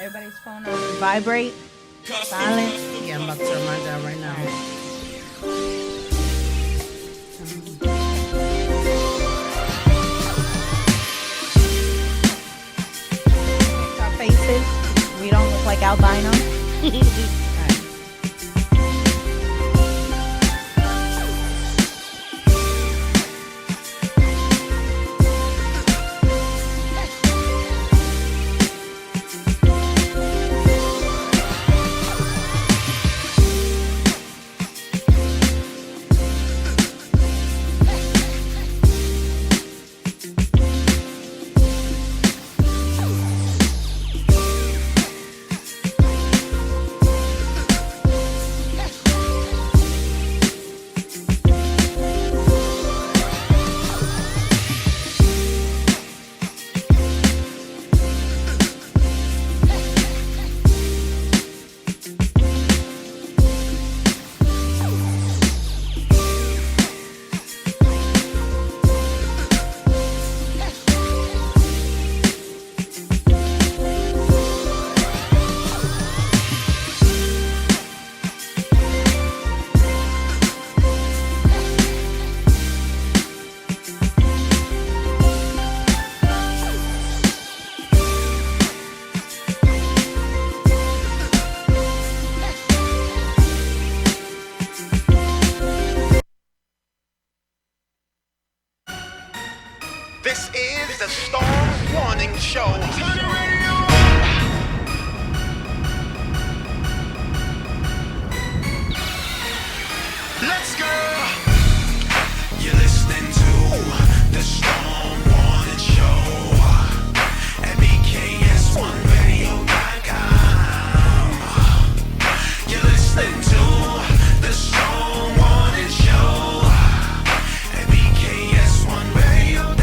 everybody's phone on vibrate, silent. Yeah, I'm about to turn mine down right now. Our faces, we don't look like albino. This is the Storm Warning Show. Turn the radio up. Let's go. You're listening to the Storm Warning Show at BKS1Radio.com. You're listening to the Storm Warning Show at BKS1Radio.com.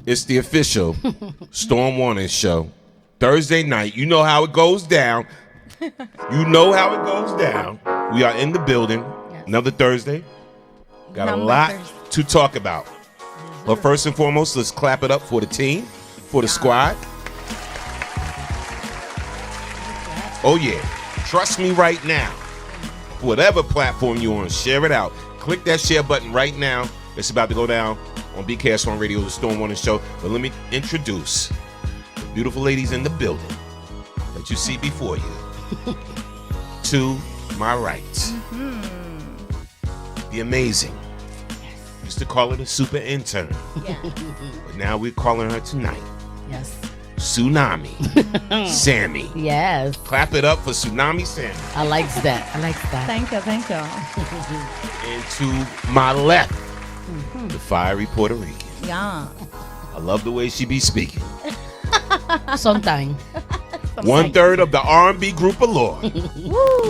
It's the official Storm Warning Show. Thursday night. You know how it goes down. You know how it goes down. We are in the building. Yes. Another Thursday. Got a lot to talk about. But first and foremost, let's clap it up for the team, for the squad. Oh, yeah. Trust me right now. Whatever platform you're on, share it out. Click that share button right now. It's about to go down on BKS1 Radio, the Storm Warning Show. But let me introduce the beautiful ladies in the building that you see before you. To my right, the amazing. Used to call her the super intern. Yeah. But now we're calling her tonight Yes. Tsunami Sammy. Yes. Clap it up for Tsunami Sammy. I like that. I like that. Thank you. And to my left, the fiery Puerto Rican. Yeah. I love the way she be speaking. Sometime. 1/3 of the R&B group of Lord.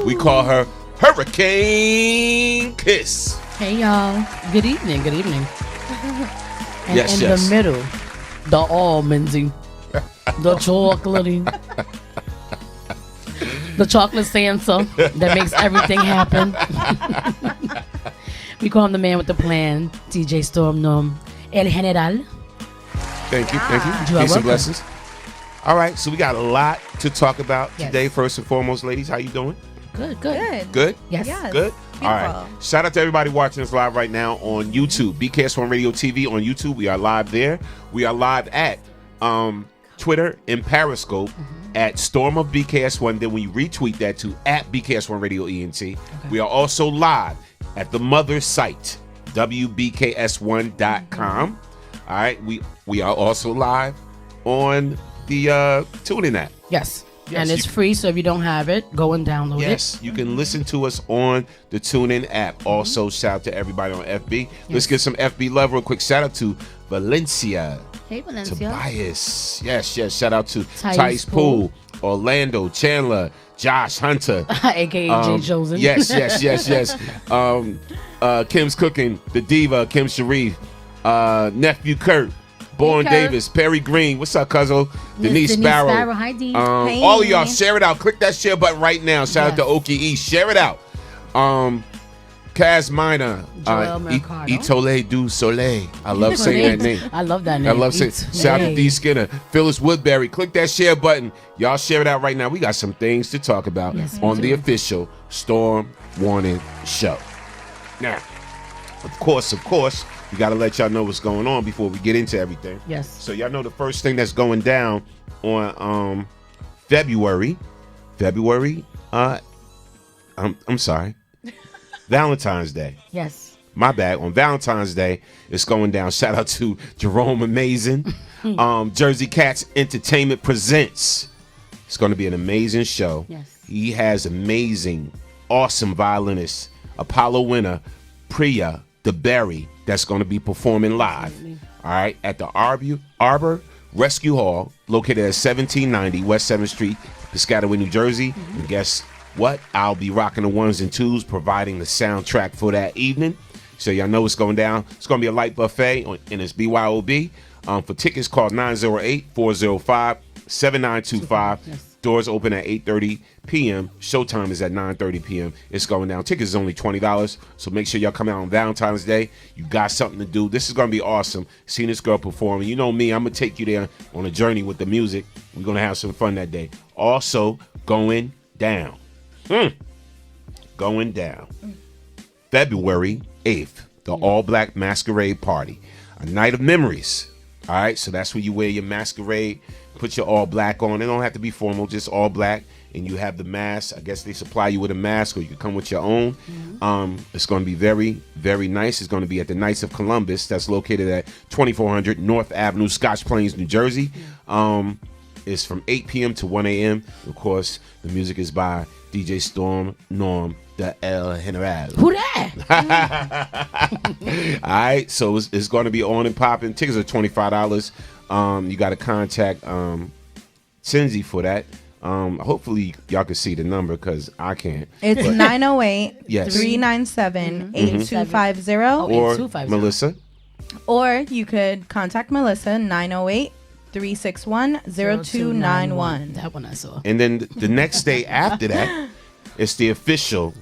We call her Hurricane Kiss. Hey, y'all. Good evening. Good evening. And Yes, in yes. the middle, the almondsy, the chocolatey, the chocolate Santa that makes everything happen. We call him the man with the plan, DJ Storm Norm, El General. Thank you. You are Peace and welcome. blessings. All right, so we got a lot to talk about Yes. today. First and foremost, ladies, how you doing? Good. Good? Yes. Yes. Good? Beautiful. All right. Shout out to everybody watching us live right now on YouTube. BKS1 Radio TV on YouTube. We are live there. We are live at Twitter and Periscope at Storm of BKS1. Then we retweet that to at BKS1 Radio ENT. We are also live at the mother site, WBKS1.com. All right. We are also live on the TuneIn app. Yes. Yes, And it's you- free, so if you don't have it, go and download Yes, you can listen to us on the TuneIn app. Also, shout out to everybody on FB. Let's get some FB love real quick. Shout out to Valencia, it. Hey, Valencia. Tobias. Yes. Shout out to Thais Thais Poole, Poole. Orlando, Chandler, Josh Hunter. AKA Jay Chosen. Yes. Kim's Cooking, the Diva, Kim Sharif, Nephew Kurt, Born Kurt. Davis, Perry Green. What's up, Cuzzo? Denise Sparrow. Hi, D. Hey. All of y'all, share it out. Click that share button right now. Shout out to Okie E. Share it out. Kaz Minor, Joel Mercado. Itole du Soleil. I love saying that name. I love that name. I love saying. Shout out to D Skinner, Phyllis Woodbury. Click that share button. Y'all share it out right now. We got some things to talk about on the official Storm Warning Show. Now, of course, we got to let y'all know what's going on before we get into everything. Yes. So y'all know the first thing that's going down on February. I'm sorry. Valentine's Day. Yes. My bad. On Valentine's Day, it's going down. Shout out to Jerome Amazing. Jersey Cats Entertainment presents. It's going to be an amazing show. Yes. He has amazing, awesome violinists. Apollo winner Priya DeBerry that's going to be performing live. All right, at the Arbor Rescue Hall, located at 1790 West 7th Street, Piscataway, New Jersey. And guess what? I'll be rocking the ones and twos, providing the soundtrack for that evening. So y'all know what's going down. It's going to be a light buffet, and it's BYOB. For tickets, call 908-405-7925. Yes. Doors open at 8:30 p.m. Showtime is at 9:30 p.m. It's going down. Tickets is only $20, so make sure y'all come out on Valentine's Day. You got something to do. This is going to be awesome. Seeing this girl perform. You know me, I'm going to take you there on a journey with the music. We're going to have some fun that day. Also, going down. Going down. February 8th, the all-black masquerade party. A night of memories. All right, so that's when you wear your masquerade, put your all black on. It don't have to be formal, just all black. And you have the mask. I guess they supply you with a mask, or you can come with your own. It's going to be very, very nice. It's going to be at the Knights of Columbus. That's located at 2400 North Avenue, Scotch Plains, New Jersey. It's from 8 p.m. to 1 a.m. Of course, the music is by DJ Storm Norm, the El General. Who that? All right, so it's going to be on and popping. Tickets are $25. You got to contact Cindy for that. Hopefully y'all can see the number because I can't. It's 908-397-8250. Or 8250. Melissa. Or you could contact Melissa, 908-361-0291. That one I saw. And then the next day after that, it's the official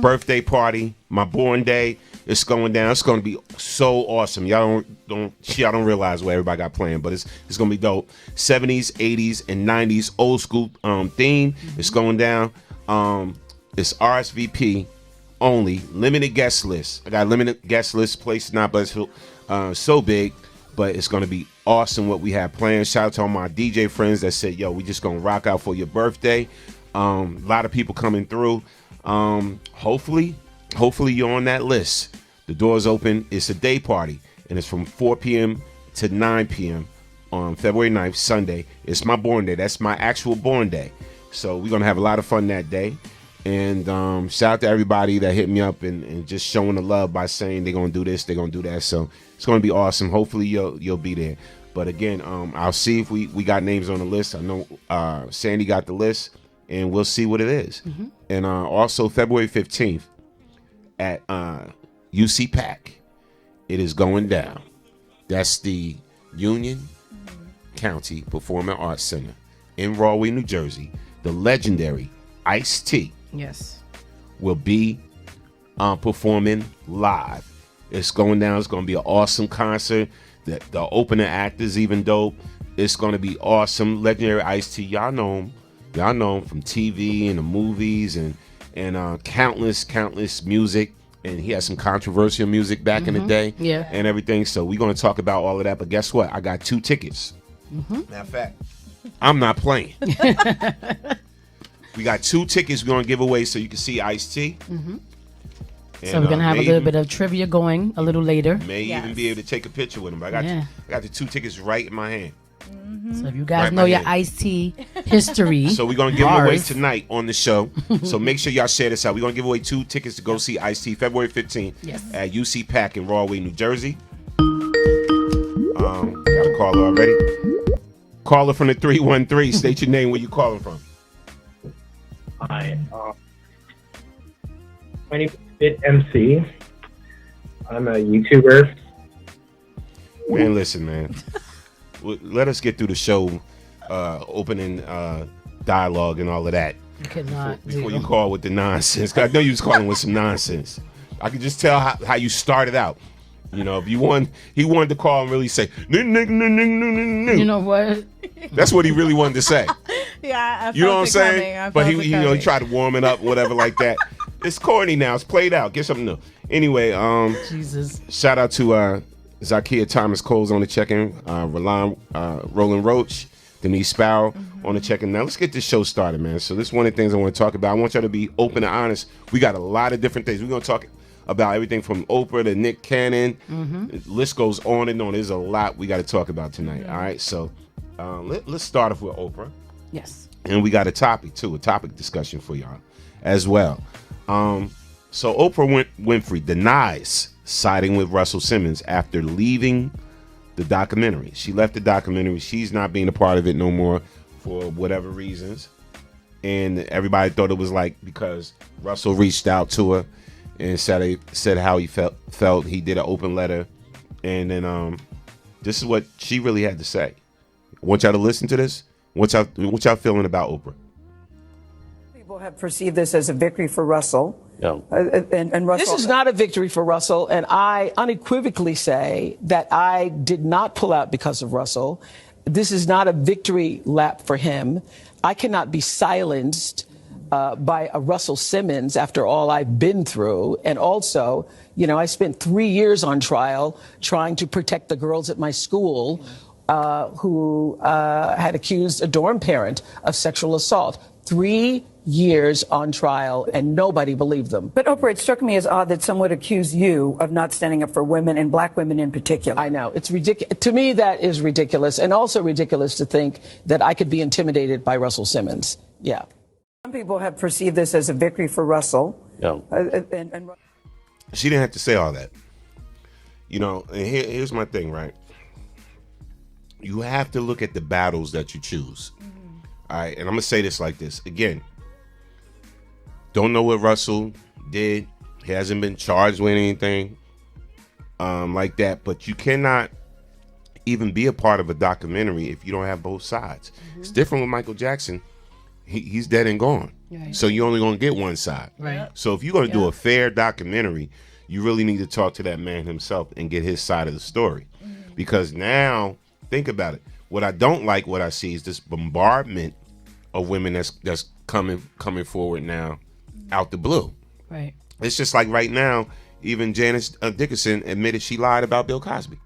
birthday party, my born day. It's going down. It's going to be so awesome. Y'all don't realize what everybody got planned, but it's going to be dope. 70s, 80s, and 90s old school theme. It's going down. It's RSVP only. Limited guest list. I got a limited guest list. Place not, but it's so big. But it's going to be awesome what we have planned. Shout out to all my DJ friends that said, yo, we just going to rock out for your birthday. A lot of people coming through. Hopefully you're on that list. The doors open. It's a day party, and it's from 4 p.m. to 9 p.m. on February 9th, Sunday. It's my born day. That's my actual born day. So we're going to have a lot of fun that day. And shout out to everybody that hit me up and just showing the love by saying they're going to do this, they're going to do that. So it's going to be awesome. Hopefully you'll be there. But again, I'll see if we got names on the list. I know Sandy got the list, and we'll see what it is. And also February 15th at UC Pack, it is going down. That's the Union County Performing Arts Center in Rahway, New Jersey. The legendary Ice-T Yes. will be performing live. It's going down. It's going to be an awesome concert. The opening act is even dope. It's going to be awesome. Legendary Ice-T, y'all know him from TV and the movies, and and countless music. And he had some controversial music back in the day, Yeah. and everything. So we're going to talk about all of that. But guess what? I got 2 tickets. Matter of fact, I'm not playing. We got 2 tickets we're going to give away so you can see Ice-T. So we're going to have a little bit of trivia going a little later. May even be able to take a picture with him. But I got the 2 tickets right in my hand. So if you guys Right, know my your head. Ice-T history. So we're going to give them away bars. tonight on the show. So make sure y'all share this out. We're going to give away 2 tickets to go see Ice-T February 15th Yes. at UC Pack in Rahway, New Jersey. Got a caller already. Caller from the 313. State your name, where you calling from. Hi. My name is Fit MC. I'm a YouTuber. Man, listen, man. Let us get through the show opening dialogue and all of that You cannot. before you call with the nonsense. 'Cause I know you was calling with some nonsense. I could just tell how you started out. You know, if he wanted to call and really say, You know what? that's what he really wanted to say. Yeah, I felt You know what I'm it saying? coming. I But felt it he coming. tried to warm it up, whatever like that. It's corny now. It's played out. Get something new. Anyway, Jesus. shout out to Zakia Thomas Coles on the check-in, Roland Roach, Denise Sparrow on the check-in. Now let's get this show started, man. So this is one of the things I want to talk about. I want y'all to be open and honest. We got a lot of different things. We're going to talk about everything from Oprah to Nick Cannon. The list goes on and on. There's a lot we got to talk about tonight. All right, so let's start off with Oprah. Yes. And we got a topic too, a topic discussion for y'all as well. So Oprah Winfrey denies siding with Russell Simmons after leaving the documentary. She left the documentary. She's not being a part of it no more for whatever reasons. And everybody thought it was like because Russell reached out to her and said how he felt. He did an open letter. And then this is what she really had to say. I want y'all to listen to this. What y'all feeling about Oprah? People have perceived this as a victory for Russell. No. And Russell. This is not a victory for Russell, and I unequivocally say that I did not pull out because of Russell. This is not a victory lap for him. I cannot be silenced by a Russell Simmons after all I've been through. And also, you know, I spent 3 years on trial trying to protect the girls at my school who had accused a dorm parent of sexual assault. 3 years on trial, and nobody believed them. But Oprah, it struck me as odd that some would accuse you of not standing up for women and black women in particular. I know. It's ridiculous. To me, that is ridiculous, and also ridiculous to think that I could be intimidated by Russell Simmons. Yeah. Some people have perceived this as a victory for Russell. No. And She didn't have to say all that. You know, and here's my thing, right? You have to look at the battles that you choose. All right, and I'm going to say this like this. Again, don't know what Russell did. He hasn't been charged with anything like that. But you cannot even be a part of a documentary if you don't have both sides. It's different with Michael Jackson. He's dead and gone. Right. So you're only going to get one side. Right. So if you're going to do a fair documentary, you really need to talk to that man himself and get his side of the story. Because now, think about it. What I don't like, what I see is this bombardment of women that's coming forward now out the blue. Right. It's just like right now, even Janice Dickinson admitted she lied about Bill Cosby.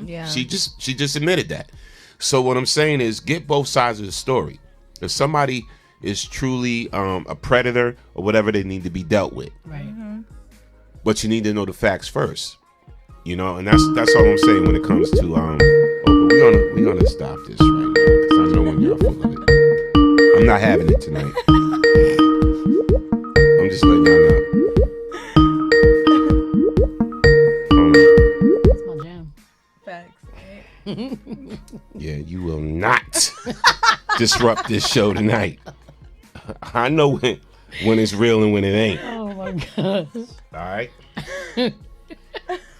Yeah. She just admitted that. So what I'm saying is get both sides of the story. If somebody is truly a predator or whatever, they need to be dealt with. Right. But you need to know the facts first. You know, and that's all I'm saying when it comes to Oprah. We're gonna stop this right now because I know when y'all full of it. I'm not having it tonight. I'm just letting y'all know. That's my jam. Facts. Right? Yeah, you will not disrupt this show tonight. I know when it's real and when it ain't. Oh my gosh. All right.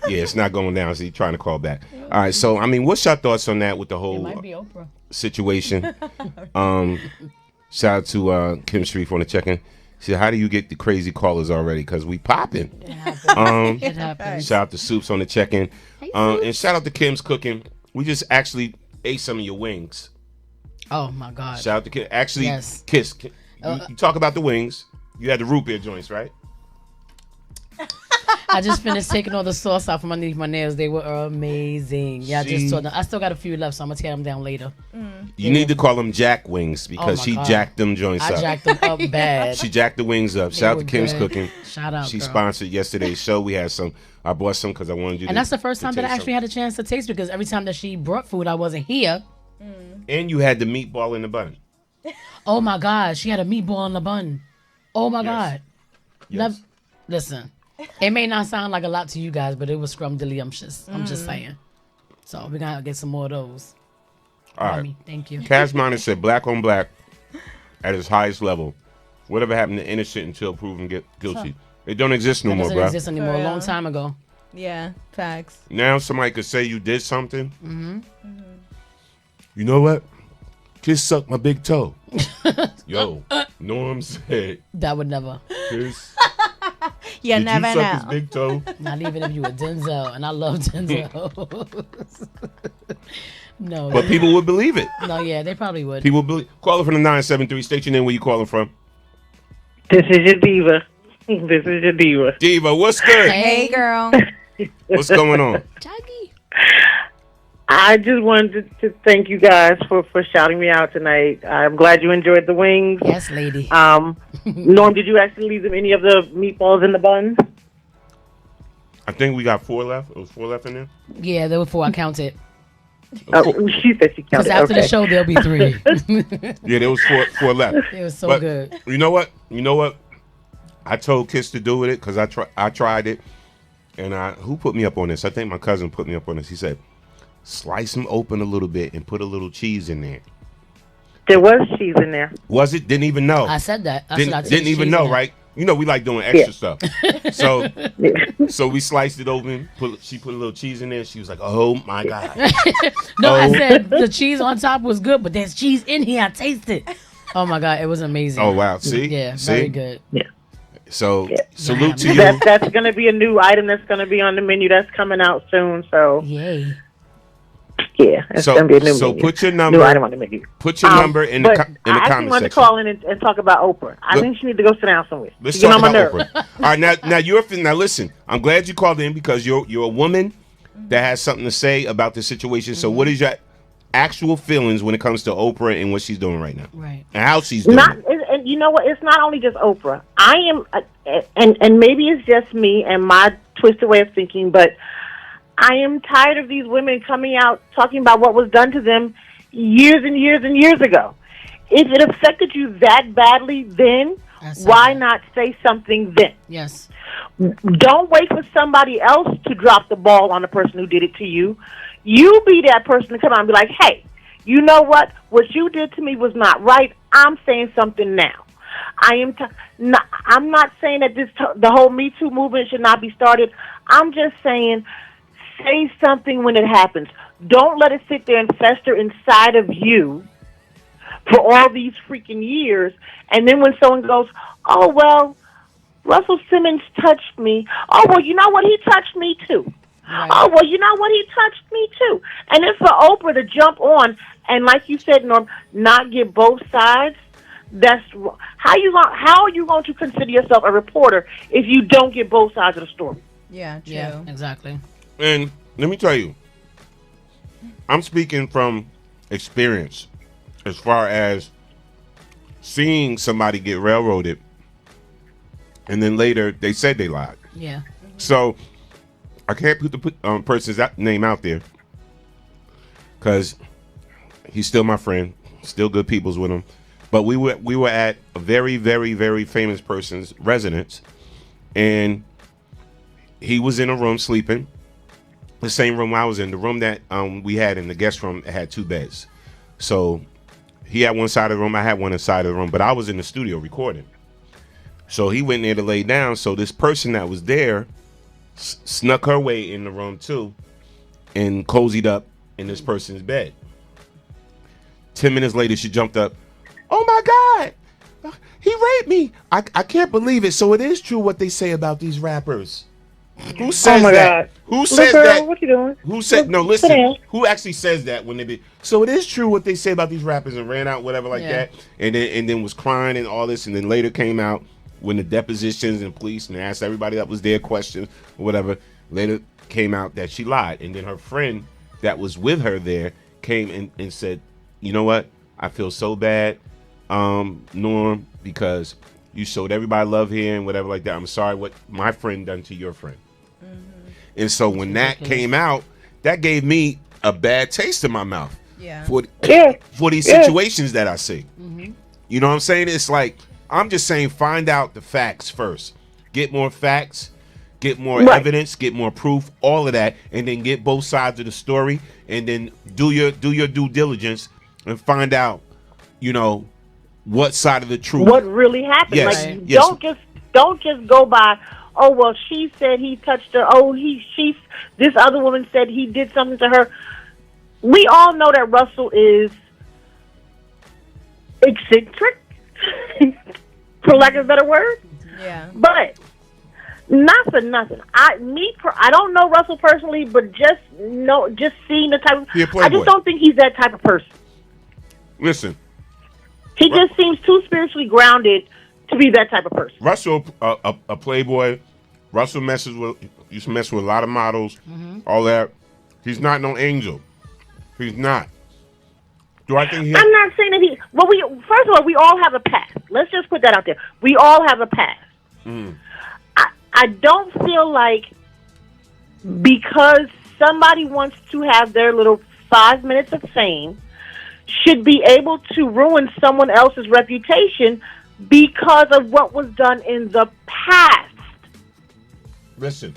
Yeah, it's not going down. So you're trying to call back. All right. So I mean, what's your thoughts on that with the It whole might be Oprah. situation? Shout out to Kim Street on the check-in. She said, "How do you get the crazy callers already? Because we popping." It happens. It happens. Shout out to Soups on the check-in, and shout out to Kim's Cooking. We just actually ate some of your wings. Oh my God. Shout out to Kim. Actually, Yes. Kiss. You talk about the wings. You had the root beer joints, right? I just finished taking all the sauce off from underneath my nails. They were amazing. Yeah, I just saw them. I still got a few left, so I'm gonna tear them down later. You need to call them Jack Wings because Oh, my she God. jacked them joints I up. jacked them up bad. She jacked the wings up. Shout out were to Kim's good. Cooking. Shout out, She girl. sponsored yesterday's show. We had some. I bought some because I wanted you to. And that's the first time that I taste actually had a chance to taste because every time that she brought food, I wasn't here. some. And you had the meatball in the bun. Oh my God, she had a meatball on the bun. Oh my Yes. God. Yes. Listen, it may not sound like a lot to you guys, but it was scrumdiddlyumptious. I'm just saying. So we're gonna get some more of those. All right. Mommy, thank you. Cash Money said black on black at its highest level. Whatever happened to innocent until proven guilty? It don't exist no It more, doesn't bro. exist anymore. For A long real. time ago. Yeah, facts. Now somebody could say you did something. You know what? Just suck my big toe. Yo, Norm said, That would never. Kiss. You Did never you suck his know. big toe? Not even if you were Denzel, and I love Denzel. No, But people would believe it. no, yeah, they probably would. People believe. Call it from the 973. State your name. Where you calling from? This is your diva. This is your diva. Diva, what's good? Hey, girl. What's going on? Jaggy. I just wanted to thank you guys for shouting me out tonight. I'm glad you enjoyed the wings. Yes, lady. Norm, did you actually leave them any of the meatballs in the buns? I think we got 4 left. It was 4 left in there. Yeah, there were 4. I counted. Oh, she said she Because counted. after Okay. the show, there'll be 3. Yeah, there was 4 left. It was so But good. You know what? I told Kiss to do with it because I tried it, and who put me up on this? I think my cousin put me up on this. He said, slice them open a little bit and put a little cheese in there. There was cheese in there. Was it? Didn't even know. I said that. I said I Didn't even cheese know, in it. right? You know, we like doing extra stuff. So we sliced it open. She put a little cheese in there. She was like, "Oh my god!" No, I Oh. said the cheese on top was good, but there's cheese in here. I taste it. Oh my God, it was amazing. Oh wow! See, Yeah, See? very good. So Yeah. salute to you. That's going to be a new item that's going to be on the menu that's coming out soon. So Yay. yeah, it's So- going to be a new so menu. put your number- new item on the menu. Put your number in the but in the I actually comment wanted section. to call in and talk about Oprah. I Look- think she need to go sit down somewhere. Let's She get talk on my about nerves. Oprah. All right, now I'm glad you called in because you're a woman that has something to say about the situation. So what is your actual feelings when it comes to Oprah and what she's doing right now? Right. And how she's doing Not, it? and you know what? It's not only just Oprah. I am, and maybe it's just me and my twisted way of thinking, but I am tired of these women coming out talking about what was done to them years and years and years ago. If it affected you that badly then, why not say something then? Yes. Don't wait for somebody else to drop the ball on the person who did it to you. You be that person to come out and be like, hey, you know what? What you did to me was not right. I'm saying something now. I'm not saying that the whole Me Too movement should not be started. I'm just saying say something when it happens. Don't let it sit there and fester inside of you for all these freaking years. And then when someone goes, oh, well, Russell Simmons touched me. Oh, well, you know what? He touched me too. Right. Oh, well, you know what? He touched me too. And then for Oprah to jump on and, like you said, Norm, not get both sides, that's how are you going to consider yourself a reporter if you don't get both sides of the story? Yeah, true. Yeah, exactly. And let me tell you, I'm speaking from experience as far as seeing somebody get railroaded and then later they said they lied. Yeah. So I can't put the person's name out there because he's still my friend, still good peoples with him. But we were at a very, very, very famous person's residence, and he was in a room sleeping, the same room I was in. The room that we had in the guest room had 2 beds. So he had one side of the room, I had one side of the room, but I was in the studio recording. So he went there to lay down. So this person that was there snuck her way in the room too and cozied up in this person's bed. 10 minutes later, she jumped up. Oh my God, he raped me. I can't believe it. So it is true what they say about these rappers. Who says my that? God. Who says Girl, that? what you doing? Who said, no, Sit down. listen, who actually says that when they be, so it is true what they say about these rappers and ran out, whatever like Yeah. that, and then was crying and all this, and then later came out when the depositions and police and asked everybody that was there questions or whatever, later came out that she lied. And then her friend that was with her there came and said, you know what? I feel so bad, Norm, because you showed everybody love here and whatever like that. I'm sorry what my friend done to your friend. And so when that came out, that gave me a bad taste in my mouth for these situations that I see. You know what I'm saying? It's like, I'm just saying, find out the facts first. Get more facts, get more evidence, get more proof, all of that, and then get both sides of the story, and then do your due diligence and find out, you know, what side of the truth. What really happened? Yes, Like, yes. don't just go by. Oh well, she said he touched her. Oh, this other woman said he did something to her. We all know that Russell is eccentric, for lack of a better word. Yeah. But not for nothing. I don't know Russell personally, but just seeing the type of, He a I playboy. just don't think he's that type of person. Listen, He just seems too spiritually grounded to be that type of person. Russell, a playboy. Russell used to mess with a lot of models, all that. He's not no angel. He's not. Do I think I'm not saying that he. Well, first of all, we all have a past. Let's just put that out there. We all have a past. I don't feel like because somebody wants to have their little 5 minutes of fame should be able to ruin someone else's reputation because of what was done in the past. Listen,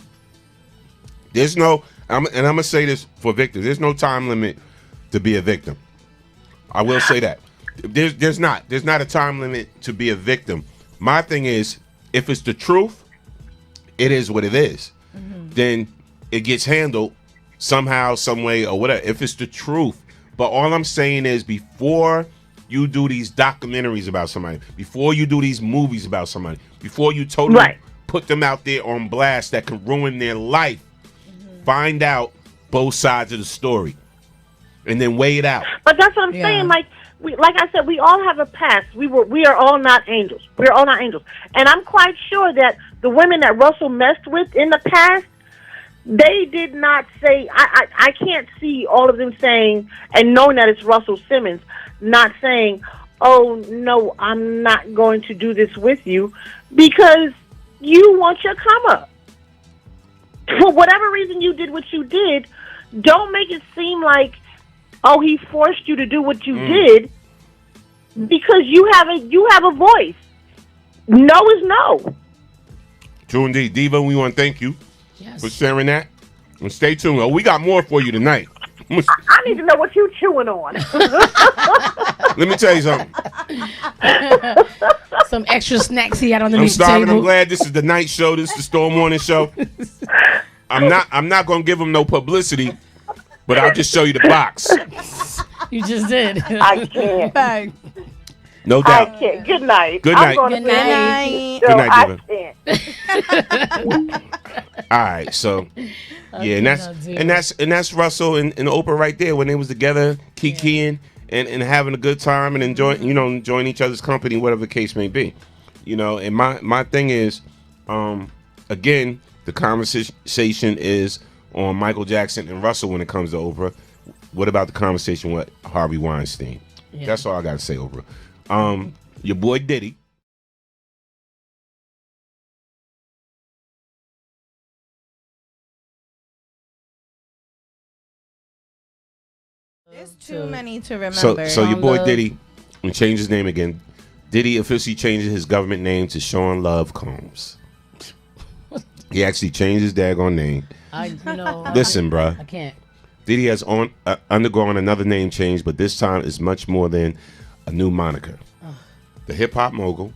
there's no, and I'm gonna say this for victims. There's no time limit to be a victim. I will say that. There's not a time limit to be a victim. My thing is, if it's the truth, it is what it is. Then it gets handled somehow, some way, or whatever. If it's the truth. But all I'm saying is, before you do these documentaries about somebody, before you do these movies about somebody, before you totally put them out there on blast that could ruin their life, find out both sides of the story and then weigh it out. But that's what I'm saying. Like I said, we all have a past. We are all not angels. We're all not angels. And I'm quite sure that the women that Russell messed with in the past, they did not say, I can't see all of them saying, and knowing that it's Russell Simmons, not saying, oh, no, I'm not going to do this with you, because you want your come up. For whatever reason you did what you did, don't make it seem like, oh, he forced you to do what you did, because you have a voice. No is no. True indeed. Diva, we want to thank you for sharing that. And stay tuned. Oh, we got more for you tonight. I need to know what you're chewing on. Let me tell you something. Some extra snacks he had on the I'm table. starving. I'm glad this is the night show. This is the Storm Morning Show. I'm not gonna give him no publicity, but I'll just show you the box. You just did. I can't. No doubt. I can't. Good night. Good night. I'm Good night. Good night, I Diva. can't. All right, so yeah, and that's Russell and Oprah right there when they was together, kikiing and having a good time and enjoying each other's company, whatever the case may be. You know, and my thing is, again, the conversation is on Michael Jackson and Russell when it comes to Oprah. What about the conversation with Harvey Weinstein? Yeah. That's all I got to say, Oprah. Your boy Diddy. There's too many to remember. So your boy Diddy, and changed his name again. Diddy officially changed his government name to Sean Love Combs. He actually changed his daggone name. Listen, bruh. I can't. Diddy has undergone another name change, but this time it's much more than a new moniker. The hip-hop mogul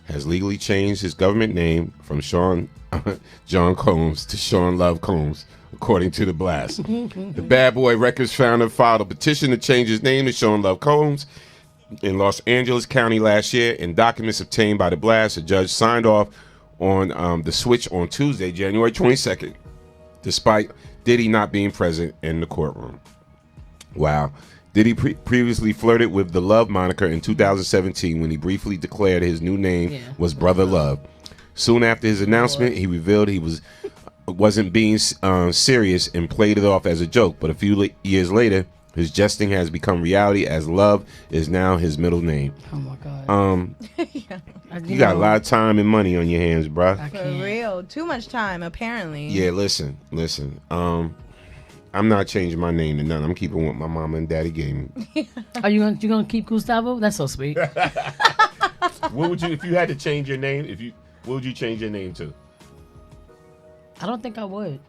has legally changed his government name from Sean John Combs to Sean Love Combs, according to The Blast. The Bad Boy Records founder filed a petition to change his name to Sean Love Combs in Los Angeles County last year. In documents obtained by The Blast, a judge signed off on the switch on Tuesday, January 22nd, despite Diddy not being present in the courtroom. Wow. Diddy previously flirted with the Love moniker in 2017 when he briefly declared his new name was Brother Love. Soon after his announcement, he revealed he wasn't being serious and played it off as a joke. But a few years later, his jesting has become reality as Love is now his middle name. Oh my God. You got a lot of time and money on your hands, bruh. For real. Too much time, apparently. Yeah, listen. I'm not changing my name to none. I'm keeping what my mama and daddy gave me. Are you gonna keep Gustavo? That's so sweet. What would you, if you had to change your name? What would you change your name to? I don't think I would.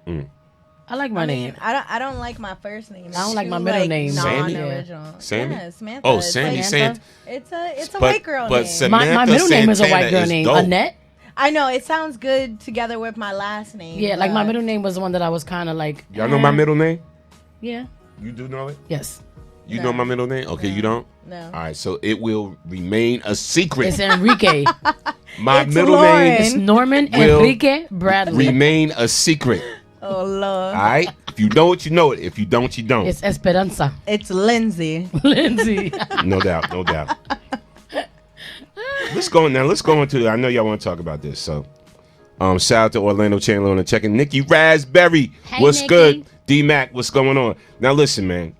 I like my name. I don't like my first name. I don't like my middle name. Sandy? Non-original. Sandy? Yeah, Samantha. Oh, It's Sandy. like- Sandy. It's a white girl but name. Samantha My middle name is a white Santana girl is name. dope. Annette. I know it sounds good together with my last name. Yeah, like my but- middle name was the one that I was kind of like. Y'all know my middle name? Yeah. You do know it? Yes. You know my middle name? Okay, you don't? No. All right, so it will remain a secret. It's Enrique. My It's middle Lauren. name It's Norman Will Enrique Bradley. remain a secret. Oh Lord. All right? If you know it, you know it. If you don't, you don't. It's Esperanza. It's Lindsay. Lindsay. No doubt, no doubt. Let's go into. I know y'all want to talk about this. So, shout out to Orlando Chandler on the check-in. Nikki Raspberry, Hey, what's Nikki. good? D-Mac, what's going on? Now listen, man.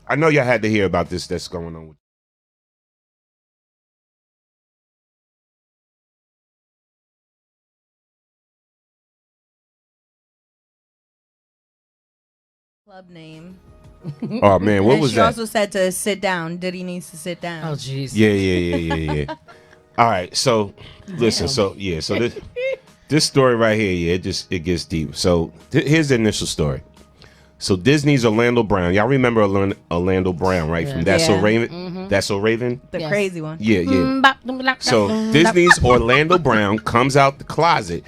I know y'all had to hear about this that's going on. Club name. Oh man, what And was she that? also said to sit down. Diddy needs to sit down. Oh jeez. Yeah. All right, so listen, so this story right here, it gets deep. So here's the initial story. So Disney's Orlando Brown, y'all remember Orlando Brown, right? From That's So Yeah. Raven. That's So Raven. The Yes. crazy one. Yeah. So Disney's Orlando Brown comes out the closet.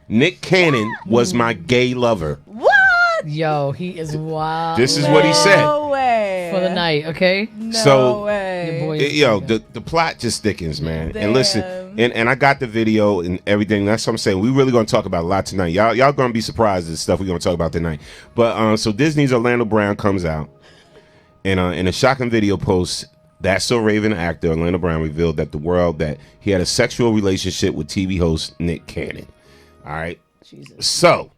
Nick Cannon was my gay lover. What? Yo, he is wild. This is what he said. No way. For the night, okay? No So, way. Your boy is The plot just thickens, man. Damn. And listen, and I got the video and everything. That's what I'm saying. We really gonna talk about a lot tonight. Y'all gonna be surprised at the stuff we're gonna talk about tonight. But so Disney's Orlando Brown comes out, and in a shocking video post, That's So Raven actor Orlando Brown revealed that the world that he had a sexual relationship with TV host Nick Cannon. All right. Jesus. So,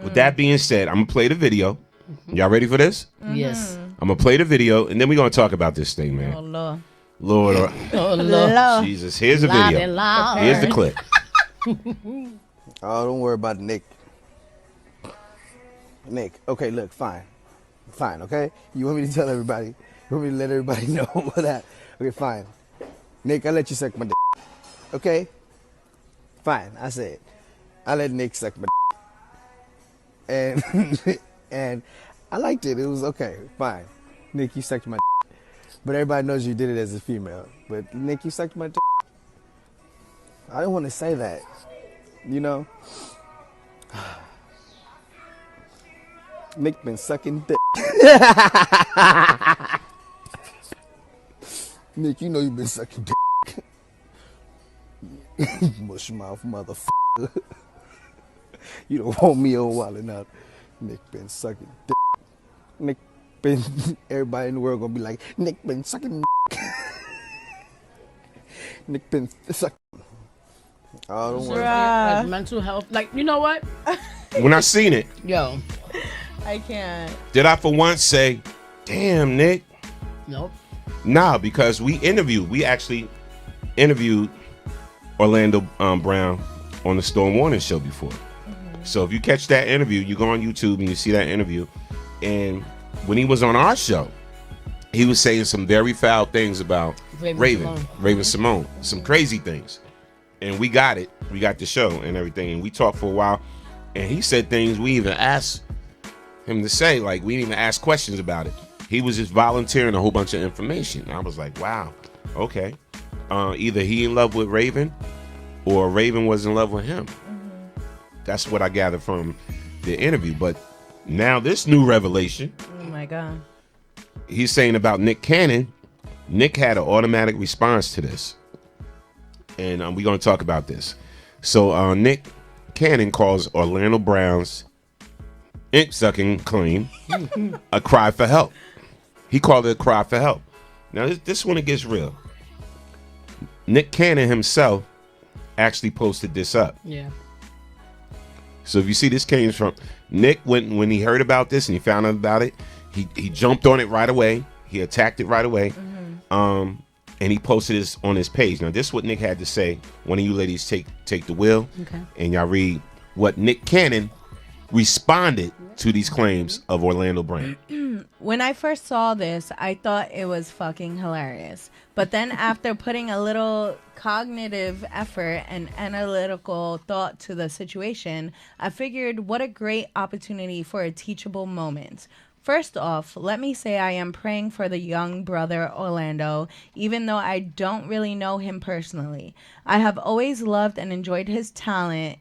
with that being said, I'm gonna play the video. Y'all ready for this? Yes. I'm gonna play the video, and then we're gonna talk about this thing, man. Oh Lord. Lord, Oh, Lord. Lord. Jesus, here's the Loud video. and loud. Here's the clip. Oh, don't worry about Nick. Nick, okay, look, fine. Fine, okay? You want me to tell everybody? You want me to let everybody know that? Okay, fine. Nick, I let you suck my dick. Okay? Fine, I said. I let Nick suck my dick. And I liked it. It was okay, fine. Nick, you sucked my dick. But everybody knows you did it as a female. But Nick, you sucked my dick. I didn't want to say that. You know? Nick been sucking dick. Nick, you know you been sucking dick. Mush mouth motherfucker. You don't want me on Wild Enough. Nick been sucking dick. Nick been, everybody in the world gonna be like, Nick been sucking dick. Nick been sucking. Oh, don't worry. Like mental health. Like, you know what? When I seen it, Yo. I can't. did I for once say, damn, Nick? Nope. Nah, because we actually interviewed Orlando Brown on the Storm Warning show before. So if you catch that interview, you go on YouTube and you see that interview. And when he was on our show, he was saying some very foul things about Raven Simone, some crazy things. And we got it. We got the show and everything. And we talked for a while. And he said things we even asked him to say. Like, we didn't even ask questions about it. He was just volunteering a whole bunch of information. I was like, wow, okay. Either he in love with Raven or Raven was in love with him. That's what I gathered from the interview. But now this new revelation, Oh my God. he's saying about Nick Cannon. Nick had an automatic response to this. And we're going to talk about this. So Nick Cannon calls Orlando Brown's ink-sucking claim a cry for help. He called it a cry for help. Now, this one, it gets real. Nick Cannon himself actually posted this up. Yeah. So if you see, this came from Nick when he heard about this and he found out about it, he jumped on it right away. He attacked it right away. And he posted this on his page. Now, this is what Nick had to say. One of you ladies take the wheel, and y'all read what Nick Cannon responded to these claims of Orlando Brown. When I first saw this, I thought it was fucking hilarious. But then after putting a little cognitive effort and analytical thought to the situation, I figured what a great opportunity for a teachable moment. First off, let me say I am praying for the young brother Orlando, even though I don't really know him personally. I have always loved and enjoyed his talent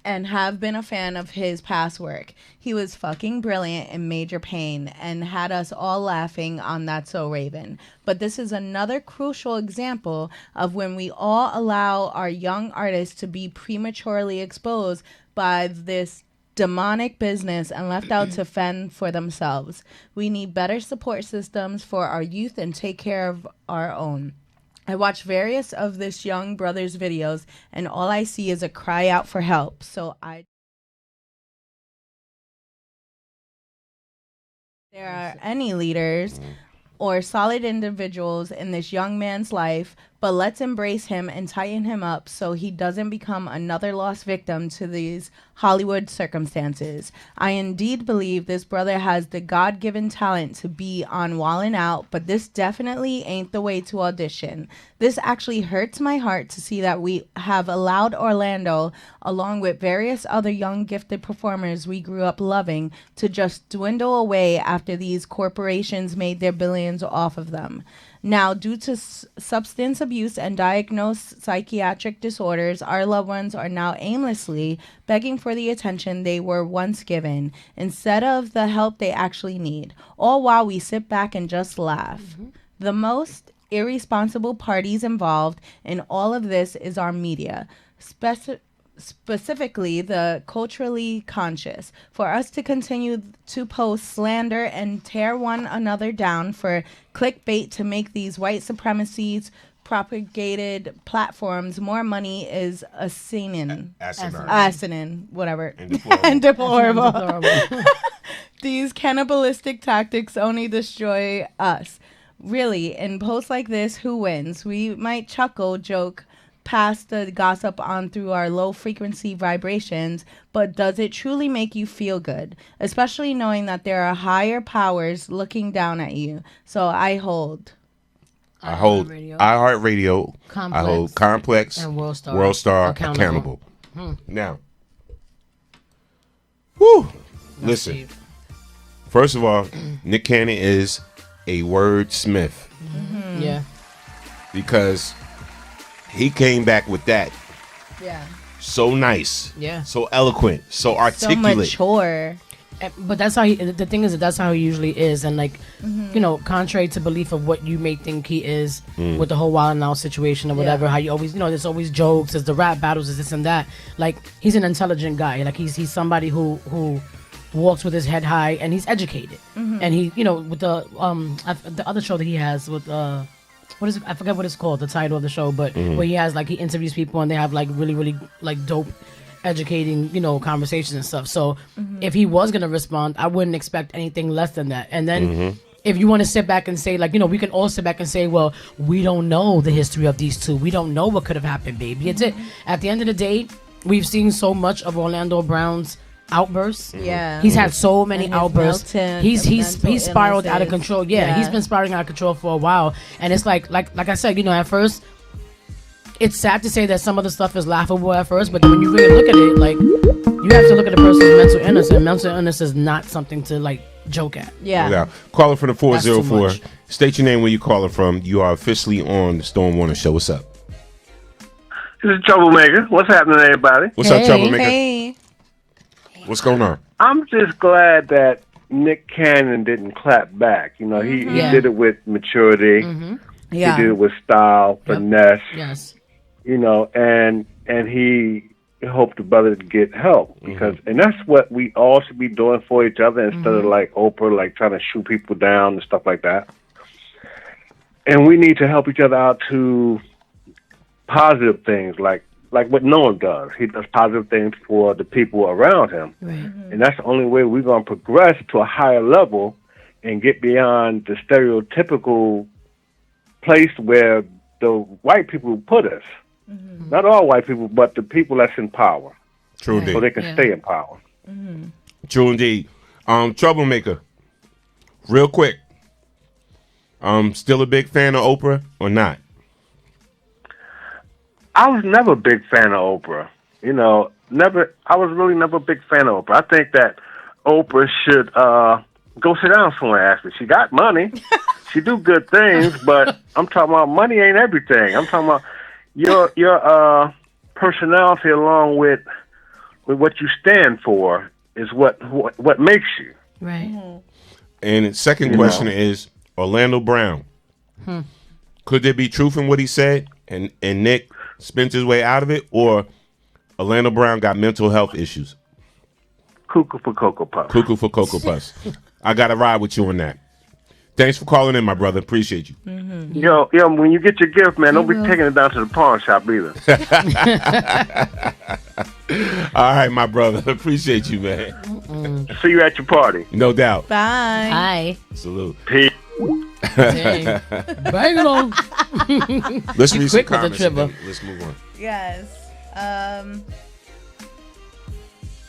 and have been a fan of his past work. He was fucking brilliant in Major Pain and had us all laughing on That's So Raven. But this is another crucial example of when we all allow our young artists to be prematurely exposed by this demonic business and left out to fend for themselves. We need better support systems for our youth and take care of our own. I watch various of this young brother's videos and all I see is a cry out for help. There are any leaders or solid individuals in this young man's life, but let's embrace him and tighten him up so he doesn't become another lost victim to these Hollywood circumstances. I indeed believe this brother has the God-given talent to be on Wallin' Out, but this definitely ain't the way to audition. This actually hurts my heart to see that we have allowed Orlando, along with various other young gifted performers we grew up loving, to just dwindle away after these corporations made their billions off of them. Now, due to substance abuse and diagnosed psychiatric disorders, our loved ones are now aimlessly begging for the attention they were once given, instead of the help they actually need, all while we sit back and just laugh. The most irresponsible parties involved in all of this is our media, specifically the culturally conscious. For us to continue to post slander and tear one another down for clickbait to make these white supremacies propagated platforms more money is asinine, whatever, and deplorable. These cannibalistic tactics only destroy us. Really, in posts like this, who wins? We might chuckle, joke, pass the gossip on through our low frequency vibrations, but does it truly make you feel good? Especially knowing that there are higher powers looking down at you. So I hold iHeartRadio, I hold Complex and World Star accountable. Now, listen. First of all, Nick Cannon is a wordsmith. Yeah. Because he came back with that. Yeah. So nice. Yeah. So eloquent. So articulate. So mature. But that's how the thing is that that's how he usually is, and like, you know, contrary to belief of what you may think he is with the whole Wild 'N Out situation or whatever, how you always, you know, there's always jokes, there's the rap battles, there's this and that. Like, he's an intelligent guy. Like, he's somebody who walks with his head high, and he's educated. And he, you know, with the other show that he has with what is it? I forget what it's called, the title of the show, but where he has like, he interviews people and they have like really like dope educating, you know, conversations and stuff. So if he was gonna respond, I wouldn't expect anything less than that. And then if you want to sit back and say, like, you know, we can all sit back and say, well, we don't know the history of these two, we don't know what could have happened, baby. It's it. At the end of the day, we've seen so much of Orlando Brown's outbursts. Yeah. He's had so many outbursts. He's spiraled out of illnesses. control. Yeah, he's been spiraling out of control for a while. And it's like I said, you know, at first it's sad to say that some of the stuff is laughable at first, but when you really look at it, like, you have to look at a person's mental illness, and mental illness is not something to like joke at. Yeah. Now, calling from the 404. much. State your name, where you calling from. You are officially on the Storm Warner Show. What's up? This is Troublemaker. What's happening, everybody? What's up, Troublemaker? Hey. What's going on? I'm just glad that Nick Cannon didn't clap back. You know, he did it with maturity. Yeah. He did it with style, finesse. Yes. You know, and he hope the brother get help because, and that's what we all should be doing for each other instead of like Oprah, like trying to shoot people down and stuff like that. And we need to help each other out to positive things, like what Noah does. He does positive things for the people around him, and that's the only way we're going to progress to a higher level and get beyond the stereotypical place where the white people put us. Not all white people, but the people that's in power. True indeed. So they can stay in power. True indeed. Troublemaker. Real quick. Still a big fan of Oprah or not? I was never a big fan of Oprah. You know, I was really never a big fan of Oprah. I think that Oprah should go sit down somewhere, actually. She got money. She do good things, but I'm talking about money ain't everything. I'm talking about your personality along with what you stand for is what makes you. Right. And the second question is Orlando Brown. Could there be truth in what he said and Nick spent his way out of it, or Orlando Brown got mental health issues? Cuckoo for Cocoa Puffs. Cuckoo for Cocoa Puffs. I got to ride with you on that. Thanks for calling in, my brother. Appreciate you. Yo, when you get your gift, man, don't be taking it down to the pawn shop either. All right, my brother. Appreciate you, man. See you at your party. No doubt. Bye. Hi. Salute. Peace. Bang it on. Let's read some quick with the comments. And tribble. then let's move on. Yes.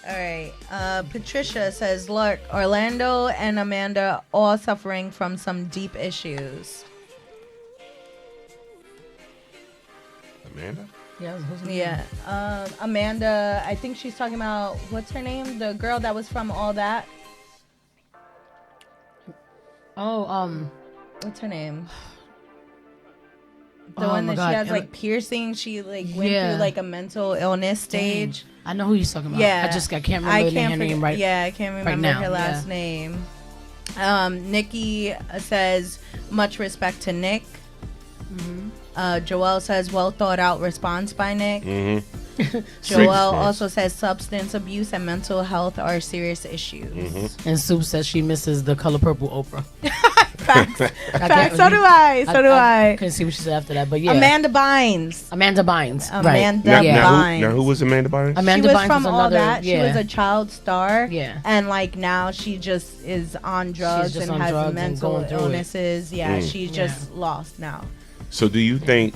All right. Patricia says, look, Orlando and Amanda all suffering from some deep issues. Amanda? Yeah. Amanda, I think she's talking about, what's her name? The girl that was from All That. What's her name? The one that she has like piercing. She like went through like a mental illness stage. I know who you're talking about. Yeah. I can't remember her name right. Yeah, I can't remember her last name. Nikki says, much respect to Nick. Joelle says, well thought out response by Nick. Joelle also says substance abuse and mental health are serious issues. And Soup says she misses the Color Purple Oprah. Facts. So do I. I couldn't see what she said after that, but yeah. Amanda Bynes. Now who was Amanda Bynes? She was from All That. Yeah. She was a child star. Yeah. And like now she just is on drugs and has mental illnesses. Yeah, she's just lost now. So do you think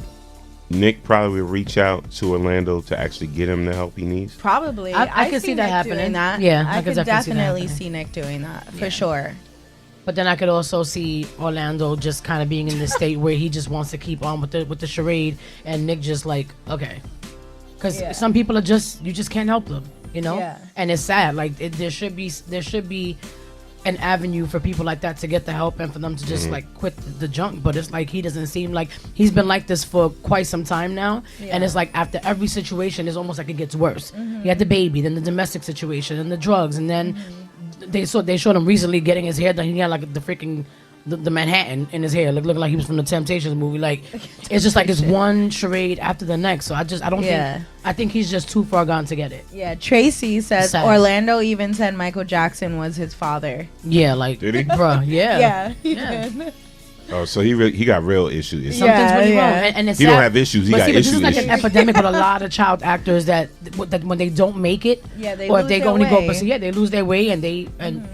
Nick probably will reach out to Orlando to actually get him the help he needs? Probably. I could see that Nick happening. doing that. Yeah, I could definitely see see Nick doing that for sure. But then I could also see Orlando just kind of being in this state where he just wants to keep on with the charade, and Nick just like, okay, because some people are you just can't help them, you know. Yeah. And it's sad. Like there should be an avenue for people like that to get the help and for them to just like quit the junk. But it's like he doesn't seem like he's been like this for quite some time now, and it's like after every situation, it's almost like it gets worse. He had the baby, then the domestic situation, and the drugs, and then. They showed him recently getting his hair done. He had like the Manhattan in his hair, looking like he was from the Temptations movie. Like it's just like this one charade after the next. So I don't think I think he's just too far gone to get it. Yeah, Tracy says Orlando even said Michael Jackson was his father. Yeah, like did he? Bruh, yeah, he did. Oh, so he got real issues. Something's really wrong, and it's he sad. Don't have issues. He got issues. This is like an epidemic with a lot of child actors that when they don't make it, they or lose if they their only way. go, they lose their way, and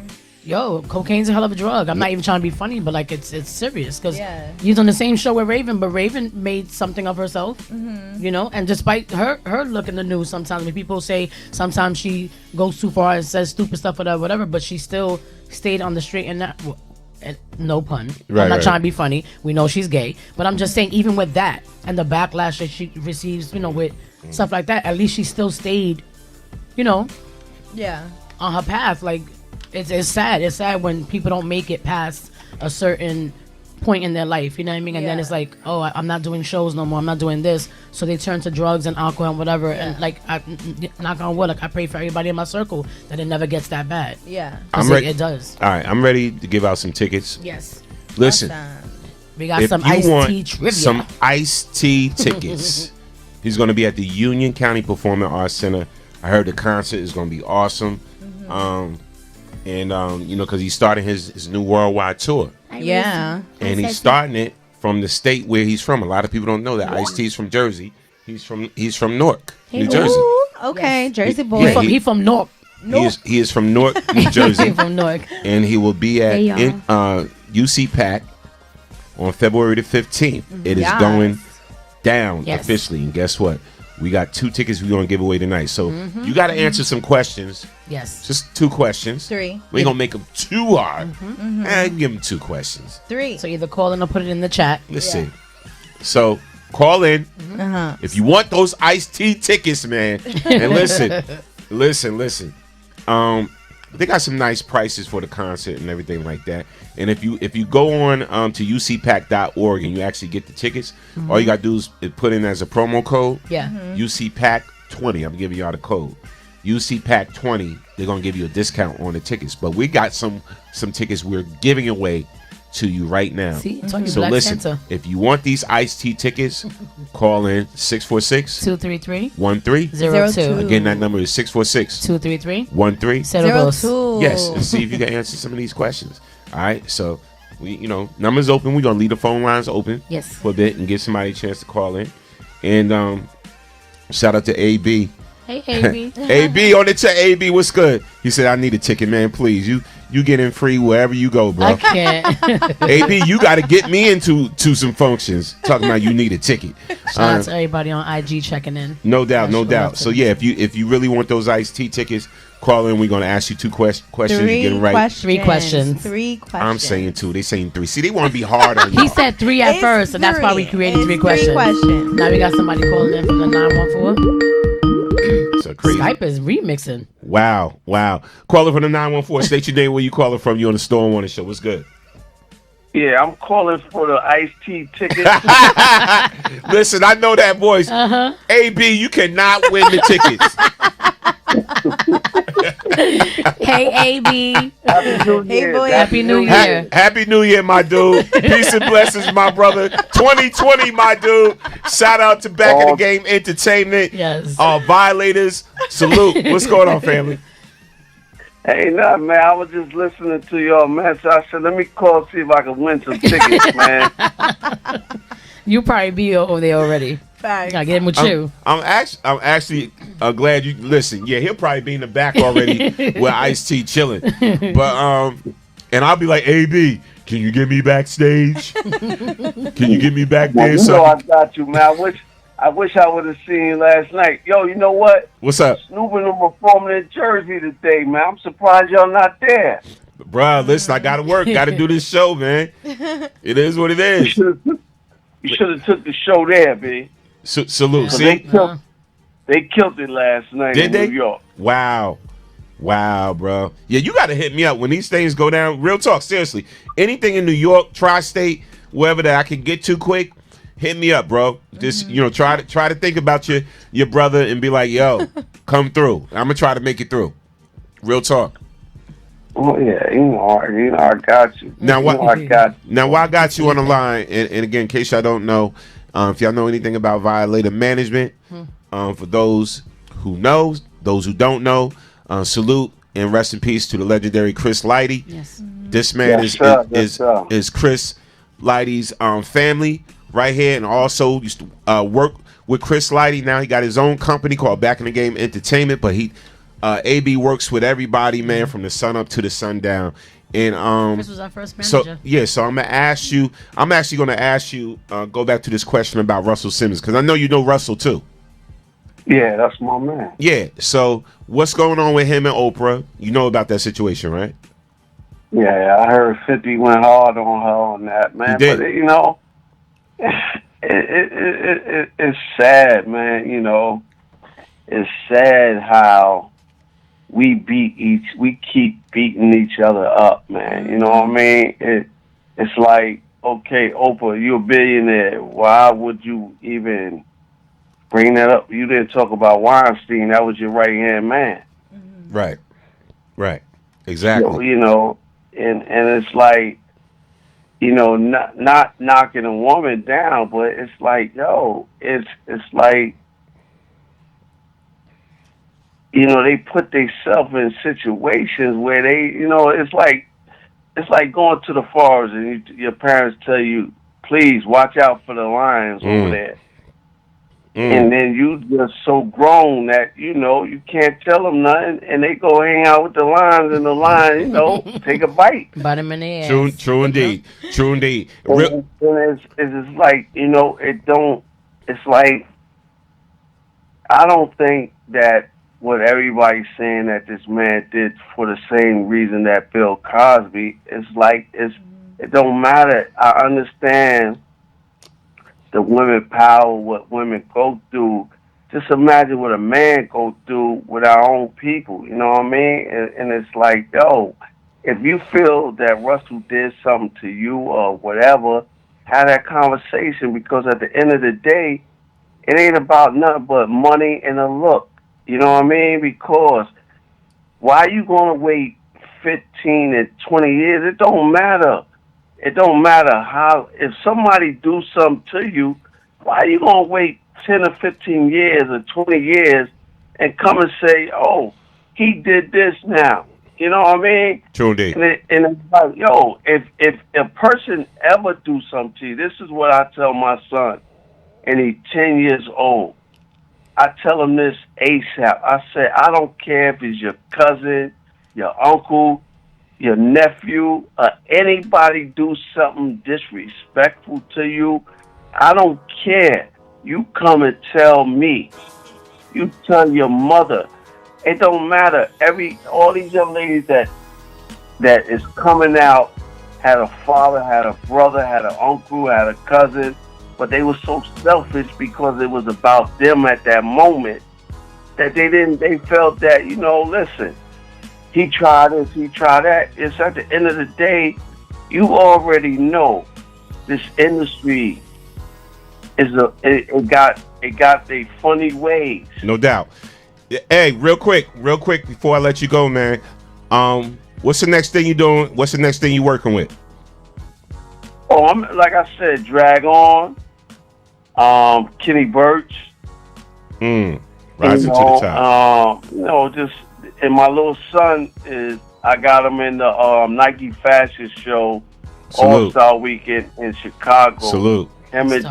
yo, cocaine's a hell of a drug. I'm not even trying to be funny, but like it's serious because he's on the same show with Raven, but Raven made something of herself, you know. And despite her look in the news, sometimes when people say sometimes she goes too far and says stupid stuff, whatever, but she still stayed on the straight and narrow. No pun. Right, I'm not trying to be funny. We know she's gay, but I'm just saying, even with that and the backlash that she receives, you know, with stuff like that, at least she still stayed, you know, on her path. Like it's sad. It's sad when people don't make it past a certain point in their life. You know what I mean? And then it's like, oh, I'm not doing shows no more. I'm not doing this. So they turn to drugs and alcohol and whatever. And like, knock on wood, like I pray for everybody in my circle that it never gets that bad. Yeah, I'm ready. It does. All right, I'm ready to give out some tickets. Yes. Listen, We got if some you iced want tea trivia. some iced tea tickets, He's going to be at the Union County Performing Arts Center. I heard the concert is going to be awesome. Because he's starting his new worldwide tour. Yeah. And he's starting it from the state where he's from. A lot of people don't know that. Ice-T's from Jersey. He's from Newark, New Jersey. Ooh, okay, Jersey boy. He from Newark. He is from Newark, New Jersey. From Newark. And he will be at UC PAC on February the 15th. It is going down officially. And guess what? We got 2 tickets we're going to give away tonight. So you got to answer some questions. Yes. Just 2 questions. 3. We ain't going to make them too hard. And give them 2 questions. 3. So either call in or put it in the chat. Let's see. So call in. If you want those iced tea tickets, man. And listen. They got some nice prices for the concert and everything like that. And if you go on to ucpac.org and you actually get the tickets, all you got to do is put in as a promo code. Yeah. UCPAC20. I'm giving y'all the code. UCPAC20. They're going to give you a discount on the tickets. But we got some tickets we're giving away to you right now. See, so listen, Santa. If you want these iced tea tickets, call in 646-233-1302. Again, that number is 646-233-1302. Yes, and see if you can answer some of these questions. All right, so numbers open. We're gonna leave the phone lines open for a bit and give somebody a chance to call in. And shout out to AB. Hey, AB. AB on it to AB. What's good? He said, I need a ticket, man. Please, you get in free wherever you go, bro. I can't. AB, you got to get me into some functions. Talking about you need a ticket. Shout out to everybody on IG checking in. No doubt. So yeah, if you really want those iced tea tickets, call in. We're gonna ask you 2 questions. You get it right. 3 questions. 3 questions. I'm saying 2. They saying 3. See, they want to be hard on you. He said 3 at first, and that's why we created 3 questions. Now we got somebody calling in from the 914. So crazy. Skype is remixing. Wow. Caller from the 914. State your name, where you calling from. You on the Storm Warning Show. What's good? Yeah, I'm calling for the iced tea tickets. Listen, I know that voice. AB, you cannot win the tickets. Hey, AB. Happy New Year. Hey, boy. Happy New Year. Happy New Year, my dude. Peace and blessings, my brother. 2020, my dude. Shout out to Back in the Game Entertainment. Yes. Violators. Salute. What's going on, family? Hey, nah, man. I was just listening to y'all, man. So I said, let me call, see if I can win some tickets, man. You probably be over there already. Facts. Gotta get him with you. I'm actually glad you listen. Yeah, he'll probably be in the back already with Ice-T chilling. But and I'll be like, AB, can you get me backstage? Can you get me back there? You know I got you, man. I wish I would have seen you last night. Yo, you know what? What's up? Snoop and them performing in Jersey today, man. I'm surprised y'all not there. Bruh, listen, I gotta work. Gotta do this show, man. It is what it is. You should have took the show there, B. Salute. See? They killed it last night in New York. Wow, bro. Yeah, you got to hit me up when these things go down. Real talk, seriously. Anything in New York, tri-state, wherever that I can get to quick, hit me up, bro. Just try to think about your brother and be like, yo, come through. I'm gonna try to make it through. Real talk. Oh yeah, I got you. Now what? I got you. Now why I got you on the line? And again, in case y'all don't know, if y'all know anything about Violator Management, for those who know, those who don't know, salute and rest in peace to the legendary Chris Lighty. Yes. This man is Chris Lighty's family right here, and also used to work with Chris Lighty. Now he got his own company called Back in the Game Entertainment, but AB works with everybody, man, from the sun up to the sundown. And Chris was our first manager. So I'm gonna ask you. I'm actually gonna ask you. Go back to this question about Russell Simmons, because I know you know Russell too. Yeah, that's my man. Yeah. So what's going on with him and Oprah? You know about that situation, right? Yeah, I heard 50 went hard on her on that, man. He did. But it's sad, man. It's sad how we keep beating each other up, man. You know what I mean? It's like, okay, Oprah, you're a billionaire. Why would you even bring that up? You didn't talk about Weinstein. That was your right-hand man. Right. Exactly. And it's like, not knocking a woman down, but it's like, yo, it's like they put themselves in situations where they, it's like going to the forest and your parents tell you, please watch out for the lions over there. And then you just so grown that, you can't tell them nothing, and they go hang out with the lions, and the lions, take a bite. Bite them in the ass. True indeed. True indeed. And it's like, it's like, I don't think that what everybody's saying that this man did for the same reason that Bill Cosby, it's like, it don't matter. I understand the women power, what women go through. Just imagine what a man go through with our own people, you know what I mean? And it's like, if you feel that Russell did something to you or whatever, have that conversation, because at the end of the day, it ain't about nothing but money and a look. You know what I mean? Because why are you going to wait 15 and 20 years? It don't matter. It don't matter how, if somebody do something to you, why are you going to wait 10 or 15 years or 20 years and come and say, he did this now? You know what I mean? True indeed. And it's like, if a person ever do something to you, this is what I tell my son, and he's 10 years old. I tell him this ASAP. I say, I don't care if it's your cousin, your uncle, your nephew, anybody do something disrespectful to you, I don't care. You come and tell me. You tell your mother. It don't matter. All these young ladies that is coming out had a father, had a brother, had an uncle, had a cousin, but they were so selfish because it was about them at that moment that they felt that, listen, he tried this, he tried that. It's at the end of the day, you already know this industry it got a funny ways. No doubt. Hey, real quick before I let you go, man. What's the next thing you doing? What's the next thing you working with? I'm like I said, Drag On, Kenny Burch. Rising to the top. Just, and my little son I got him in the Nike Fashion Show All-Star Weekend in Chicago. Salute. Him and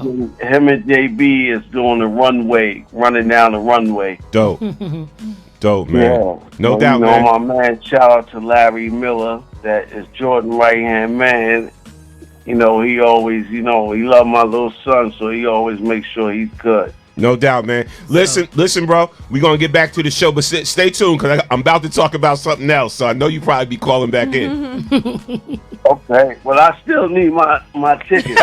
JB is doing the runway, running down the runway. Dope, man. Yeah. No doubt, man. My man, shout out to Larry Miller, that is Jordan right-hand man. He always, he loved my little son, so he always makes sure he's good. No doubt, man. Listen, bro. We're going to get back to the show, but stay tuned because I'm about to talk about something else, so I know you probably be calling back in. Okay. Well, I still need my tickets.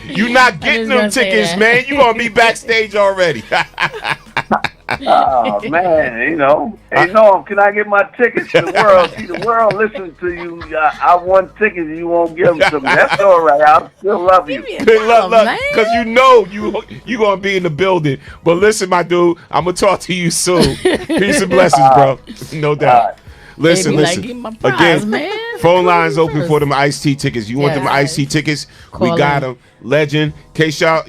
You're not getting them tickets, man. You're going to be backstage already. Oh, man, Hey, Norm, can I get my tickets to the world? See, the world listens to you. I won tickets and you won't give them to me. That's all right. I still love you. Look, because you going to be in the building. But listen, my dude, I'm going to talk to you soon. Peace and blessings, bro. No doubt. Listen. Prize, again, man. Phone lines open for them Ice-T tickets. You want them Ice-T tickets? We got them. Legend. In case y'all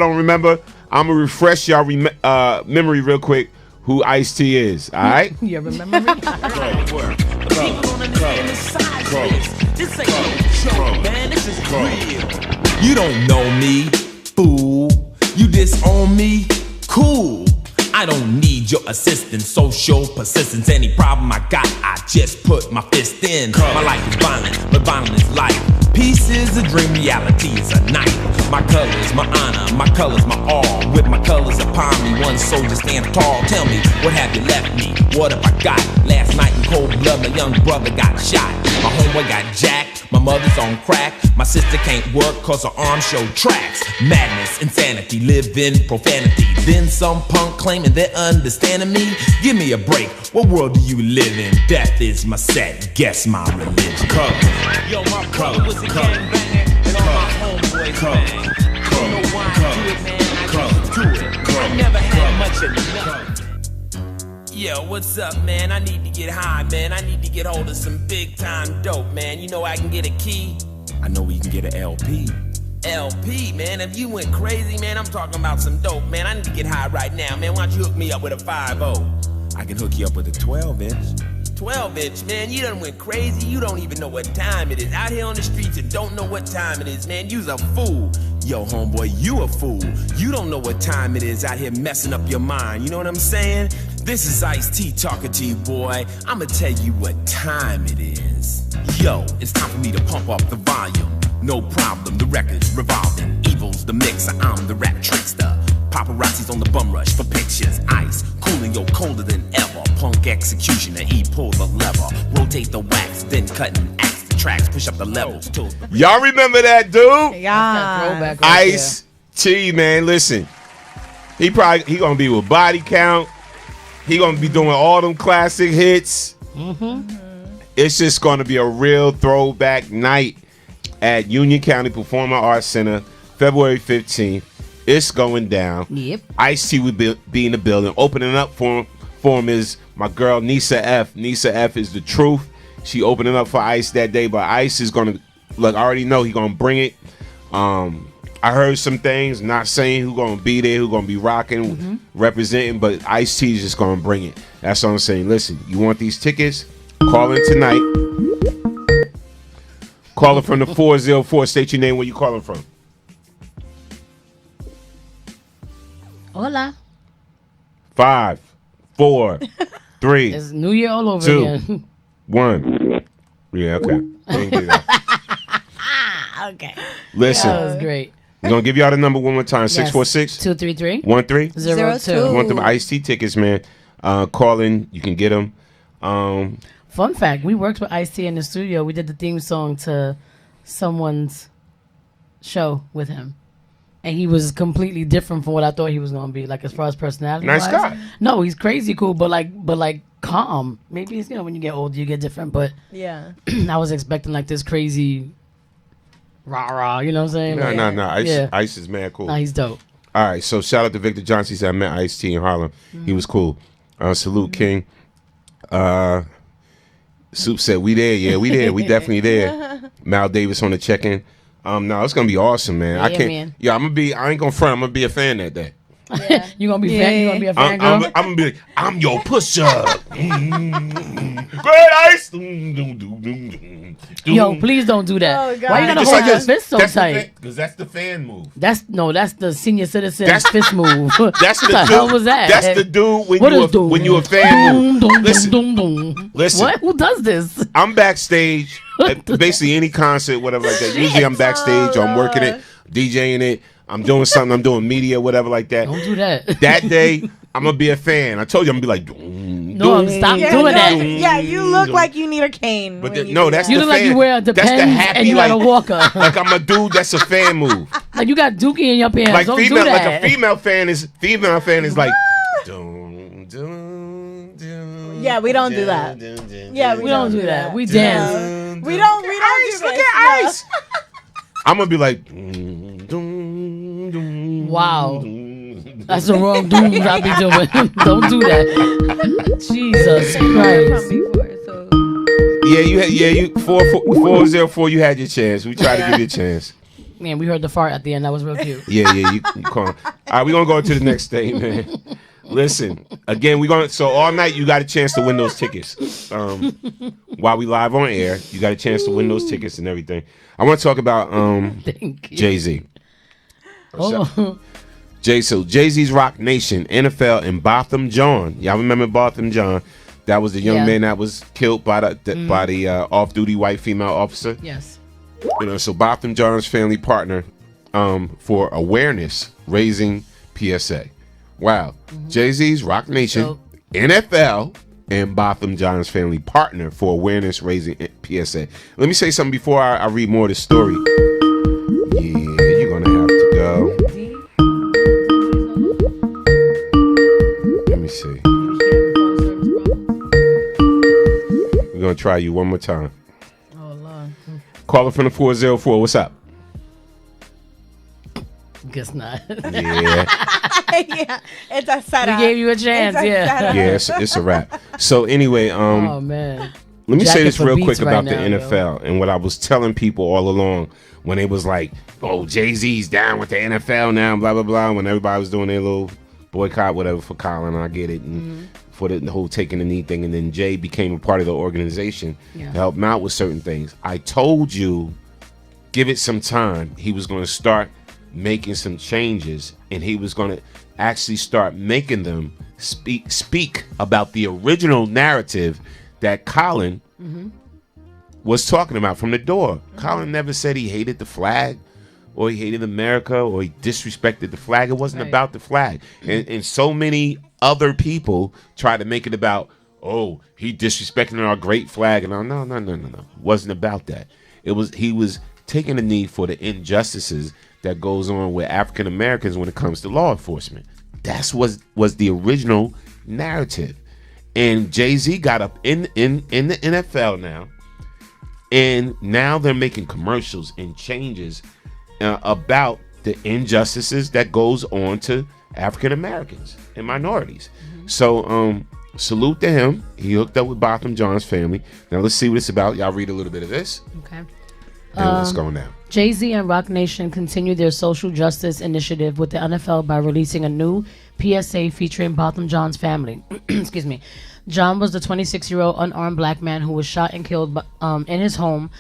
don't remember, I'm going to refresh y'all memory real quick who Ice-T is, all right? You remember me? You don't know me, fool. You disown me, cool. I don't need your assistance, social persistence. Any problem I got, I just put my fist in. My life is violent, but violent is life. Peace is a dream, reality is a night. My colors, my honor, my colors, my all. With my colors upon me, one soldier stands tall. Tell me, what have you left me? What have I got? Last night in cold blood, my young brother got shot. My homeboy got jacked, my mother's on crack. My sister can't work cause her arms show tracks. Madness, insanity, live in profanity. Then some punk claiming they're understanding me. Give me a break, what world do you live in? Death is my set, guess my religion. Yo, my brother was a gangbanger, and all my homeboys bang. I don't know why I do it, man, I just do it. I never had much of nothing. Yo, what's up, man? I need to get high, man. I need to get hold of some big time dope, man. You know I can get a key. I know we can get an LP. LP, man, if you went crazy, man, I'm talking about some dope, man. I need to get high right now, man. Why don't you hook me up with a 5-0? I can hook you up with a 12-inch. 12-inch, man, you done went crazy. You don't even know what time it is. Out here on the streets and don't know what time it is, man. You's a fool. Yo, homeboy, you a fool. You don't know what time it is out here messing up your mind. You know what I'm saying? This is Ice-T talking to you, boy. I'ma tell you what time it is. Yo, it's time for me to pump up the volume. No problem, the record's revolving. Evil's the mixer, I'm the rap trickster. Paparazzi's on the bum rush for pictures. Ice, cooling yo colder than ever. Punk executioner, E pull the lever. Rotate the wax, then cut and axe the tracks. Push up the levels till Y'all remember that dude? Yeah. Ice T, man. Listen, he gonna be with Body Count. He gonna be doing all them classic hits. It's just gonna be a real throwback night at Union County Performing Arts Center, February 15th. It's going down. Yep. Ice-T will be in the building. Opening up for him is my girl Nisa F. Nisa F is the truth. She opening up for Ice that day, but Ice is gonna look. I already know he gonna bring it. I heard some things, not saying who gonna be there, who gonna be rocking, representing, but Ice-T is just gonna bring it. That's what I'm saying. Listen, you want these tickets? Call in tonight. Caller from the 404. State your name. Where you calling from? Hola. 5, 4, 3. It's New Year all over 2, again. 1. Yeah, okay. We didn't get that. Okay. Listen. That was great. We're going to give y'all the number one more time. 646 233 13 02. Want them Ice-T tickets, man. Call in. You can get them. Fun fact, we worked with Ice-T in the studio. We did the theme song to someone's show with him. And he was completely different from what I thought he was going to be, like as far as personality. Nice guy. No, he's crazy cool, but like calm. Maybe it's, when you get older, you get different. But yeah, I was expecting like this crazy rah-rah, you know what I'm saying? No. Ice is mad cool. Nah, he's dope. All right, so shout out to Victor Johnson. He said, I met Ice-T in Harlem. He was cool. Salute, King. Soup said, we there. Yeah, we there. We definitely there. Mal Davis on the check-in. No, it's gonna be awesome, man. Yeah, I can't. man. Yeah, I ain't gonna front. I'm gonna be a fan that day. You gonna be fan? You gonna be a fan I'm girl? gonna be like, I'm your pusher. Great Ice. Yo, please don't do that. Oh, God. Why you gotta Just hold like your this. fist so That's tight? Because that's the fan move. That's the senior citizen That's- fist move. That's what the the dude. hell was that? That's the dude when you a fan Doom, move. doom, Listen, doom, doom, doom. listen. What? Who does this? I'm backstage at basically any concert, whatever like that. Usually I'm backstage, or I'm working it, DJing it, I'm doing something, I'm doing media, whatever like that. Don't do that. That day, I'm gonna be a fan. I told you I'm gonna be like, No, stop doing that. Yeah, you look like you need a cane. But when you no, do that's that. You the look fan. like you wear a That's the Depends happy, and you got a walker. Like I'm a dude. That's a fan move. Like you got Dookie in your pants. Like Don't female, do that. like a female fan is like. Yeah, we don't do that. Yeah, we don't do that. We dance. We don't do this. Look at Ice. I'm gonna be like. Wow. That's the wrong dude I be doing. Don't do that. Jesus Christ. Yeah, you 404. You had your chance. We tried to give you a chance. Man, we heard the fart at the end. That was real cute. Yeah, you call. All right, we're gonna go to the next thing, man. Listen, again, so all night you got a chance to win those tickets. While we live on air, you got a chance to win those tickets and everything. I want to talk about Jay-Z. Oh. Jay-Z's Rock Nation, NFL, and Botham Jean. Y'all remember Botham Jean? That was the young man that was killed by the off-duty white female officer. Yes. So Botham Jean's family partner for awareness raising PSA. Wow. Jay-Z's Rock Nation, NFL, and Botham Jean's family partner for awareness raising PSA. Let me say something before I read more of the story. Yeah, you're going to have to go. Let me see. We're going to try you one more time. Oh, Lord. Caller from the 404. What's up? Guess not. Yeah. Yeah, it's a setup. We gave you a chance, yeah. Yeah, it's a wrap. So anyway, oh man. Let me say Jacket this for real beats quick right about the now, NFL and what I was telling people all along when it was like, oh, Jay-Z's down with the NFL now, blah, blah, blah, when everybody was doing their little boycott, whatever, for Colin, I get it, and for the whole taking the knee thing, and then Jay became a part of the organization to help him out with certain things. I told you, give it some time. He was going to start making some changes, and he was going to actually start making them speak about the original narrative that Colin was talking about from the door. Colin never said he hated the flag or he hated America or he disrespected the flag. It wasn't about the flag. And so many other people try to make it about, oh, he disrespecting our great flag. And no. It wasn't about that. He was taking a knee for the injustices that goes on with African Americans when it comes to law enforcement. That's was the original narrative. And Jay-Z got up in the NFL now, and now they're making commercials and changes about the injustices that goes on to African Americans and minorities. So salute to him. He hooked up with Botham Jean's family. Now let's see what it's about. Y'all read a little bit of this. Okay. And let's go now. Jay-Z and Roc Nation continue their social justice initiative with the NFL by releasing a new PSA featuring Botham Jean's family. Excuse me. John was the 26-year-old unarmed black man who was shot and killed in his home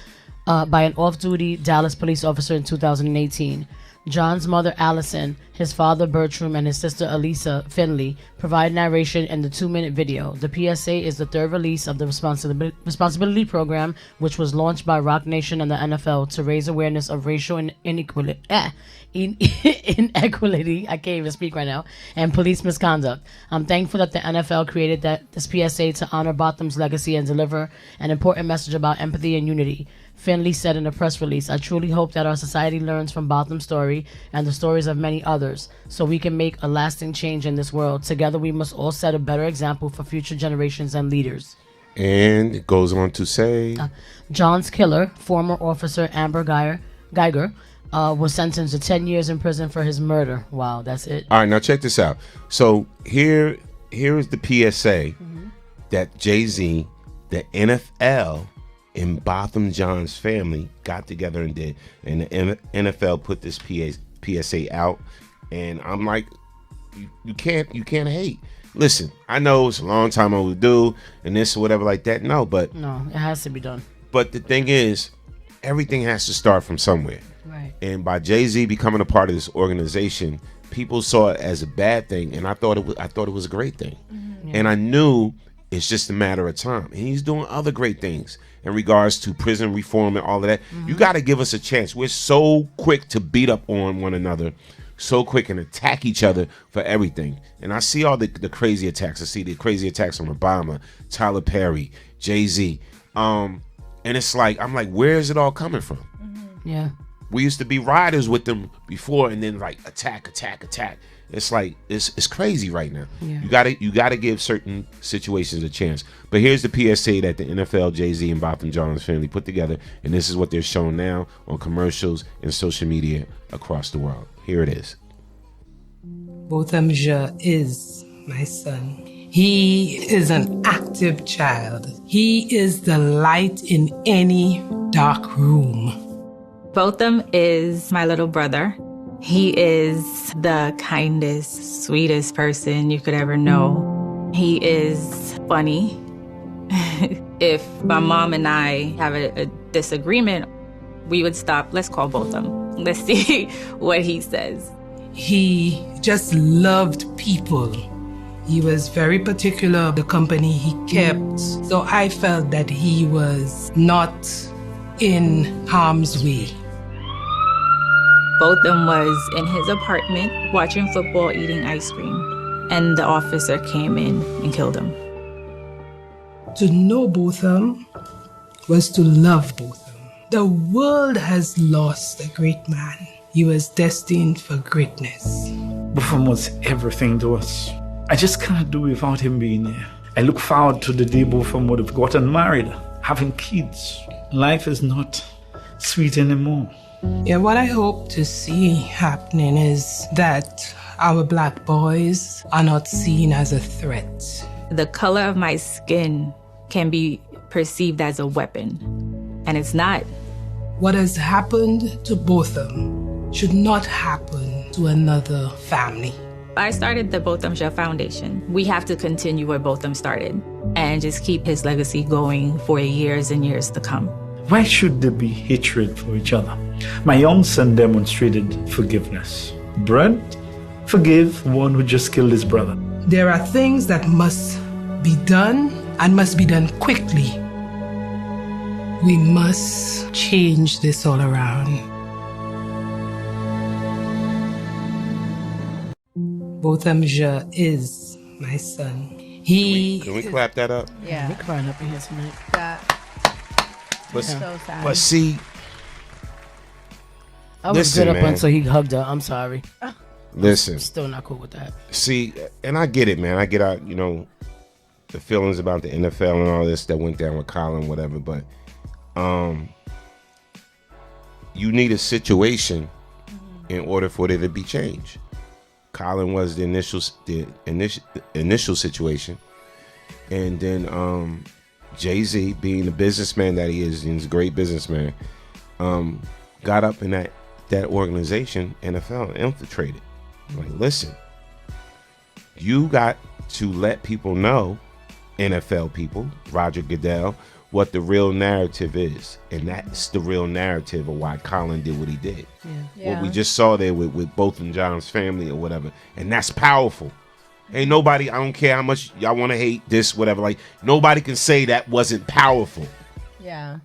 by an off-duty Dallas police officer in 2018. John's mother, Allison, his father, Bertram, and his sister, Elisa Finley, provide narration in the 2-minute video. The PSA is the third release of the Responsibility Program, which was launched by Roc Nation and the NFL to raise awareness of racial inequality, I can't even speak right now, and police misconduct. I'm thankful that the NFL created this PSA to honor Botham's legacy and deliver an important message about empathy and unity. Finley said in a press release, I truly hope that our society learns from Botham's story and the stories of many others so we can make a lasting change in this world. Together we must all set a better example for future generations and leaders. And it goes on to say, John's killer, former officer Amber Geiger, was sentenced to 10 years in prison for his murder. Wow, that's it. All right, now check this out. So here is the PSA that Jay-Z, the NFL, and Botham Jean's family got together and did, and the NFL put this PSA out, and I'm like, you can't hate. Listen, I know it's a long time overdue, and this or whatever like that. No, it has to be done. But the thing is, everything has to start from somewhere. Right. And by Jay-Z becoming a part of this organization, people saw it as a bad thing, and I thought it was a great thing. Yeah. And I knew it's just a matter of time. And he's doing other great things in regards to prison reform and all of that. You got to give us a chance. We're so quick to beat up on one another, so quick and attack each other for everything. And I see all the crazy attacks. I see the crazy attacks on Obama, Tyler Perry, Jay-Z. And it's like, I'm like, where is it all coming from? Yeah. We used to be riders with them before, and then like attack. It's like it's crazy right now. Yeah. You gotta give certain situations a chance. But here's the PSA that the NFL, Jay-Z, and Botham Jean's family put together, and this is what they're showing now on commercials and social media across the world. Here it is. Botham Jean is my son. He is an active child. He is the light in any dark room. Botham is my little brother. He is the kindest, sweetest person you could ever know. He is funny. If my mom and I have a disagreement, we would stop. Let's call Botham. Let's see what he says. He just loved people. He was very particular of the company he kept. So I felt that he was not in harm's way. Botham was in his apartment watching football, eating ice cream, and the officer came in and killed him. To know Botham was to love Botham. The world has lost a great man. He was destined for greatness. Botham was everything to us. I just can't do without him being there. I look forward to the day Botham would have gotten married, having kids. Life is not sweet anymore. Yeah, what I hope to see happening is that our black boys are not seen as a threat. The color of my skin can be perceived as a weapon, and it's not. What has happened to Botham should not happen to another family. I started the Botham Jean Foundation. We have to continue where Botham started and just keep his legacy going for years and years to come. Why should there be hatred for each other? My young son demonstrated forgiveness. Brent, forgive one who just killed his brother. There are things that must be done and must be done quickly. We must change this all around. Botham Jean is my son. Can we clap that up? Yeah. We're crying up in here tonight. But, So sad. but see, I was listen, good up man. until he hugged her. I'm sorry. Listen. Still not cool with that. See, and I get it, man. I get out, the feelings about the NFL and all this that went down with Colin, whatever. But you need a situation in order for there to be change. Colin was the initial situation, and then Jay-Z, being the businessman that he is, and he's a great businessman, got up in that organization, NFL, infiltrated. Like, listen, you got to let people know, NFL people, Roger Goodell, what the real narrative is. And that's the real narrative of why Colin did what he did. Yeah. What we just saw there with Botham Jean's family or whatever. And that's powerful. Ain't nobody, I don't care how much y'all want to hate this, whatever. Like, nobody can say that wasn't powerful. Yeah.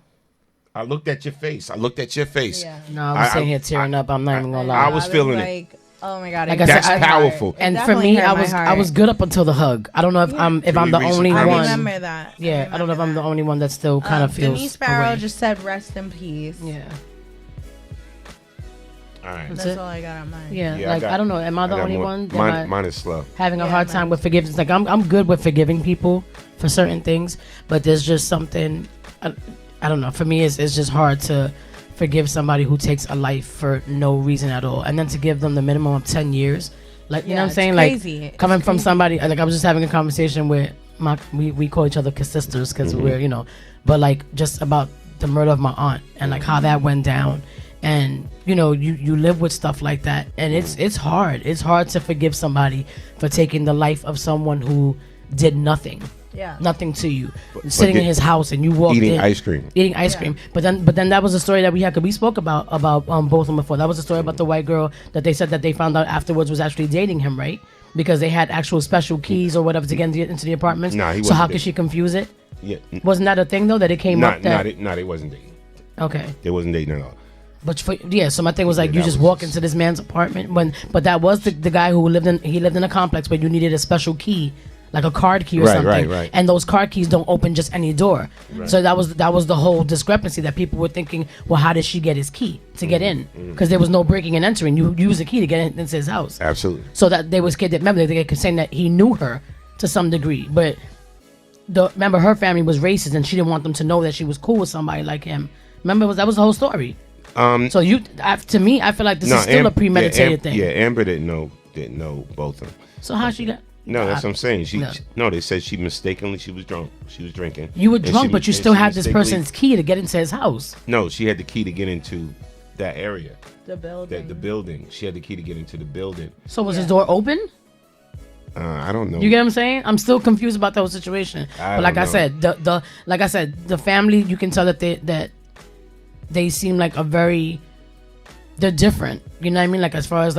I looked at your face. Yeah. No, I was sitting here tearing up. I'm not even gonna lie. I was feeling it. Oh my God! Like I said, that's powerful. And for me, I was good up until the hug. I don't know if I'm the only one. I remember that. Yeah, I don't know if I'm the only one that still kind of feels. Denise Sparrow away. just said, "Rest in peace." Yeah. All right. That's all I got on mine. Yeah, I don't know. Am I the only one? Mine is slow. Having a hard time with forgiveness. Like I'm good with forgiving people for certain things, but there's just something. I don't know. For me, it's just hard to forgive somebody who takes a life for no reason at all, and then to give them the minimum of 10 years. Like, you know what I'm saying? Crazy. Like coming from somebody, like I was just having a conversation with we call each other sisters because we're, but like just about the murder of my aunt and like how that went down. And you live with stuff like that, and it's hard. It's hard to forgive somebody for taking the life of someone who did nothing. Yeah. Nothing to you. Sitting in his house and you walked eating in. ice cream. Eating ice cream. But then that was a story that we had, because we spoke about both of them before. That was a story about the white girl that they said that they found out afterwards was actually dating him, right? Because they had actual special keys or whatever to get into the apartments. Nah, he so wasn't how dating. could she confuse it? Yeah. Wasn't that a thing though that it came up that? They wasn't dating. Okay. They wasn't dating at all. But so my thing was like, Yeah, you that just was walk into this man's apartment but that was the guy who lived in a complex, but you needed a special key, like a card key or something. Right. And those card keys don't open just any door. Right. So that was the whole discrepancy that people were thinking, well, how did she get his key to get in? Because there was no breaking and entering. You use a key to get into his house. Absolutely. So that they was scared that, remember, they were saying that he knew her to some degree, but remember her family was racist and she didn't want them to know that she was cool with somebody like him. Remember, that was the whole story. So to me, I feel like this is still a premeditated thing. Yeah, Amber didn't know both of them. So how she got? No, that's what I'm saying. They said she mistakenly, she was drunk. She was drinking. You were And drunk, but you still had this mistakenly- person's key to get into his house. No, she had the key to get into that area. The building. The building. She had the key to get into the building. So was his door open? I don't know. You get what I'm saying? I'm still confused about that whole situation. But like I said, the family, you can tell that they seem like they're different. You know what I mean? Like as far as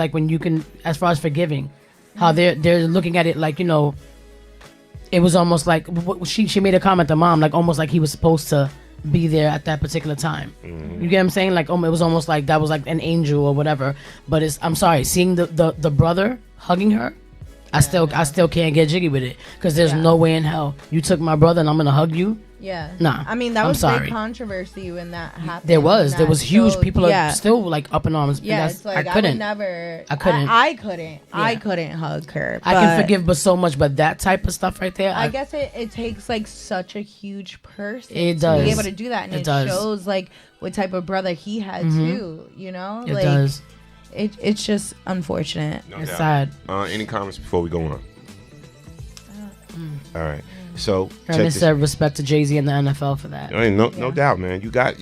forgiving, how they're looking at it like, it was almost like she made a comment to mom, like almost like he was supposed to be there at that particular time. You get what I'm saying? Like it was almost like that was like an angel or whatever. But I'm sorry, seeing the brother hugging her, I still can't get jiggy with it, because there's no way in hell you took my brother and I'm gonna hug you. Yeah. Nah. I mean, that I'm was sorry. big controversy when that happened. There was huge. So, People are still like up in arms. Yeah, it's like I couldn't. I couldn't. Yeah. I couldn't hug her. I can forgive, but so much. But that type of stuff right there, I guess it takes like such a huge person It to be does. able to do that, and It it does. shows like what type of brother he had too. You know, It like, does. It's just unfortunate. No It's doubt. sad. Any comments before we go on? All right. So And they said respect to Jay-Z and the NFL for that. No doubt, man. You gotta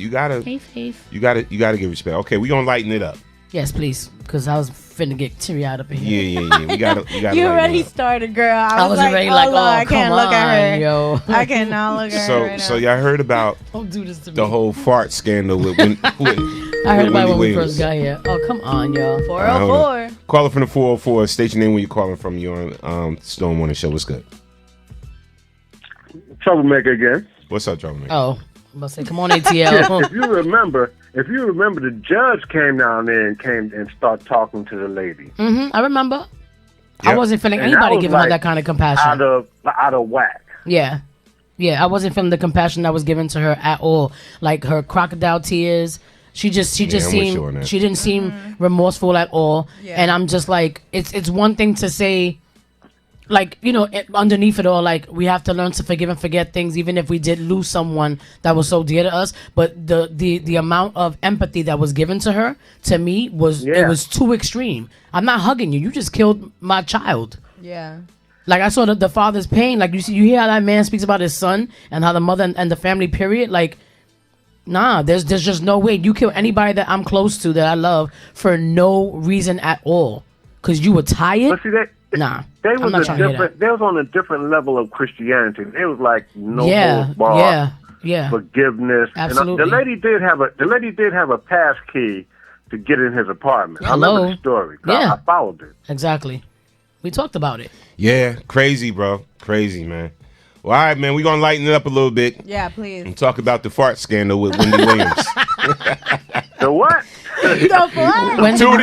Faith. you gotta give respect. Okay, we gonna lighten it up. Yes, please, because I was finna get teary-eyed up in here. Yeah. We gotta. You already started, girl. I was already like, like, Lord, I can't come look at her. on, yo. I cannot look at her right So now. y'all heard about Don't do this to me. the whole fart scandal with I heard about it when we first got here. Oh, come on, y'all. 404. Caller from the 404. State your name when you're calling from. You're on Storm Morning Show. What's good? Troublemaker again. What's up, Troublemaker? Oh, I'm about to say, come on, ATL. If you remember, the judge came down there and started talking to the lady. I remember. I Yep. wasn't feeling And that anybody was giving her like that kind of compassion. Out of whack. Yeah. I wasn't feeling the compassion that was given to her at all. Like her crocodile tears. She just I'm with you on seemed that. she didn't seem remorseful at all. Yeah. And I'm just like, it's one thing to say, like, underneath it all, like, we have to learn to forgive and forget things, even if we did lose someone that was so dear to us. But the amount of empathy that was given to her, to me, it was too extreme. I'm not hugging you. You just killed my child. Yeah. Like, I saw the father's pain. Like, you hear how that man speaks about his son and how the mother and the family, period. Like, nah, there's just no way. You kill anybody that I'm close to, that I love, for no reason at all. Because you were tired? But see, they I'm not trying to hear that. They was on a different level of Christianity. It was like no holds Yeah, barred, yeah. forgiveness. Absolutely. And the lady did have a pass key to get in his apartment. I Hello? remember the story. Yeah. I followed it. Exactly. We talked about it. Yeah, crazy, bro. Crazy, man. Well, all right, man. We're going to lighten it up a little bit Yeah, please. and talk about the fart scandal with Wendy Williams. The what?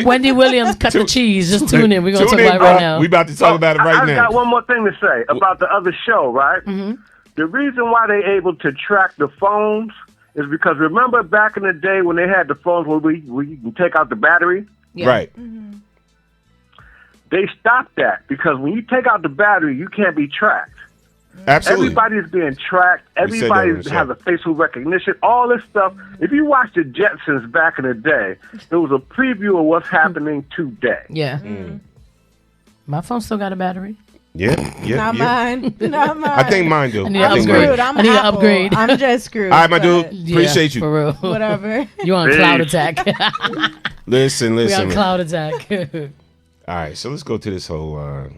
Wendy Williams cut the cheese. Just tune in. We're going to talk Tune in, about it right bro. now. We about to talk about it right I now. got one more thing to say about the other show, right? Mm-hmm. The reason why they able to track the phones is because remember back in the day when they had the phones where we can take out the battery? Right. They stopped that because when you take out the battery, you can't be tracked. Absolutely. Everybody's being tracked. We said that on Everybody the show. has a facial recognition. All this stuff. If you watch the Jetsons back in the day, it was a preview of what's happening today. Yeah. My phone still got a battery. Yeah. Not mine. Not mine. I think mine do. I need I an think upgrade. mine do. I'm I need an Apple. upgrade. I'm just screwed. All right, my dude. but Appreciate you. For real. Whatever. You on Peace. cloud attack. Listen. We on cloud attack. All right, so let's go to this whole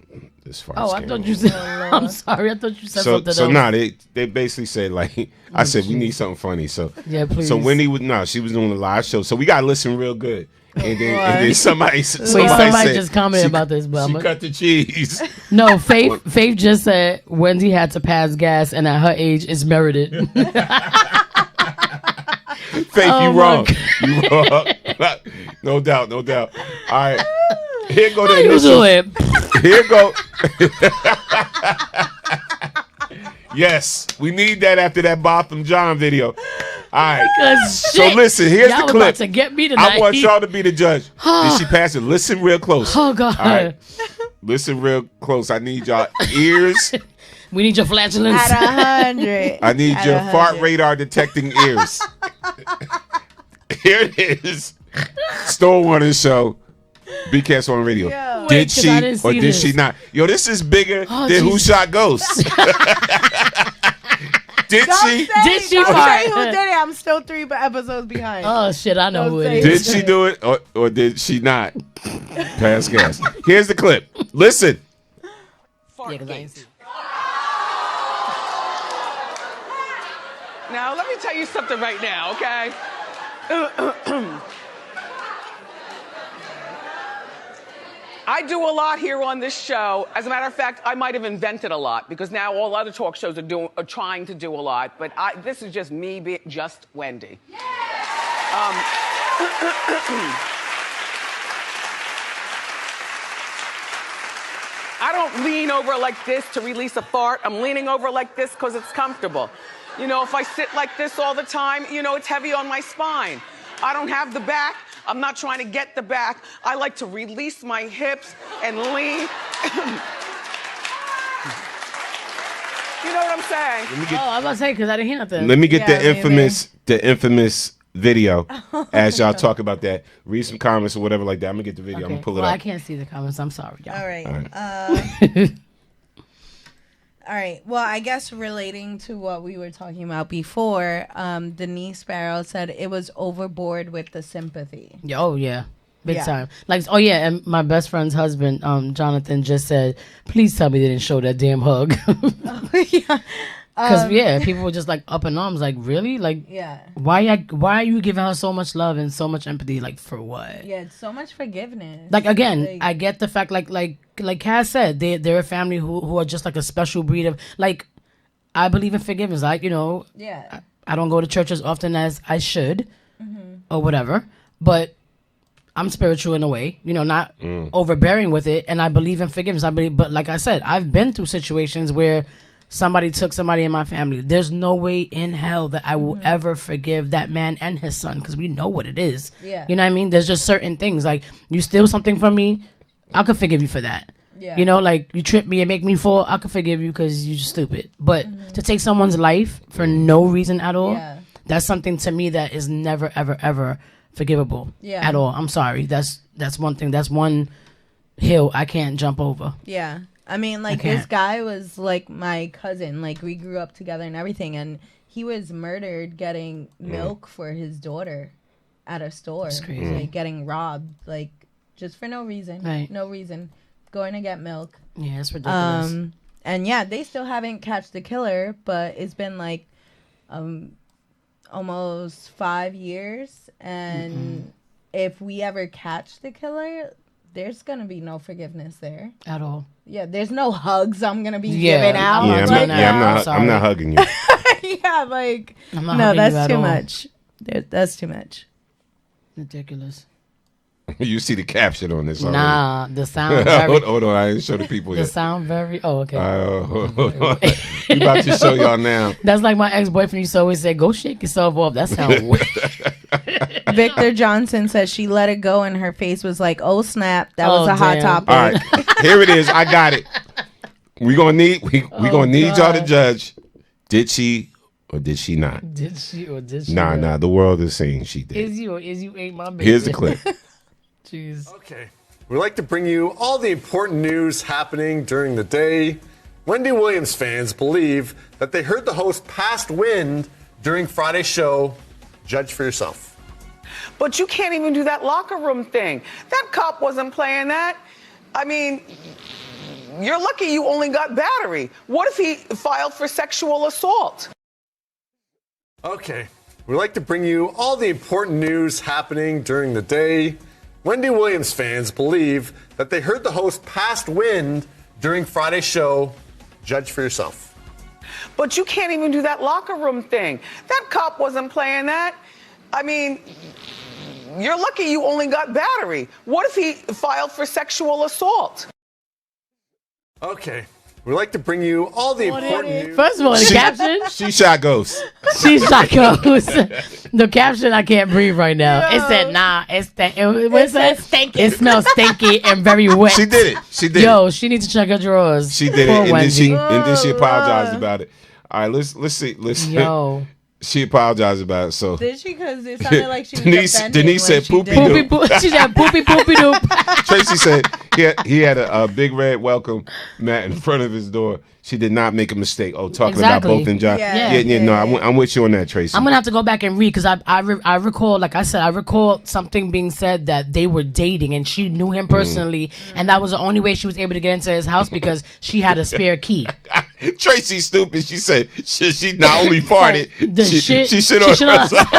this fart Oh, I scandal. thought you said. I'm sorry. I thought you said So something else. nah, they basically said like I said we need something funny. So Yeah, please. So Wendy she was doing a live show. So we gotta listen real good. And then somebody somebody just commented she- about this, but she cut the cheese. No, Faith just said Wendy had to pass gas, and at her age, it's merited. Faith, Oh, you my wrong. You wrong. No doubt. All right. Here go the How you initial. do it? Here go. Yes, we need that after that Botham John video. All right. Because So shit, listen, here's y'all the was clip. about to get me tonight. I want y'all to be the judge. Did she pass it? Listen real close. Oh, God. All right. Listen real close. I need y'all ears. We need your flatulence. At 100. I need At your 100. fart radar detecting ears. Here it is. Storm Warning Show. BCast on radio. Yo. Wait, Did 'cause she I didn't or see did this. she not? Yo, this is bigger Oh, than Who Jesus. Shot Ghost. Did Don't she? say, Did she don't fart? say who did it. I'm still 3 episodes behind. Oh, shit, I know Don't who it say is. Did she do it or did she not? Pass gas. Here's the clip. Listen. Yeah, 'cause I ain't see it. Now, let me tell you something right now, okay? I do a lot here on this show. As a matter of fact, I might have invented a lot because now all other talk shows are trying to do a lot. But this is just me being just Wendy. I don't lean over like this to release a fart. I'm leaning over like this because it's comfortable. You know, if I sit like this all the time, you know, it's heavy on my spine. I don't have the back. I'm not trying to get the back. I like to release my hips and lean. You know what I'm saying? Oh, I was about to say, because I didn't hear nothing. Let me get Yeah, the infamous video as y'all talk about that. Read some comments or whatever like that. I'm gonna get the video. I'm gonna pull it well, up. I can't see the comments. I'm sorry, y'all. All right. All right. Well, I guess relating to what we were talking about before, Denise Sparrow said it was overboard with the sympathy. Oh, yeah. Big Yeah. time. Like, oh, yeah. And my best friend's husband, Jonathan, just said, please tell me they didn't show that damn hug. Yeah. Because, yeah, people were just like up in arms. Like, really? Like, Yeah. why are you giving her so much love and so much empathy? Like, for what? Yeah, it's so much forgiveness. Like, again, Like- I get the fact, like Cass said, they're a family who are just like a special breed of, like, I believe in forgiveness. Like, you know, Yeah. I don't go to church as often as I should or whatever, but I'm spiritual in a way, you know, not overbearing with it. And I believe in forgiveness. But like I said, I've been through situations where somebody took somebody in my family. There's no way in hell that I will ever forgive that man and his son, because we know what it is. Yeah. You know what I mean? There's just certain things. Like, you steal something from me, I could forgive you for that. Yeah. You know, like, you trip me and make me fall, I could forgive you because you're just stupid. But to take someone's life for no reason at all, Yeah. that's something to me that is never, ever, ever forgivable Yeah. at all. I'm sorry. That's one thing. That's one hill I can't jump over. Yeah. I mean, like, I this can't. guy was, like, my cousin. Like, we grew up together and everything. And he was murdered getting milk for his daughter at a store. That's crazy. Like, getting robbed. Like, just for no reason. Right. No reason. Going to get milk. Yeah, it's ridiculous. And, yeah, they still haven't catch the killer. But it's been, like, almost 5 years. And if we ever catch the killer, there's going to be no forgiveness there. At all. Yeah, there's no hugs I'm gonna be Yeah, giving out. Yeah, right I'm not hugging you. Yeah, like I'm not no, hugging you that's at too all. much. That's too much. Ridiculous. You see the caption on this already. Nah, the sound very... hold on, I didn't show the people The yet. sound very... Oh, okay. Hold on. We about to show y'all now. That's like my ex-boyfriend used to always say, go shake yourself off. That sounds weird. Victor Johnson says she let it go and her face was like, "Oh snap, that was a hot damn. topic." All right, here it is. I got it. We gonna need y'all to judge. Did she or did she not? Did she or did she Nah, not? the world is saying she did. Is you or is you ain't my baby? Here's the clip. Jeez. Okay. We'd like to bring you all the important news happening during the day. Wendy Williams fans believe that they heard the host passed wind during Friday's show. Judge for yourself. But you can't even do that locker room thing. That cop wasn't playing that. I mean, you're lucky you only got battery. What if he filed for sexual assault? Okay. We'd like to bring you all the important news happening during the day. Wendy Williams fans believe that they heard the host passed wind during Friday's show. Judge for yourself. But you can't even do that locker room thing. That cop wasn't playing that. I mean, you're lucky you only got battery. What if he filed for sexual assault? Okay. We'd like to bring you all the important news. First of all, the caption. She shot ghosts. She shot ghosts. The caption, I can't breathe right now. It said, nah, it's what's that? Stinky. It smells stinky and very wet. She did it. She did Yo, it. she needs to check her drawers. She did Poor it, and then she Wendy. apologized about it. All right, let's see. Yo. She apologized about it. So Did she? Because it sounded like she was Denise offended Denise when said she poopy did it. doop. She said poopy poopy doop. Tracy said he had a big red welcome mat in front of his door. She did not make a mistake. Oh, talking Exactly. about both in John. Yeah. No, I'm with you on that, Tracy. I'm gonna have to go back and read because I recall, like I said, I recall something being said that they were dating and she knew him personally, and that was the only way she was able to get into his house because she had a spare key. Tracy's stupid. She said she not only farted, she shit on she shit on herself.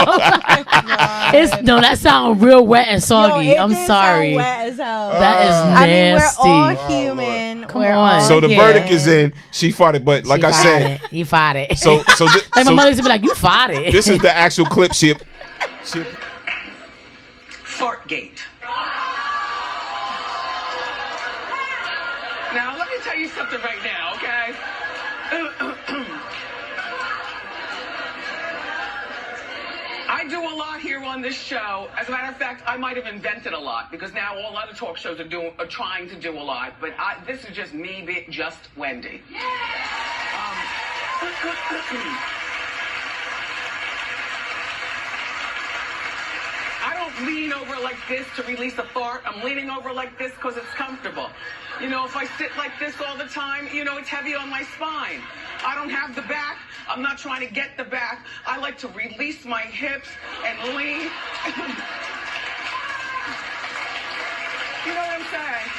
No, that sounds real wet and soggy. Yo, it I'm did sound sorry. wet as hell. That is I mean, nasty. we're all human. Come We're on. all So the human. verdict is in. She farted, but like I said, he farted. So like my mother used to be like, you farted. This is the actual clip. She Fartgate. Now, let me tell you something right now, okay? I do a lot here on this show. As a matter of fact, I might have invented a lot because now all other talk shows are trying to do a lot. But this is just me, just Wendy. I don't lean over like this to release a fart. I'm leaning over like this because it's comfortable. You know, if I sit like this all the time, you know, it's heavy on my spine. I don't have the back. I'm not trying to get the back. I like to release my hips and lean. You know what I'm saying?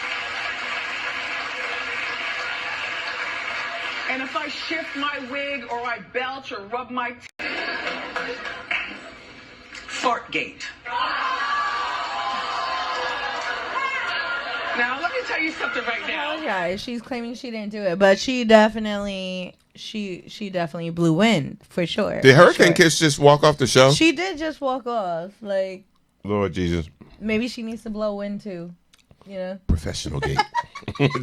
And if I shift my wig or I belch or rub my Fartgate. Now, let me tell you something right now. Yeah, she's claiming she didn't do it, but she definitely blew wind for sure. Did Hurricane Kiss just walk off the show? She did just walk off. Like, Lord Jesus. maybe she needs to blow wind too. You know, Professional gate. it's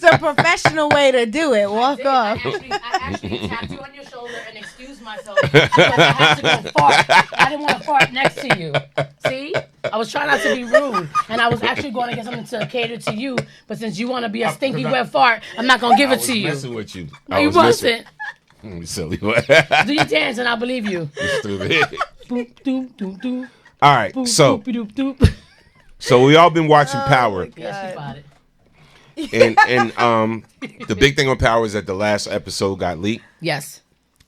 the professional way to do it. Walk off. I actually tapped you on your shoulder and excused myself because I had to go fart. I didn't want to fart next to you. See? I was trying not to be rude, and I was actually going to get something to cater to you, but since you want to be a stinky wet fart, I'm not going to give it to you. I was messing with you. No, you wasn't. Silly. Do your dance and I believe you. Stupid. Boop, doop, doop, doop. All right, Boop, so doopy, doop, doop. so we all been watching Power. Yeah, she bought it. And the big thing on Power is that the last episode got leaked. Yes.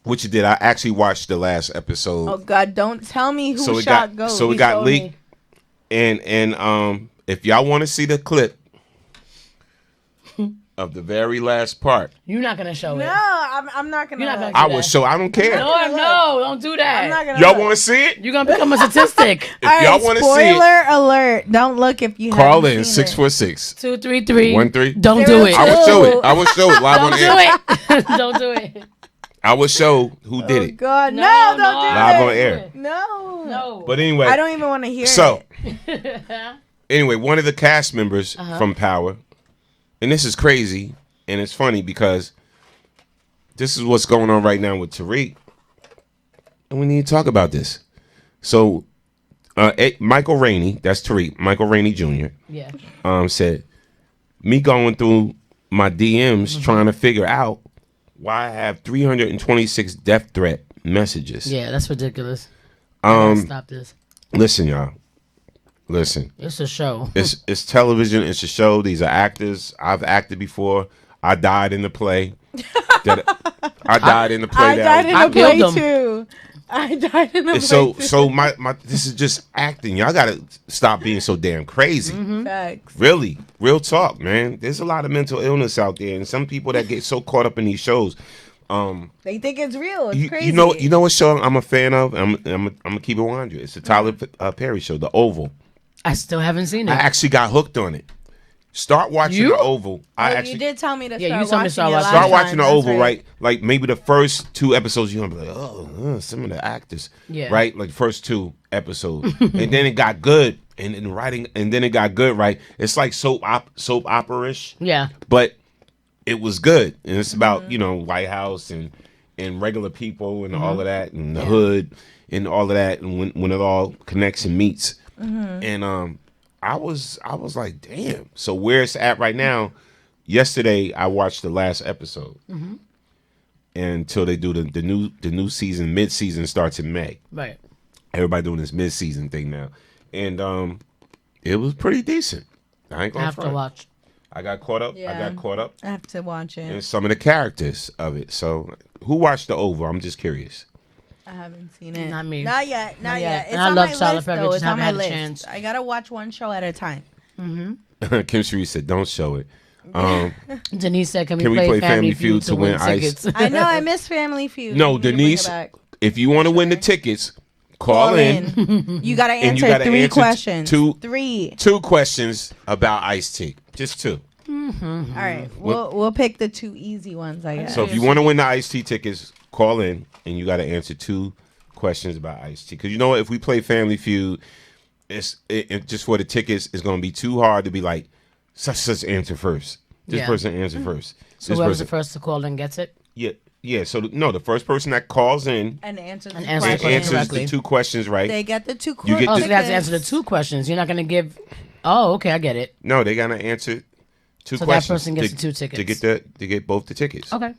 Which it did. I actually watched the last episode. Oh God! Don't tell me who so it shot got Ghost. so it got leaked. And if y'all want to see the clip of the very last part, You're not going to show No, it. I'm not gonna. You're not gonna I do will that. show. I don't care. No, don't do that. I'm not gonna. Y'all want to see it? You're going to become a statistic. If y'all want to see it, Spoiler alert! Don't look if you call haven't in seen it. 646 233 13. Don't do it. I will show it. I will show it live on Don't the air. do it. Don't do it. I will show who did it. God, no, don't do Live it. on air. No. But anyway, I don't even want to hear so, it. anyway, one of the cast members Uh-huh. from Power, and this is crazy, and it's funny because this is what's going on right now with Tariq, and we need to talk about this. So, Michael Rainey, that's Tariq, Michael Rainey Jr. Yeah. Said, me going through my DMs trying to figure out why I have 326 death threat messages. Yeah, that's ridiculous. I gotta stop this. Listen, y'all. Listen. It's a show. It's television. It's a show. These are actors. I've acted before. I died in the play. I died in the play. I died in the play too. I died in the play too. So my this is just acting. Y'all gotta stop being so damn crazy. Facts. Really, real talk, man. There's a lot of mental illness out there, and some people that get so caught up in these shows. They think it's real. It's crazy. You know what show I'm a fan of? I'm gonna keep it 100. It's the Tyler Perry show, The Oval. I still haven't seen it. I actually got hooked on it. Start watching The Oval. You did tell me to Yeah, start you told me to watching it. Start watching The That's Oval, right? Like maybe the first 2 episodes, you're gonna be like, oh, some of the actors, Yeah. right? Like the first 2 episodes, and then it got good, and then writing, and then it got good, right? It's like soap opera-ish, Yeah. but it was good, and it's about White House and regular people and all of that, and the hood and all of that, and when it all connects and meets, and I was like, damn. So where it's at right now, yesterday I watched the last episode. Until they do the new season, mid-season starts in May. Right. Everybody doing this mid-season thing now. And it was pretty decent. I ain't gonna I have to front. watch. I got caught up. Yeah. I got caught up I have to watch in it. some of the characters of it. So who watched The Oval? I'm just curious. I haven't seen it. Not me. Not yet. Not yet. It's And I on love my Tyler list, Perry, though. just It's on haven't my had a list. chance. I gotta watch one show at a time. Kim Sheree said, don't show it. Denise said, can we play Family Feud to win tickets? I know. I miss Family Feud. No, You need to bring it Denise, back. if you want to win the tickets, call in. You gotta And you answer gotta 3 answer questions. two- 2 questions about iced tea. Just 2. All right, we'll pick the 2 easy ones. I guess. So if you want to win the iced tea tickets, call in and you got to answer 2 questions about iced tea. Because you know what? If we play Family Feud, it just for the tickets, it's going to be too hard to be like, such answer first. This Yeah. person answer first. So This whoever's the person, first to call in gets it? yeah. So the first person that calls in and answers the And and answers question. answers correctly. the 2 questions right. They get the 2 You questions. get Oh, the- so they have to answer the 2 questions. You're not going to give... Oh, okay, I get it. No, they got to answer 2 So that questions. person gets the 2 tickets. To get both the tickets. Okay.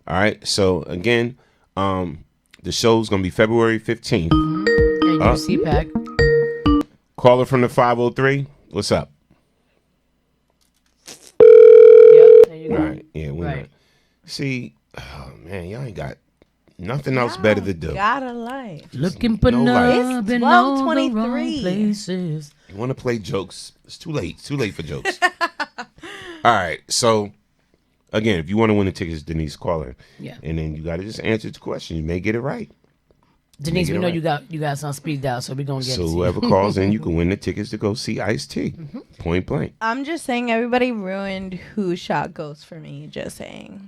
All right. So again, the show's gonna be February 15th. And you your CPAC. Caller from the 503. What's up? Yep, there you go. Right. Yeah, we Right. know. See, oh man, y'all ain't got nothing else better to do. Got a life. Looking for No love life. in all the wrong 12:23. places. You want to play jokes? It's too late. It's too late for jokes. All right. So, again, if you want to win the tickets, Denise, call her. Yeah. And then you got to just answer the question. You may get it right. Denise, Make we it know right. you got some speed dial, so we're gonna get So it. to whoever you. calls in, you can win the tickets to go see Ice-T. Point blank. I'm just saying everybody ruined Who Shot Ghost for me. Just saying.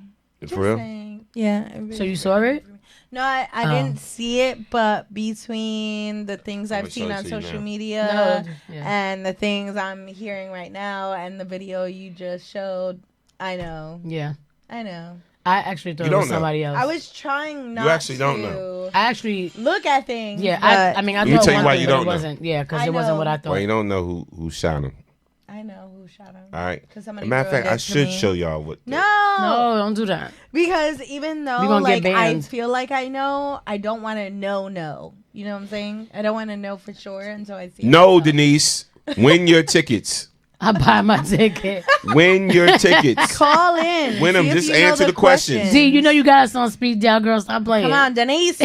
For real? Saying. Yeah. everybody So you saw it? No, I Oh. didn't see it, but between the things I'ma I've seen show it on to you social now. media No, yeah. and the things I'm hearing right now and the video you just showed, I know. Yeah. I know. I actually thought You it was don't know. somebody else. I was trying not actually to don't know. I actually, look at things. yeah. but I mean, I Let me thought tell you one why thing, you but don't it know. wasn't. Yeah, because I it wasn't know. what I thought. Well, you don't know who shot him. I know who shot him. All right. 'Cause As a somebody matter of fact, ruined I it for should me. show y'all what. No. No, don't do that. Because even We though gonna get like I banned. feel like I know, I don't want to know. You know what I'm saying? I don't want to know for sure until I see it. No, Denise. Win your tickets. I buy my ticket. Win your tickets. Call in. Win them. See if Just you know answer the questions. Z, you know you got us on speed dial, girl. Stop playing. Come on, Denise.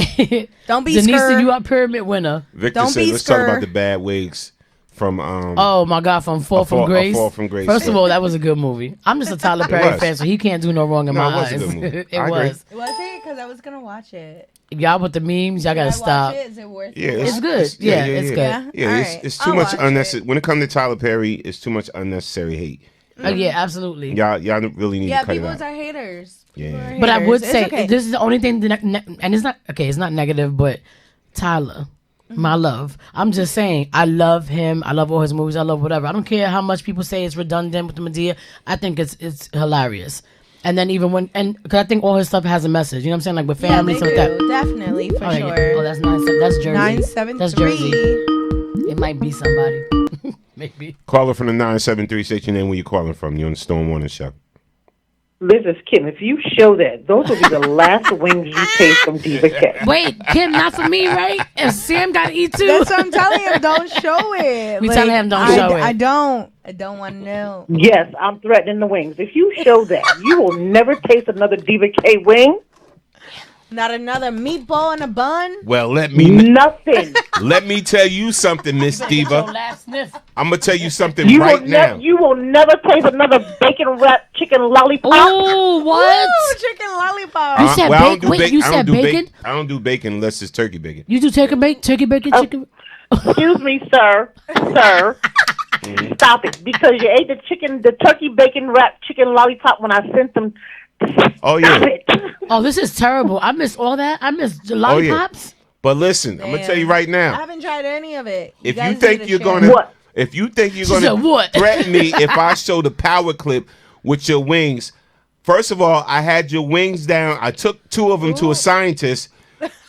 Don't be Denise, scared. you are pyramid winner. Victor Don't said, be let's talk about scared. the bad wigs from Oh my God, from Fall from Grace. Fall from Grace. First of all, that was a good movie. I'm just a Tyler Perry was. fan, so he can't do no wrong in No, my it was a eyes. good movie. It I agree. was. Was it? Because I was gonna watch it. Y'all with the memes, y'all gotta Should I stop. watch it? Is it worth Yeah, it? It's good. Yeah, it's good. Yeah, All it's, right. it's too I'll much watch unnecessary. When it comes to Tyler Perry, it's too much unnecessary hate. Yeah, absolutely. Y'all really need Yeah, to cut it people out. are haters. Yeah. People are But I haters. would It's say okay. this is the only thing, and it's not okay. It's not negative, but Tyler, my love. I'm just saying, I love him. I love all his movies. I love whatever. I don't care how much people say it's redundant with the Medea. I think it's hilarious. And then even when because I think all his stuff has a message. You know what I'm saying? Like with Yeah, family, they stuff like that. do. Definitely, for Oh, yeah. sure. Oh, that's nice. That's Jersey. 973. That's Jersey. It might be somebody. Maybe. Caller from the 973, state your name, where you calling from. You're on the Storm Warning Show. This is Kim. If you show that, those will be the last wings you taste from Diva K. Wait, Kim, not for me, right? And Sam got to eat too. That's what I'm telling him. Don't show it. We telling him don't show it. I don't want to know. Yes, I'm threatening the wings. If you show that, you will never taste another Diva K wing. Not another meatball in a bun. Well, let me Nothing. let me tell you something, Miss Diva. Last sniff. I'm gonna tell you something You right will now. you will never taste another bacon wrapped chicken lollipop. Oh, what? Ooh, chicken lollipop. You said well, I don't bacon? do Wait, bacon. you I don't said do bacon? I don't do bacon unless it's turkey bacon. You do turkey bacon, chicken? Excuse me, sir. Stop it. Because you ate the turkey bacon wrapped chicken lollipop when I sent them. Oh yeah. Stop it. Oh, this is terrible. I missed all that. I missed the Oh yeah. lollipops. But listen, I'm gonna tell you right I now. haven't tried any of it. If you guys think need to you're share. gonna, What? if you think you're She said gonna what? threaten me if I show the power clip with your wings, first of all, I had your wings down. I took 2 of them to a scientist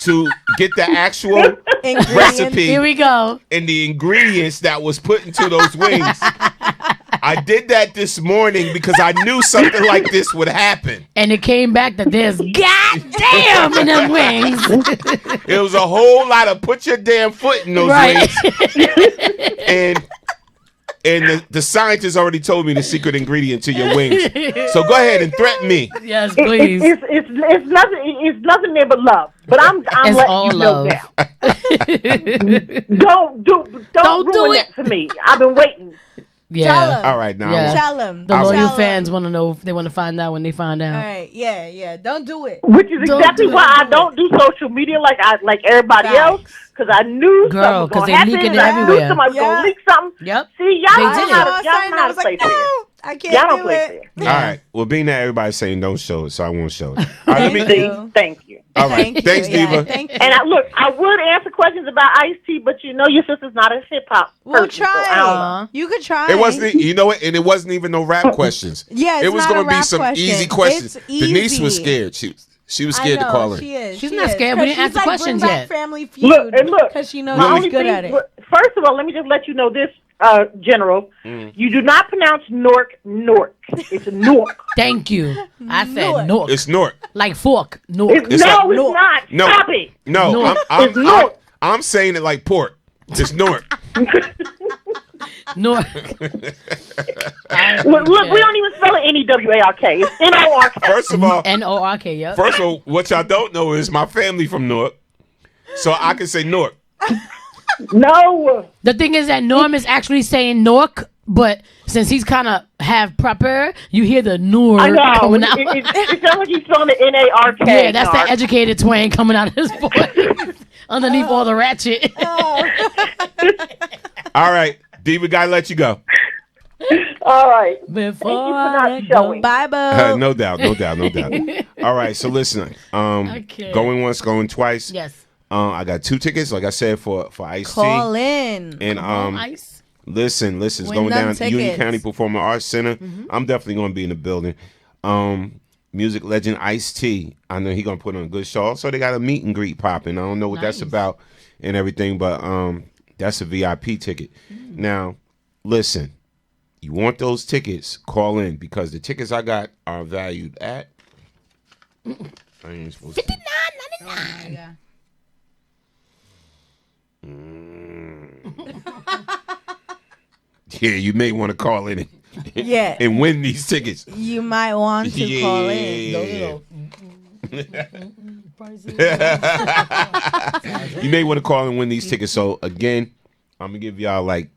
to get the actual recipe Here we go. and the ingredients that was put into those wings. I did that this morning because I knew something like this would happen. And it came back that there's goddamn in them wings. It was a whole lot of put your damn foot in those Right. wings. And the scientist already told me the secret ingredient to your wings. So go ahead and threaten me. Yes, please. It's nothing there but love. But I'm It's letting all you know love. now. Don't do ruin it. that for me. I've been waiting. Yeah. All right, now. Yeah. Tell him. The I'll- loyal Tell fans want to know if they want to find out when they find out. All right. Yeah. Don't do it. Which is Don't exactly do it. why I don't do social media like everybody Facts. else. Because I knew Girl, something was 'cause going they to happen. leaking And I knew everywhere. somebody was going Yeah. to leak something. Yep. See, y'all They don't did know how it. to, y'all know how to play fair. I can't Y'all don't do play it. fair. All right. Well, being that everybody's saying don't show it, so I won't show it. All right, let me. See, thank you. All right. Thank you. Thanks, Yeah, Diva. thank you. And I would answer questions about Ice-T, but you know your sister's not a hip hop We'll person. So I don't know. try. You could try. It wasn't, you know what? And it wasn't even no rap questions. Yeah, it's it was not a gonna be rap some question. easy questions. It's Denise was easy. scared. She was scared I to know, call in. She is. She's she not is. scared. We 'Cause didn't answer she's like, questions bring back yet. Family Feud. Look, because she knows my she's only good thing- at it. First of all, let me just let you know this, General. You do not pronounce Nork. It's Nork. Thank you. I said Nork. It's Nork. Like fork. Nork. No, it's like- not. No, Stop it. no. Nork. It's Nork. I'm saying it like pork. It's Newark. Newark. Look, we don't even spell it N-E-W-A-R-K. It's N-O-R-K. First of all, N-O-R-K, yep. First of all, what y'all don't know is my family from Newark. So I can say Newark. No. The thing is that Norm is actually saying Newark, but since he's kind of half proper, you hear the Newark I know. coming out. It sounds like he's spelling it N-A-R-K. Yeah, that's the educated twang coming out of his voice. Underneath all the ratchet. All right, D, we gotta let you go. All right. Before Thank you for not showing. Bye, Bo. No doubt. All right, so listen. Going once, going twice. Yes. I got 2 tickets, like I said, for Ice-T. Call in. And Ice. listen, it's Win going them down at Union tickets. County Performing Arts Center. I'm definitely going to be in the building. Music legend Ice-T. I know he's going to put on a good show. Also, they got a meet and greet popping. I don't know what that's about and everything, but that's a VIP ticket. Now, listen, you want those tickets, call in, because the tickets I got are valued at I ain't supposed to. $59.99. Yeah, you may want to call in Yeah. and win these tickets. You might want to call in. You may want to call and win these tickets. So again, I'm gonna give y'all like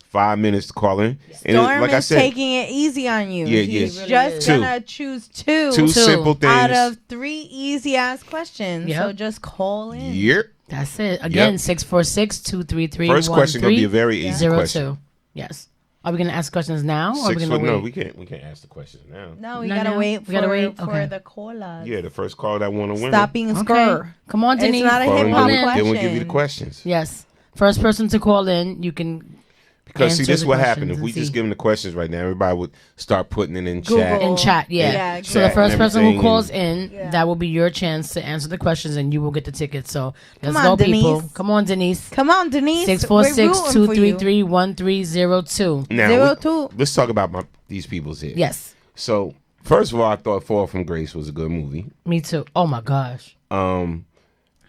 5 minutes to call in. And Storm like is I said, taking it easy on you. Yeah, He's yeah. just Two. gonna choose two simple things out of 3 easy ass questions. Yep. So just call in. Yep. That's it. Again, Yep. 646-233-1302. First question gonna be a very easy question. Yes. Are we gonna ask questions now? Or are we gonna wait? No, we can't ask the questions now. No, we Not gotta now? wait We for, gotta wait? for Okay. the callers. Yeah, the first call that want to win. Stop being scared. Come on, Denise. It's not a Call in, hip hop then question. we'll give you the questions. Yes. First person to call in, you can. Because see, answer this is the what questions happened. If and we just see. give them the questions right now, everybody would start putting it in Google. chat. In chat, yeah. Yeah, So the chat first and person who everything calls and- in, that will be your chance to answer the questions, and you will get the tickets. So let's Come go, on, people. Denise. Come on, Denise. Come on, Denise. We're rooting for you. 646-233-1302. Now, 02. let's talk about these people's here. Yes. So, first of all, I thought Fall from Grace was a good movie. Me too. Oh my gosh.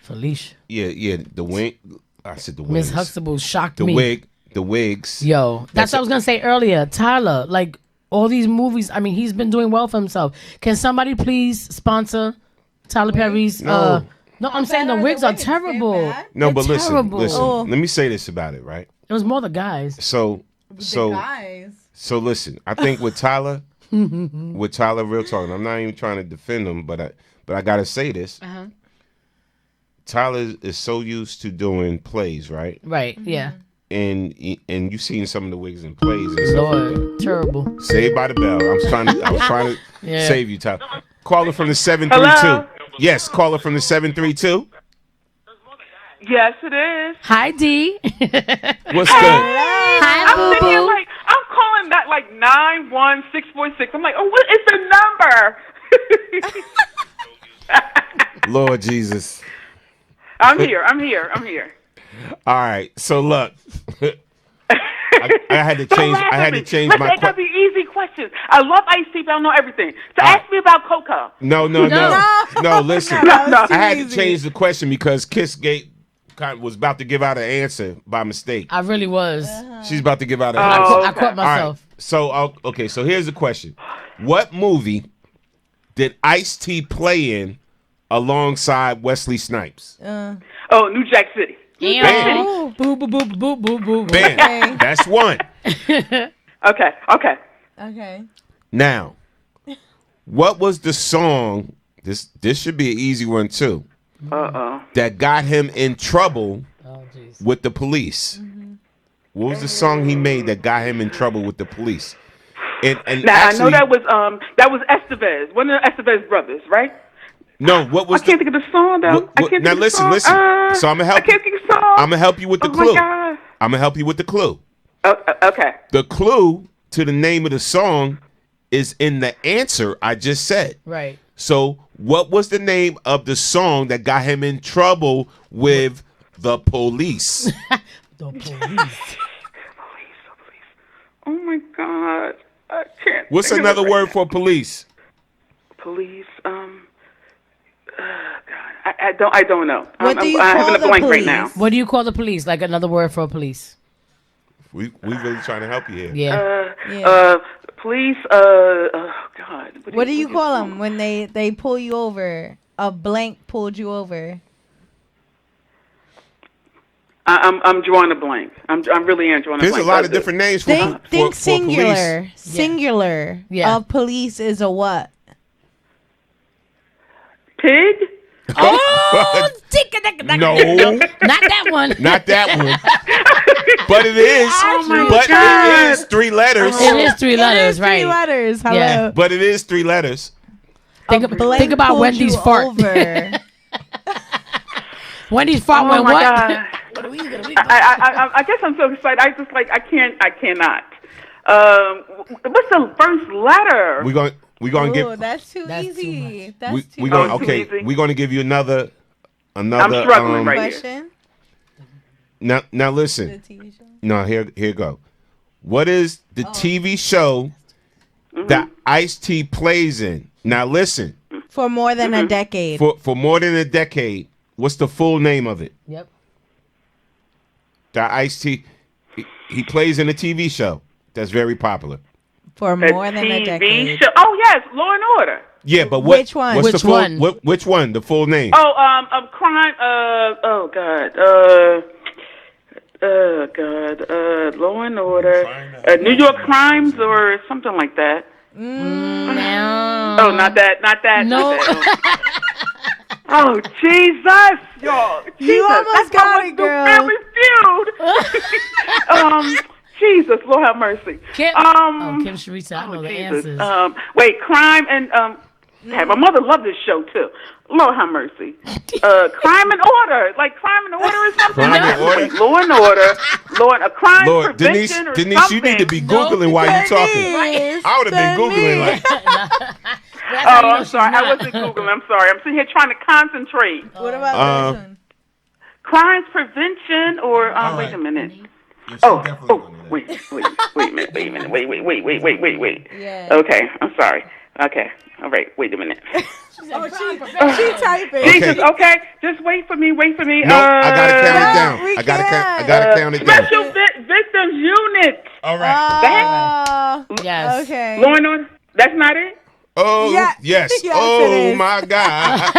Felicia. Yeah, the wing. I said the Miss wings. Huxtable shocked The me. the wigs. Yo, that's what I was gonna say earlier. Tyler, like all these movies. I mean, he's been doing well for himself. Can somebody please sponsor Tyler Perry's? No. No, I'm saying the wigs are terrible. No, They're but listen, terrible. listen. Let me say this about it, right? It was more the guys. So listen. I think with Tyler, real talk. I'm not even trying to defend him, but I gotta say this. Tyler is so used to doing plays, right? Right. Yeah. And you've seen some of the wigs in plays and stuff like that. Lord, terrible. Saved by the Bell. I was trying to Yeah. save you, Tyler. Caller from the 732. Hello? Yes, caller from the 732. Yes, it is. Hi, D. What's Hey, good? Hi, I'm sitting here boo-boo. like, I'm calling that like 91646. I'm like, oh, what is the number? Lord Jesus. I'm here. All right. So look, I had to change. I had to change my. It gotta be easy questions. I love Ice-T, but I don't know everything. So ask me about Coca. No. Listen, No. I had to change the question because Kissgate was about to give out an answer by mistake. I really was. She's about to give out an I answer. caught- I caught All right. myself. So okay. So here's the question: what movie did Ice-T play in alongside Wesley Snipes? Oh, New Jack City. Bam. Boo, boo, boo, boo, boo, boo. Bam. That's one. Okay. Okay. Now, what was the song? This should be an easy one too. That got him in trouble with the police. What was the song he made that got him in trouble with the police? And Now actually, I know that was Estevez, one of the Estevez brothers, right? no. What was I can't think of the song though. I can't now think listen, of the song. listen. So I'm gonna help. I can't think of the song. I'm gonna help you with the Oh clue. my God. I'm gonna help you with the clue. Okay. The clue to the name of the song is in the answer I just said. Right. So, what was the name of the song that got him in trouble with the police? The police. Oh my God. I can't. What's think of another it right word now. for police? Police. God. I don't know. What do you I'm call having a the blank right police? now. What do you call the police? Like another word for police? We really trying to help you here. Yeah. Police. Oh God. What do you call them when they pull you over? A blank pulled you over. I'm drawing a blank. I'm really am drawing a There's blank. a lot of different names for Think for singular. police. Singular. Yeah. Of police is a what? Pig. Oh, No. not that one. Not that one. But it is. Oh my but God. it is 3 letters. It is 3 letters, right? 3 letters. Hello. Yeah. But it is 3 letters. Think about pulled Wendy's you fart. over. Wendy's fart Oh went my what? God. I guess I'm so excited. I cannot. What's the first letter? We're gonna Ooh, give that's too easy. That's too we're gonna easy. okay. We're gonna give you another. I'm struggling right here. Question? Now listen. The TV show? No, here go. What is the TV show that Ice-T plays in? Now listen. For more than a decade. For more than a decade, what's the full name of it? Yep. That Ice-T, he plays in a TV show that's very popular. For more than a TV decade. show. Oh yes, Law and Order. Yeah, but what? Which one? What's Which the full, one? Which one? The full name? Oh, crime. Oh God. Law and Order. New York Crimes or something like that. No. Oh, not that. No. Not that. Oh Jesus, y'all! Jesus, You almost got it, girl. Family Feud. Jesus, Lord have mercy. Kim Sharita, I know the answers. Wait, crime and hey, my mother loved this show too. Lord have mercy. Crime and Order, like Crime and Order or something. Crime and Order? Law and Order, a crime Lord, prevention or Denise, something. you need to be Googling while you're talking. I would have been Googling like. Oh, I'm sorry. I wasn't Googling. I'm sorry. I'm sitting here trying to concentrate. What about this one? Crimes prevention or wait a minute. Wait a minute. Yeah. Okay, I'm sorry. Okay, all right. Wait a minute. She typing. Jesus. Okay, just wait for me. No, I gotta count it down. we I gotta count it down. Special Victims Unit. All right. Yes. Okay. Law and Order. That's not it. Oh Yeah. yes. Yes, Oh it is. my God.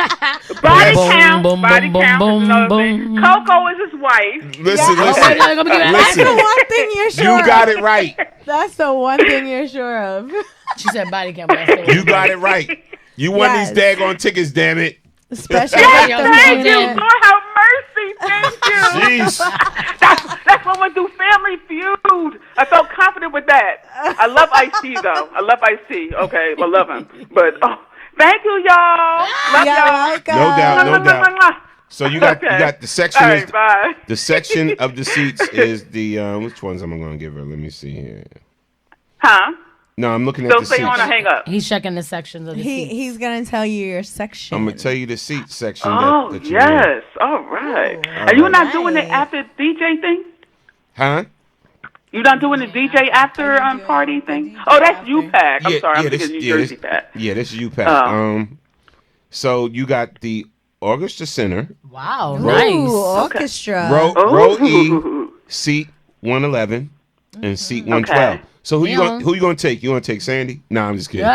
Body Boom, count. boom, Body boom, count. boom, is another boom. thing. Coco is his wife. Listen, Yeah. listen. That's the one thing you're sure You got of. it right. That's the one thing you're sure of. She said body count. but I still- You got it right. You won Yes. these daggone tickets, damn it. Special Yes, victims thank you. unit. Lord have mercy. Thank you. Jeez. That's what we do. Family Feud. I felt confident with that. I love Ice-T though. I love Ice-T. Okay, I love him. But thank you, y'all. Love y'all. No doubt, no doubt. So you got the section. All right, bye. The section of the seats is the which ones am I going to give her? Let me see here. Huh? No, I'm looking at So the stay seats. on or hang up. He's checking the sections of the seats. He's gonna tell you your section. I'm gonna tell you the seat section. Oh, that you're in. yes. All right. All Are you right. not doing it after DJ thing? Huh? You not doing the DJ after party thing? Oh, that's UPAC. I'm sorry. I'm this, thinking New Jersey Pack. Yeah, this is UPAC. Oh. So you got the Orchestra Center. Wow, Ooh, nice. orchestra. Row E, seat 111, and seat 112. So who you gonna take? You gonna take Sandy? No, I'm just kidding.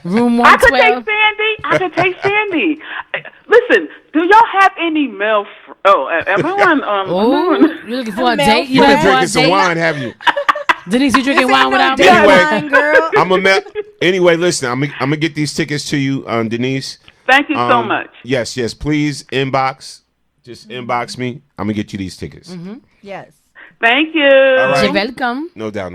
Room I could take 112. Sandy. I could take Sandy. Listen, do y'all have any male? Am I on? Oh, you looking for a Male date? You've looking been for a drinking some date? wine, have you? Denise, you drinking This wine ain't no without me? deadline, girl. Anyway, listen, I'm gonna get these tickets to you, Denise. Thank you so much. Yes, please inbox. Just inbox me. I'm gonna get you these tickets. Yes. Thank you. All right. You're welcome. No doubt.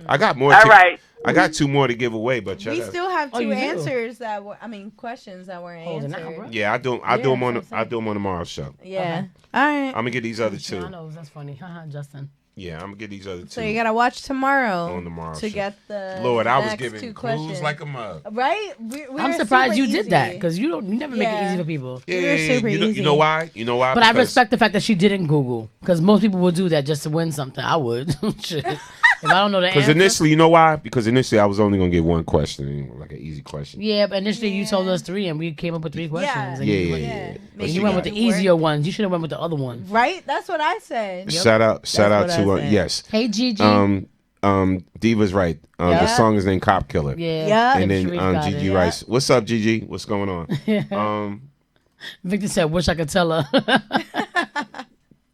I got more. All right. I got 2 more to give away, but We still have two you do? answers that were, questions that weren't Holding out, answered. bro. yeah, I do them on tomorrow's show. Yeah. All right. I'm gonna get these other 2. I know, that's funny. Haha, Justin. Yeah, I'm gonna get these other 2. So you gotta watch tomorrow On tomorrow's to show. get the Lord, I was next giving 2 clues questions. like a mug. Right? I'm surprised you did that because you never make it easy for people. Yeah, We're super you easy. know why? You know why? But I Because- respect the fact that she didn't Google because most people would do that just to win something. I would. Shit. If I don't know the Because answer. initially, you know why? Because initially I was only gonna get one question, like an easy question. Yeah, but initially you told us 3 and we came up with 3 questions. And Yeah. And you went with the easier ones. You should have went with the other one. Right? That's what I said. Shout out That's to what I said. yes. Hey, Gigi. Diva's right. The Yeah. song is named Cop Killer. Yeah. And then Sharif got Gigi it. writes, "What's up, Gigi? What's going on?" Victor said, "Wish I could tell her."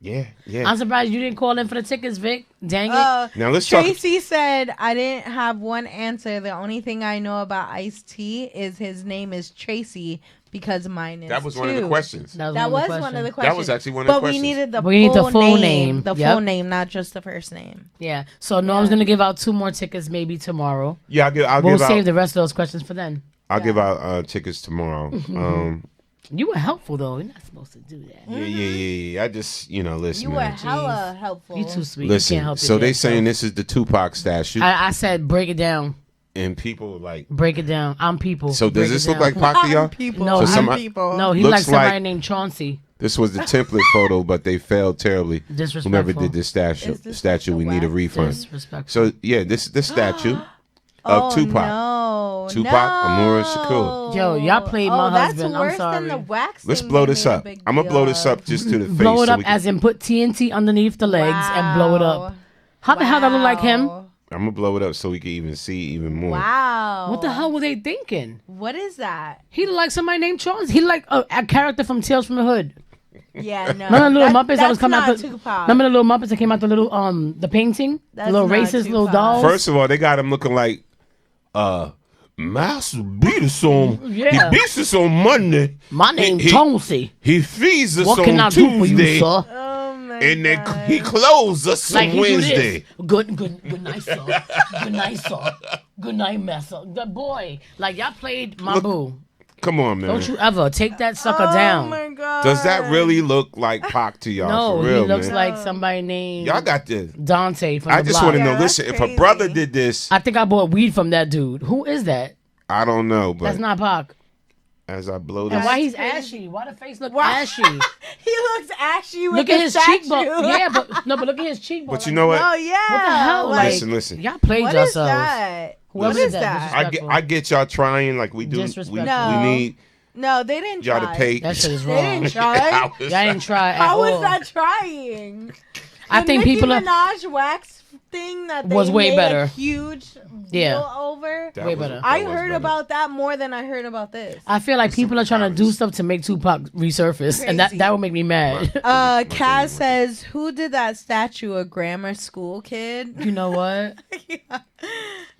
Yeah. I'm surprised you didn't call in for the tickets, Vic. Dang it. Now let's talk. Tracy said, I didn't have one answer. The only thing I know about Ice-T is his name is Tracy because mine is That was one of the questions. That was one of the questions. That was actually one of the But questions. we needed the We need the full full name. name. The Yep. full name, not just the first name. Yeah. So Norm's gonna give out 2 more tickets maybe tomorrow. Yeah, I'll we'll give save out. the rest of those questions for then. I'll give out tickets tomorrow. You were helpful though. You're not supposed to do that. Yeah. I just, listen. You were man. hella helpful. You too sweet. Listen. You can't help So it they yet, saying this is the Tupac statue, I said break it down. and people like. Break it down. I'm people. So does Break this it look down. like Pac to y'all? No, So he- somebody- No, he looks likes somebody like- named Chauncey. This was the template photo, but they failed terribly. Disrespectful. Whoever did this statue, we need a refund. Disrespectful. So yeah, this statue of Tupac. No. Tupac Amura Shakur. Yo, y'all played my that's husband. worse I'm sorry. than the wax Let's thing blow they this made a up. big I'm gonna deal blow this of. up just to the face. Blow it so up we as in put TNT underneath the legs and blow it up. How the hell that look like him? I'm gonna blow it up so we can even see even more. Wow. What the hell were they thinking? What is that? He looked like somebody named Chauncey. He like a character from Tales from the Hood. Yeah, no. Remember the little Muppets that was coming out not the Tupac. Remember the little Muppets that came out the little the painting? That's the little not racist little Tupac. dolls? First of all, they got him looking like Master beat us on. Yeah. He beats us on Monday. My name's He- Chauncey. He feeds us What on can I do for you, Tuesday. sir? And then he closes us Like on he do this. Wednesday. Good night, sir. Good night, sir. Good night, messer. Good boy. Like y'all played my Look, boo. Come on, man. Don't you ever take that sucker Oh down. my god. Does that really look like Pac to y'all? No, for real, he looks man? like somebody named Y'all got this. Dante from I the just block. want to know. Yeah, Listen, that's if a brother did this, I think I bought weed from that dude. Who is that? I don't know. But That's not Pac. as I blow And this, why he's ashy? Why the face look Why- ashy? He looks ashy with Look the at his statue. cheekbone. Yeah, but look at his cheekbone. but you know what? Oh yeah. What the hell? Like, Listen. y'all played What yourselves. is that? Whoever What did is that? I get y'all trying like we do. We Disrespectful. need No, they didn't y'all try. to pay. That shit is They wrong. didn't try. Y'all didn't try at How all. was that trying? I The think Nicki people are. Minaj wax thing that they Was way made better. a huge Yeah. deal over. That Way was- better. I that was heard better. about that more than I heard about this. I feel like people are trying to do stuff to make Tupac resurface, and Crazy. that would make me mad. Kaz says, "Who did that statue? A grammar school kid?" You know what?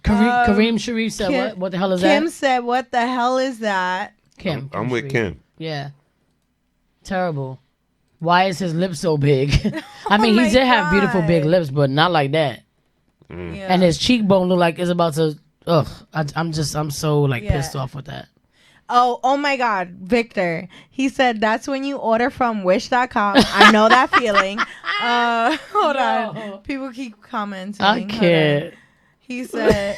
Kareem Sharif said, Kim- "What? What the hell is Kim that?" said, "What the hell is that?" Kim. I'm with Sharif. Kim. Yeah. Terrible. Why is his lips so big? I mean, Oh he my did have beautiful big God. lips, but not like that. Yeah. And his cheekbone look like it's about to. Ugh. I'm so like Yeah. pissed off with that. Oh my God, Victor. He said that's when you order from Wish.com. I know that feeling. Hold on. People keep commenting. I Hold on. can't. He said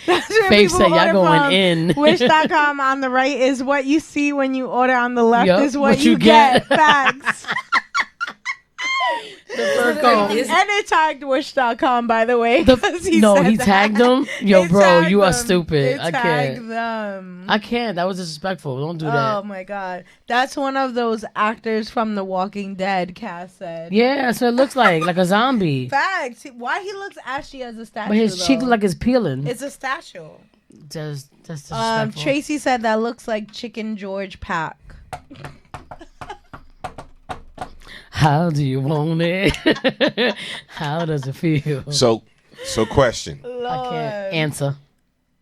that's when Faith people said, "Y'all order going from in." Wish.com on the right is what you see when you order. On the left Yup, is what what you you get. get. Facts. The fur coat. And it tagged Wish.com, by the way. 'cause He said that. tagged them. Yo, It bro, tagged you are them. stupid. It I tagged can't. them. I can't. That was disrespectful. Don't do Oh that. my God, that's one of those actors from The Walking Dead. Cass said. Yeah, so it looks like a zombie. Facts. Why he looks ashy as a statue? But his cheek though? look like it's peeling. It's a statue. That's disrespectful. Tracy said that looks like Chicken George Pack. How do you want it? How does it feel? So question: I can't answer.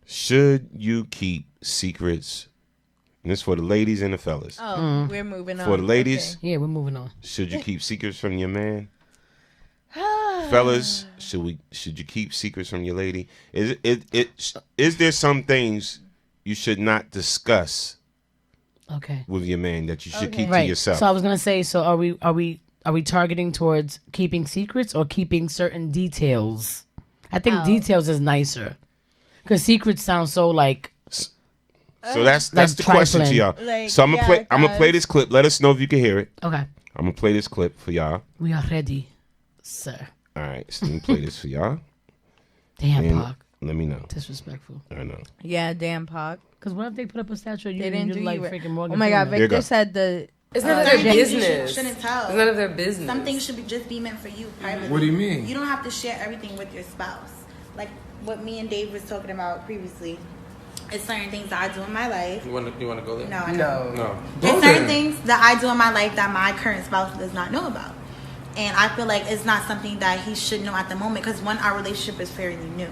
Should you keep secrets? And this for the ladies and the fellas. Oh, we're moving on. For the ladies, Yeah, we're moving on. should you keep secrets from your man? Fellas, should you keep secrets from your lady? Is there some things you should not discuss Okay. with your man that you should keep to Right. yourself? So I was gonna say. So are we targeting towards keeping secrets or keeping certain details? I think details is nicer, because secrets sound so like. So that's Like the question to trifling. y'all. Like, So I'm gonna yeah, play this clip. Let us know if you can hear it. Okay. I'm gonna play this clip for y'all. We are ready, sir. All right, so let me play this for y'all. Damn, And Pac. let me know. Disrespectful. I know. Yeah, damn Pac. Because what if they put up a statue of you They and didn't you're do like you freaking Morgan Oh my God, Freeman? Victor said the. It's none of their Certain things you business. shouldn't tell. It's none of their business. Some things should just be meant for you privately. What do you mean? You don't have to share everything with your spouse. Like what me and Dave was talking about previously. It's certain things that I do in my life. You want to go there? No, I don't. No. There's certain things that I do in my life that my current spouse does not know about. And I feel like it's not something that he should know at the moment because one, our relationship is fairly new.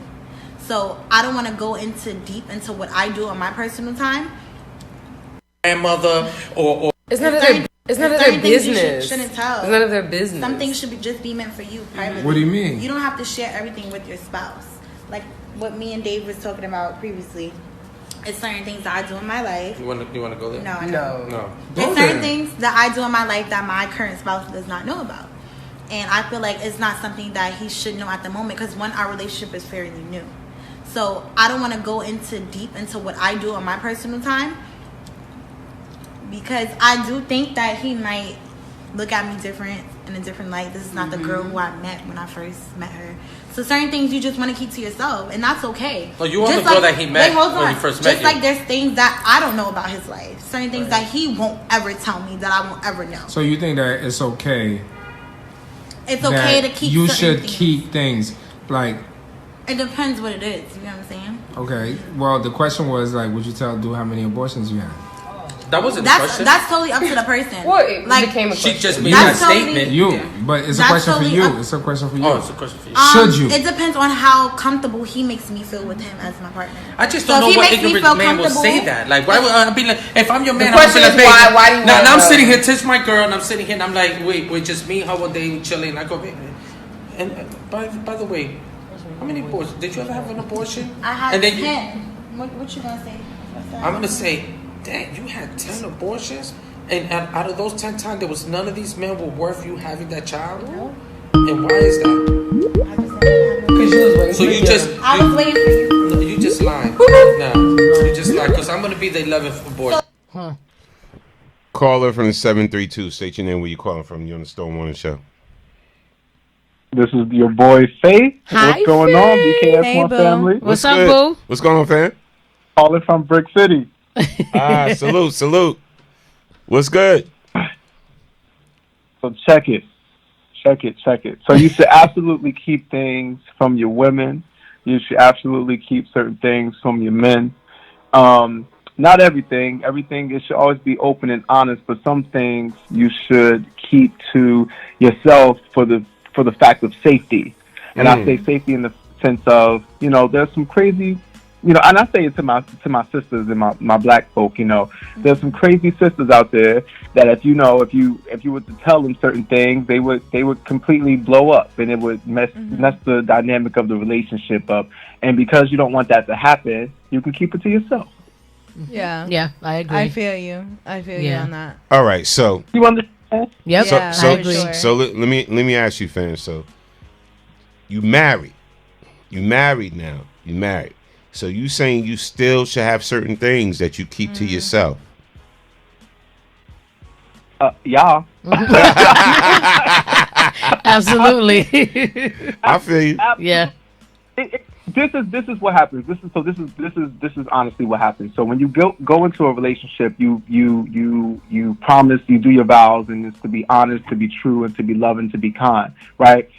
So I don't want to go deep into what I do on my personal time. Grandmother or It's none none of of their their business. Shouldn't tell. It's none of their business. Some things should just be meant for you privately. What do you mean? You don't have to share everything with your spouse. Like what me and Dave was talking about previously. It's certain things that I do in my life. You want to go there? No, I don't. No. There's certain things that I do in my life that my current spouse does not know about. And I feel like it's not something that he should know at the moment because one, our relationship is fairly new. So I don't want to go deep into what I do on my personal time because I do think that he might look at me different in a different light. This is not the girl who I met when I first met her. So certain things you just want to keep to yourself, and that's okay. Oh, you want the girl that he met when he first met you? Just like there's things that I don't know about his life. Certain things that he won't ever tell me that I won't ever know. So you think that it's okay? It's okay that to keep. You certain should things. keep things like. It depends what it is. You know what I'm saying? Okay. Well, the question was like, would you do how many abortions you had? That wasn't the question. That's totally up to the person. Well, it like, became a She just made That's that totally- statement. You, but it's a That's question for totally you. up- It's a question for you. Oh, it's a question for you. Should you? It depends on how comfortable he makes me feel with him as my partner. I just So don't if he know what makes me ignorant feel man will say comfortable- that. Like, why would I be like, if I'm your The man, I'm question like, is why do you now wanna I'm know? sitting here, touch my girl, and I'm sitting here, and I'm like, wait, we're just me, her one day, chilling. I go, baby. And by the way, how many abortions? Did you ever have an abortion? I had And then 10. What you gonna say? I'm gonna say, dang, you had 10 abortions, and out of those 10 times, there was none of these men were worth you having that child. And why is that? Because you was waiting. So you just I was waiting for you. No, you just lied. No, you just lied. Because I'm gonna be the 11th abortion. Caller from the 732. State your name. Where you calling from? You on the Stone Morning Show. This is your boy Faith. What's going on, BKS Hey, my boo. family? What's up, good? boo? What's going on, fam? Calling from Brick City. Salute. What's good? So check it. So you should absolutely keep things from your women. You should absolutely keep certain things from your men. Not everything. Everything, it should always be open and honest, but some things you should keep to yourself for the fact of safety. And I say safety in the sense of, there's some crazy, and I say it to my sisters and my black folk, there's some crazy sisters out there that if you were to tell them certain things, they would completely blow up, and it would mess the dynamic of the relationship up. And because you don't want that to happen, you can keep it to yourself. Yeah, I agree. I feel you on that. All right, so you understand? Yep. Yeah, so I agree. so let me ask you, fam. So you married now. You married. So you saying you still should have certain things that you keep to yourself? Yeah. Absolutely. I feel you. Yeah. This is what happens. This is honestly what happens. So when you go into a relationship, you promise, you do your vows, and it's to be honest, to be true, and to be loving, to be kind, right?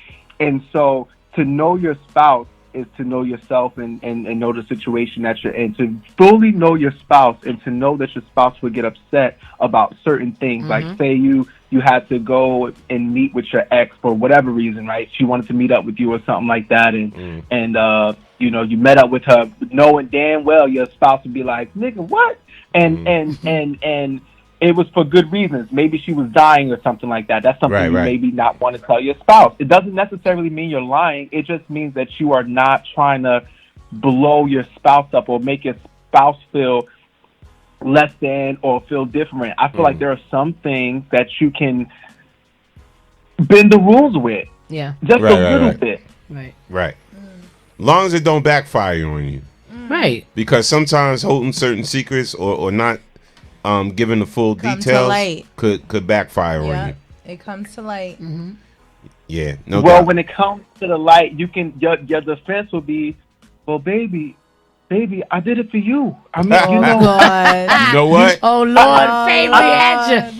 And so to know your spouse is to know yourself and know the situation that you're in. To fully know your spouse and to know that your spouse would get upset about certain things. Like say you had to go and meet with your ex for whatever reason, right? She wanted to meet up with you or something like that, and you met up with her knowing damn well your spouse would be like, nigga, what? And it was for good reasons. Maybe she was dying or something like that. That's something you maybe not want to tell your spouse. It doesn't necessarily mean you're lying. It just means that you are not trying to blow your spouse up or make your spouse feel less than or feel different. I feel like there are some things that you can bend the rules with. Yeah. Just a little bit. Right. Long as it don't backfire on you. Right. Because sometimes holding certain secrets or not giving the full Come to details light. could backfire on you. It comes to light. Yeah, no well, doubt. when it comes to the light, you can your defense will be, well, baby, I did it for you. I mean, you know, You know what? Oh Lord, favorite answer.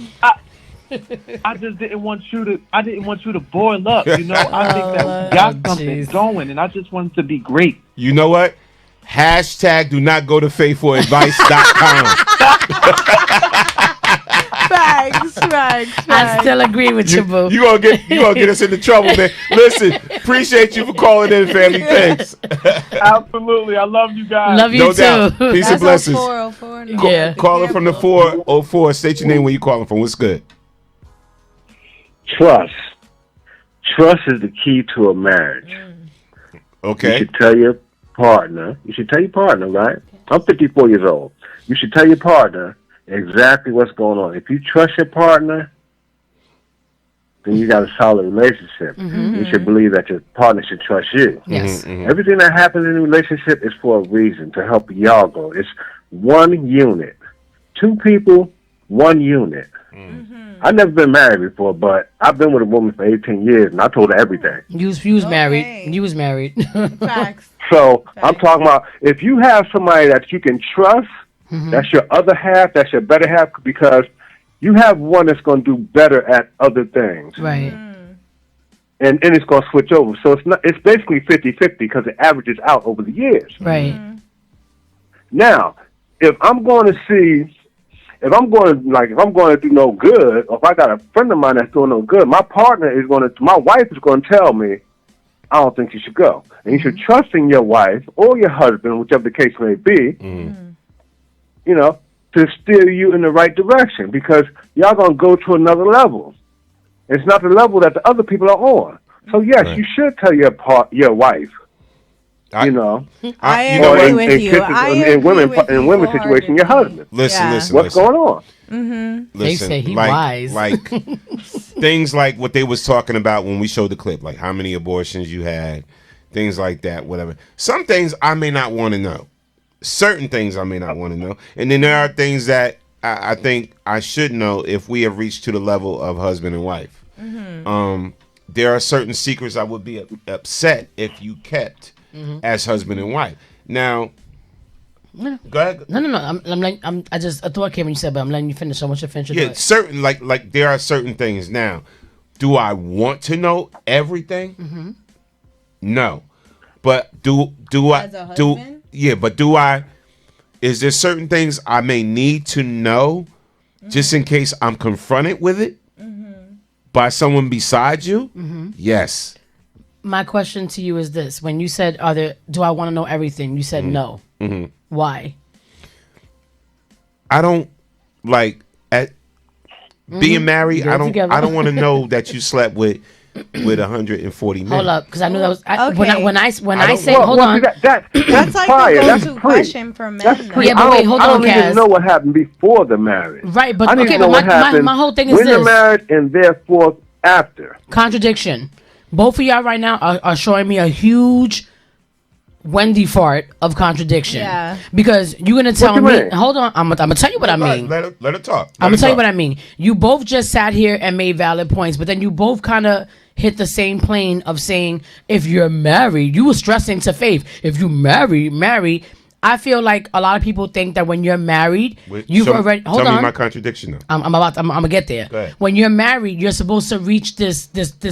I just didn't want you to. I didn't want you to boil up. You know, I think that we got something going, and I just wanted to be great. You know what? Hashtag do not go to faithfuladvice.com. Facts. I still agree with you, boo. You gonna get us into trouble, man. Listen, appreciate you for calling in, family. Thanks. Absolutely, I love you guys. Love you No too. doubt. Peace and blessings. 404 now. Yeah. Calling from the 404. State your name, where you calling from. What's good? Trust. Trust is the key to a marriage. Okay. You should tell your partner. Right? I'm 54 years old. You should tell your partner exactly what's going on. If you trust your partner, then you got a solid relationship. You should believe that your partner should trust you. Yes. Everything that happens in a relationship is for a reason, to help y'all go. It's one unit. Two people, one unit. I've never been married before, but I've been with a woman for 18 years, and I told her everything. You was married. You was married. Facts. So I'm talking about, if you have somebody that you can trust, that's your other half, that's your better half, because you have one that's going to do better at other things. Right. And it's going to switch over. So it's basically 50-50 because it averages out over the years. Right. Now, if I'm going to do no good, or if I got a friend of mine that's doing no good, my wife is going to tell me, I don't think you should go. And you should trust in your wife or your husband, whichever the case may be, you know, to steer you in the right direction, because y'all going to go to another level. It's not the level that the other people are on. So yes, you should tell your wife. I agree with you. In women's situation, your husband. Listen. What's going on? Listen, They say he wise. Like things like what they was talking about when we showed the clip, like how many abortions you had, things like that, whatever. Some things I may not want to know. Certain things I may not want to know. And then there are things that I think I should know if we have reached to the level of husband and wife. There are certain secrets I would be upset if you kept as husband and wife. Now, go ahead. No. I just a thought came when you said, but I'm letting you finish. I want you to finish your Yeah, thought. certain like there are certain things. Now, do I want to know everything? No, but do I As a do? husband? Yeah, but do I? Is there certain things I may need to know just in case I'm confronted with it by someone beside you? Yes. My question to you is this: when you said, do I want to know everything? You said no. Why? I don't like at being married. Get it I don't. together. I don't want to know that you slept with 140 men. Hold up, because I knew that was Okay. when I don't- say hold on. That's like prior. the That's go-to pre. question for men. That's pre. Yeah, but wait, hold I on, don't need Kaz. to know what happened before the marriage. Right, but I need okay, to know but what my happened whole thing is when this. they're married and therefore after. Contradiction. Both of y'all right now are showing me a huge Wendy fart of contradiction. Yeah. Because you're gonna tell you me. mean? Hold on, I'm gonna tell you what I mean. Let her talk. I'm gonna tell you what I mean. You both just sat here and made valid points, but then you both kind of hit the same plane of saying, if you're married, you were stressing to Faith. If you married. I feel like a lot of people think that when you're married, you've already. Hold tell on. me my contradiction though. I'm gonna get there. Go ahead. When you're married, you're supposed to reach this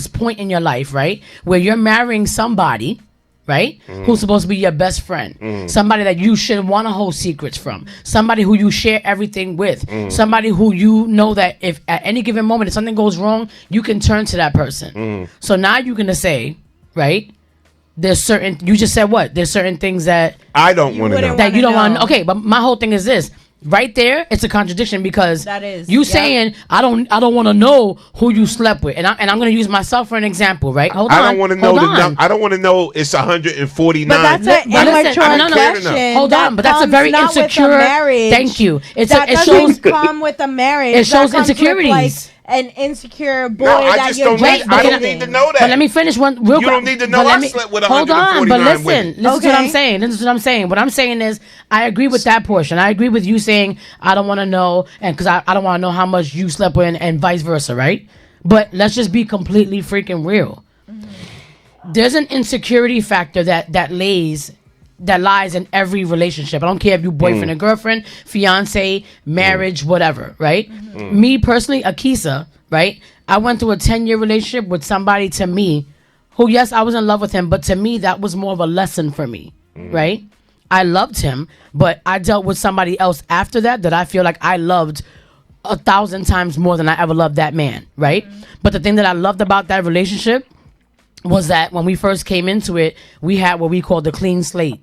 point in your life, right? Where you're marrying somebody, right? Who's supposed to be your best friend. Somebody that you should want to hold secrets from. Somebody who you share everything with. Somebody who you know that if at any given moment if something goes wrong, you can turn to that person. So now you're gonna say, right? There's certain. You just said what? There's certain things that I don't want to know. that you don't want. Okay, but my whole thing is this. Right there, it's a contradiction because That is, you yeah. saying I don't want to know who you slept with, and I'm going to use myself for an example, right? Hold on, I don't want to know hold on. I don't want to know it's 149. But that's an But listen, immature no, no, question. hold on, but that's a comes very not with a insecure. marriage. Thank you. It That shows. doesn't come with a marriage. It shows That comes with, insecurities. like, an insecure boy No, I that just you're don't need. I don't dating. need to know that. But let me finish one real quick. You don't need to know But let I me- slept with Hold on, 149 but listen. women. Listen to what I'm Okay. saying. This is what I'm saying. What I'm saying is, I agree with that portion. I agree with you saying I don't want to know, and because I don't want to know how much you slept with, and vice versa, right? But let's just be completely freaking real. there's an insecurity factor that lies in every relationship. I don't care if you boyfriend and girlfriend, fiance, marriage, whatever, right? Me personally, Akisa, right? I went through a 10-year relationship with somebody, to me, who, yes, I was in love with him, but to me, that was more of a lesson for me, right? I loved him, but I dealt with somebody else after that I feel like I loved 1,000 times more than I ever loved that man, right? But the thing that I loved about that relationship was that when we first came into it, we had what we called the clean slate,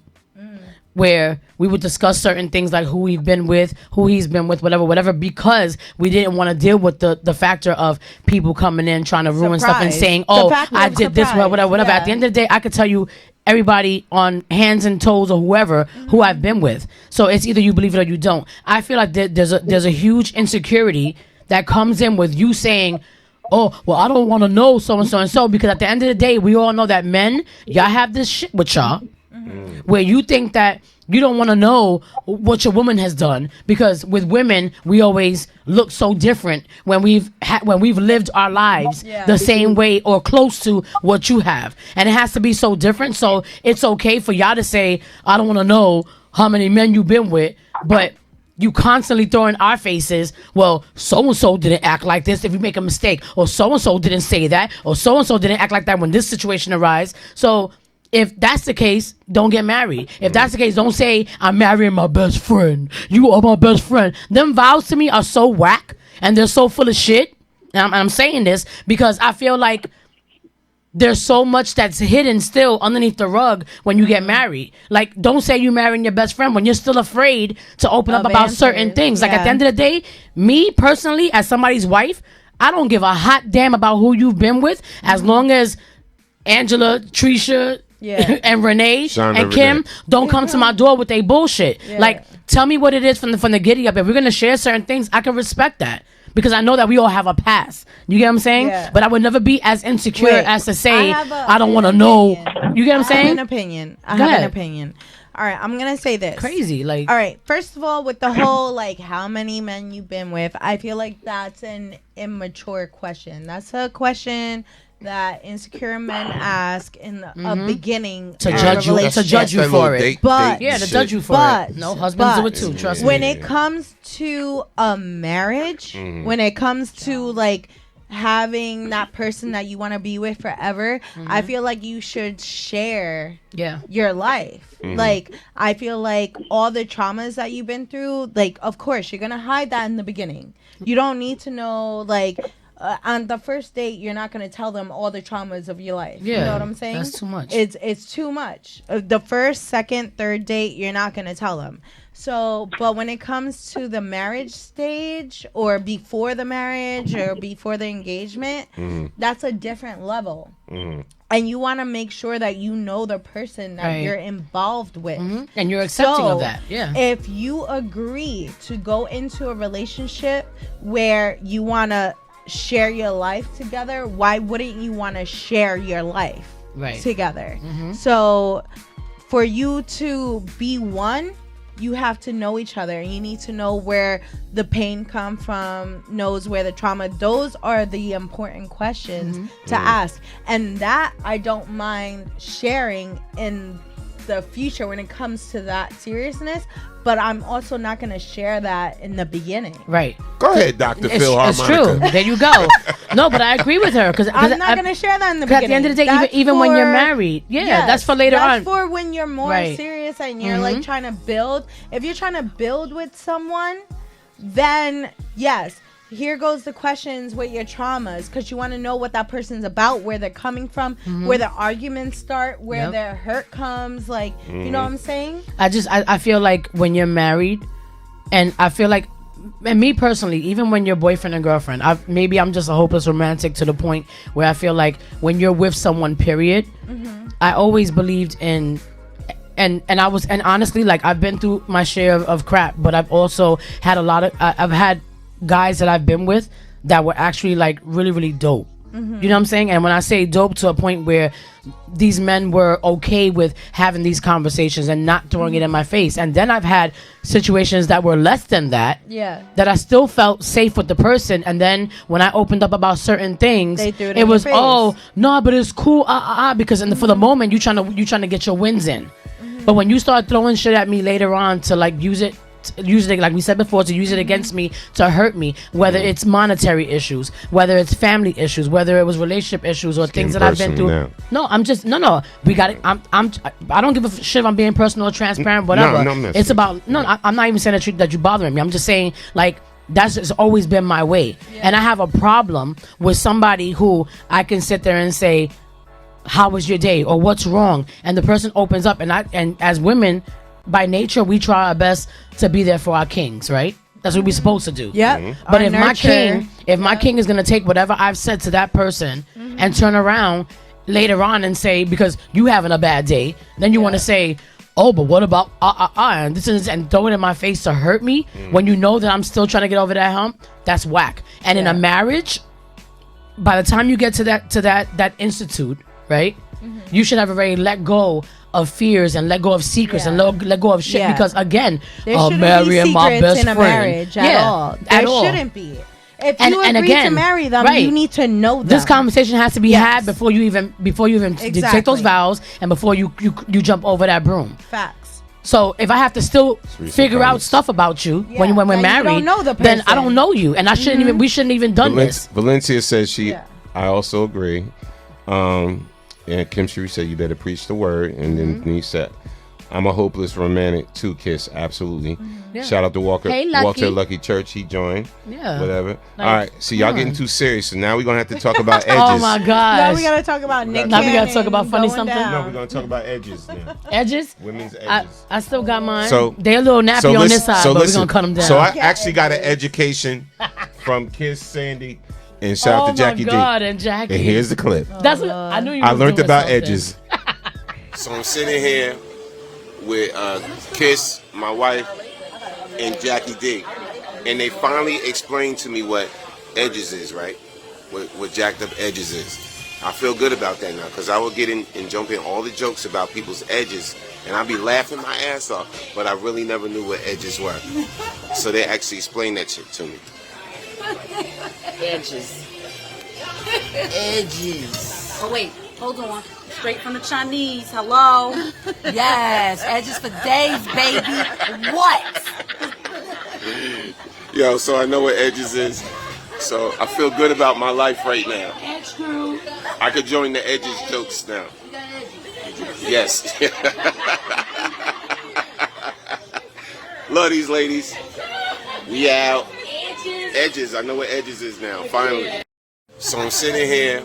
where we would discuss certain things like who we've been with, who he's been with, whatever, because we didn't want to deal with the factor of people coming in trying to ruin stuff and saying, oh, I did this, whatever. Yeah. At the end of the day, I could tell you everybody on hands and toes or whoever who I've been with. So it's either you believe it or you don't. I feel like there's a huge insecurity that comes in with you saying, oh, well, I don't want to know so and so and so, because at the end of the day, we all know that men, y'all have this shit with y'all, where you think that you don't want to know what your woman has done, because with women we always look so different when we've lived our lives the same way or close to what you have, and it has to be so different. So it's okay for y'all to say, I don't want to know how many men you've been with, but you constantly throw in our faces, well, so-and-so didn't act like this if you make a mistake, or so-and-so didn't say that, or so-and-so didn't act like that when this situation arises. So if that's the case, don't get married. If that's the case, don't say, I'm marrying my best friend. You are my best friend. Them vows to me are so whack, and they're so full of shit. And I'm saying this because I feel like there's so much that's hidden still underneath the rug when you get married. Like, don't say you're marrying your best friend when you're still afraid to open up about certain things. Like, at the end of the day, me personally, as somebody's wife, I don't give a hot damn about who you've been with, as long as Angela, Trisha, and Renee and Kim don't come to my door with their bullshit. Like, tell me what it is from the giddy up. If we're gonna share certain things, I can respect that, because I know that we all have a past. You get what I'm saying? But I would never be as insecure as to say I don't want to know. You get what I'm saying? I have an opinion. All right, I'm gonna say this. Crazy, like. All right, first of all, with the whole like how many men you've been with, I feel like that's an immature question. That's a question that insecure men ask in the beginning to judge you for it. But to judge you for it. No, husbands do it too. Trust me. When it comes to a marriage, when it comes to like having that person that you want to be with forever, I feel like you should share your life. Like, I feel like all the traumas that you've been through, like, of course you're gonna hide that in the beginning. You don't need to know, like, on the first date, you're not going to tell them all the traumas of your life. Yeah, you know what I'm saying? That's too much. It's too much. The first, second, third date, you're not going to tell them. So, but when it comes to the marriage stage, or before the marriage, or before the engagement, that's a different level. And you want to make sure that you know the person that you're involved with. And you're accepting of that. Yeah. If you agree to go into a relationship where you want to share your life together, why wouldn't you want to share your life together? So for you to be one, you have to know each other. You need to know where the pain comes from, knows where the trauma. Those are the important questions to ask, and that I don't mind sharing in the future when it comes to that seriousness. But I'm also not going to share that in the beginning. Right. Go ahead, Dr. Phil Harmonica. It's true. There you go. No, but I agree with her. Because I'm not going to share that in the beginning. At the end of the day, even when you're married. Yeah, that's for later on. That's for when you're more serious and you're like trying to build. If you're trying to build with someone, then yes. Here goes the questions with your traumas, because you want to know what that person's about, where they're coming from, where the arguments start, where their hurt comes. Like, you know what I'm saying? I feel like when you're married, and I feel like, and me personally, even when you're boyfriend and girlfriend, maybe I'm just a hopeless romantic to the point where I feel like when you're with someone, period, I always believed in. And honestly, like, I've been through my share of crap, but I've also had I've had guys that I've been with that were actually like really, really dope. You know what I'm saying? And when I say dope, to a point where these men were okay with having these conversations and not throwing it in my face. And then I've had situations that were less than that. Yeah. That I still felt safe with the person. And then when I opened up about certain things, They threw it in it your was, face. oh, no, but it's cool. Because for the moment, you trying to get your wins in. But when you start throwing shit at me later on to like use it like we said before, to use it against me, to hurt me, whether it's monetary issues, whether it's family issues, whether it was relationship issues or things that I've been through. now. No, I'm just no. We got it. I don't give a shit if I'm being personal or transparent, whatever. No, I'm not it's saying about I'm not even saying that you're bothering me. I'm just saying like that's just always been my way, and I have a problem with somebody who I can sit there and say, "How was your day?" or "What's wrong?" and the person opens up, and as women, by nature, we try our best to be there for our kings, right? That's what we're supposed to do. Yep. But Our if nurture. my king is gonna take whatever I've said to that person and turn around later on and say, because you having a bad day, then you want to say, oh, but what about and this is, and throw it in my face to hurt me when you know that I'm still trying to get over that hump. That's whack. And in a marriage, by the time you get to that institute, right? You should have already let go of fears and let go of secrets and let go of shit, because again, There shouldn't be marrying my secrets best in a friend. marriage at all. There shouldn't be. If you agree to marry them, you need to know them. This conversation has to be had before you even take those Exactly. vows and before you jump over that broom. Facts. So if I have to still recent figure out comments. stuff about you when we're then you married, don't know the then I person. don't know you, and I shouldn't even. We shouldn't even done this. Valencia says I also agree. And Kim Sherry said you better preach the word. And then Denise said, I'm a hopeless romantic too, Kiss. Absolutely. Yeah. Shout out to Walker Hey, Lucky. Walter Lucky Church. He joined. Yeah. Whatever. Like, All right. See, y'all come getting on. too serious. So now we're going to have to talk about edges. Oh my gosh. Now we gotta talk about Nick. Now we gotta Cannon talk about funny going something? down. No, we're going to talk about edges now. Edges. Women's edges. I still got mine. So They're a little nappy on this side, but we're gonna cut them down. So I actually got an education from Kiss Sandy and shout out to Jackie D. Oh my God, and Jackie. And here's the clip. That's what I knew you. I was learned doing about something. edges. So I'm sitting here with Kiss, my wife, and Jackie D. And they finally explained to me what edges is, right? What jacked up edges is. I feel good about that now because I will get in and jump in all the jokes about people's edges and I'll be laughing my ass off, but I really never knew what edges were. So they actually explained that shit to me. Edges. Edges. Oh, wait. Hold on. Straight from the Chinese. Hello. Yes. Edges for days, baby. What? Yo, so I know what edges is. So I feel good about my life right now. Edge crew. I could join the edges jokes now. Yes. Love these ladies. We out. Edges. I know what edges is now. Finally. So I'm sitting here.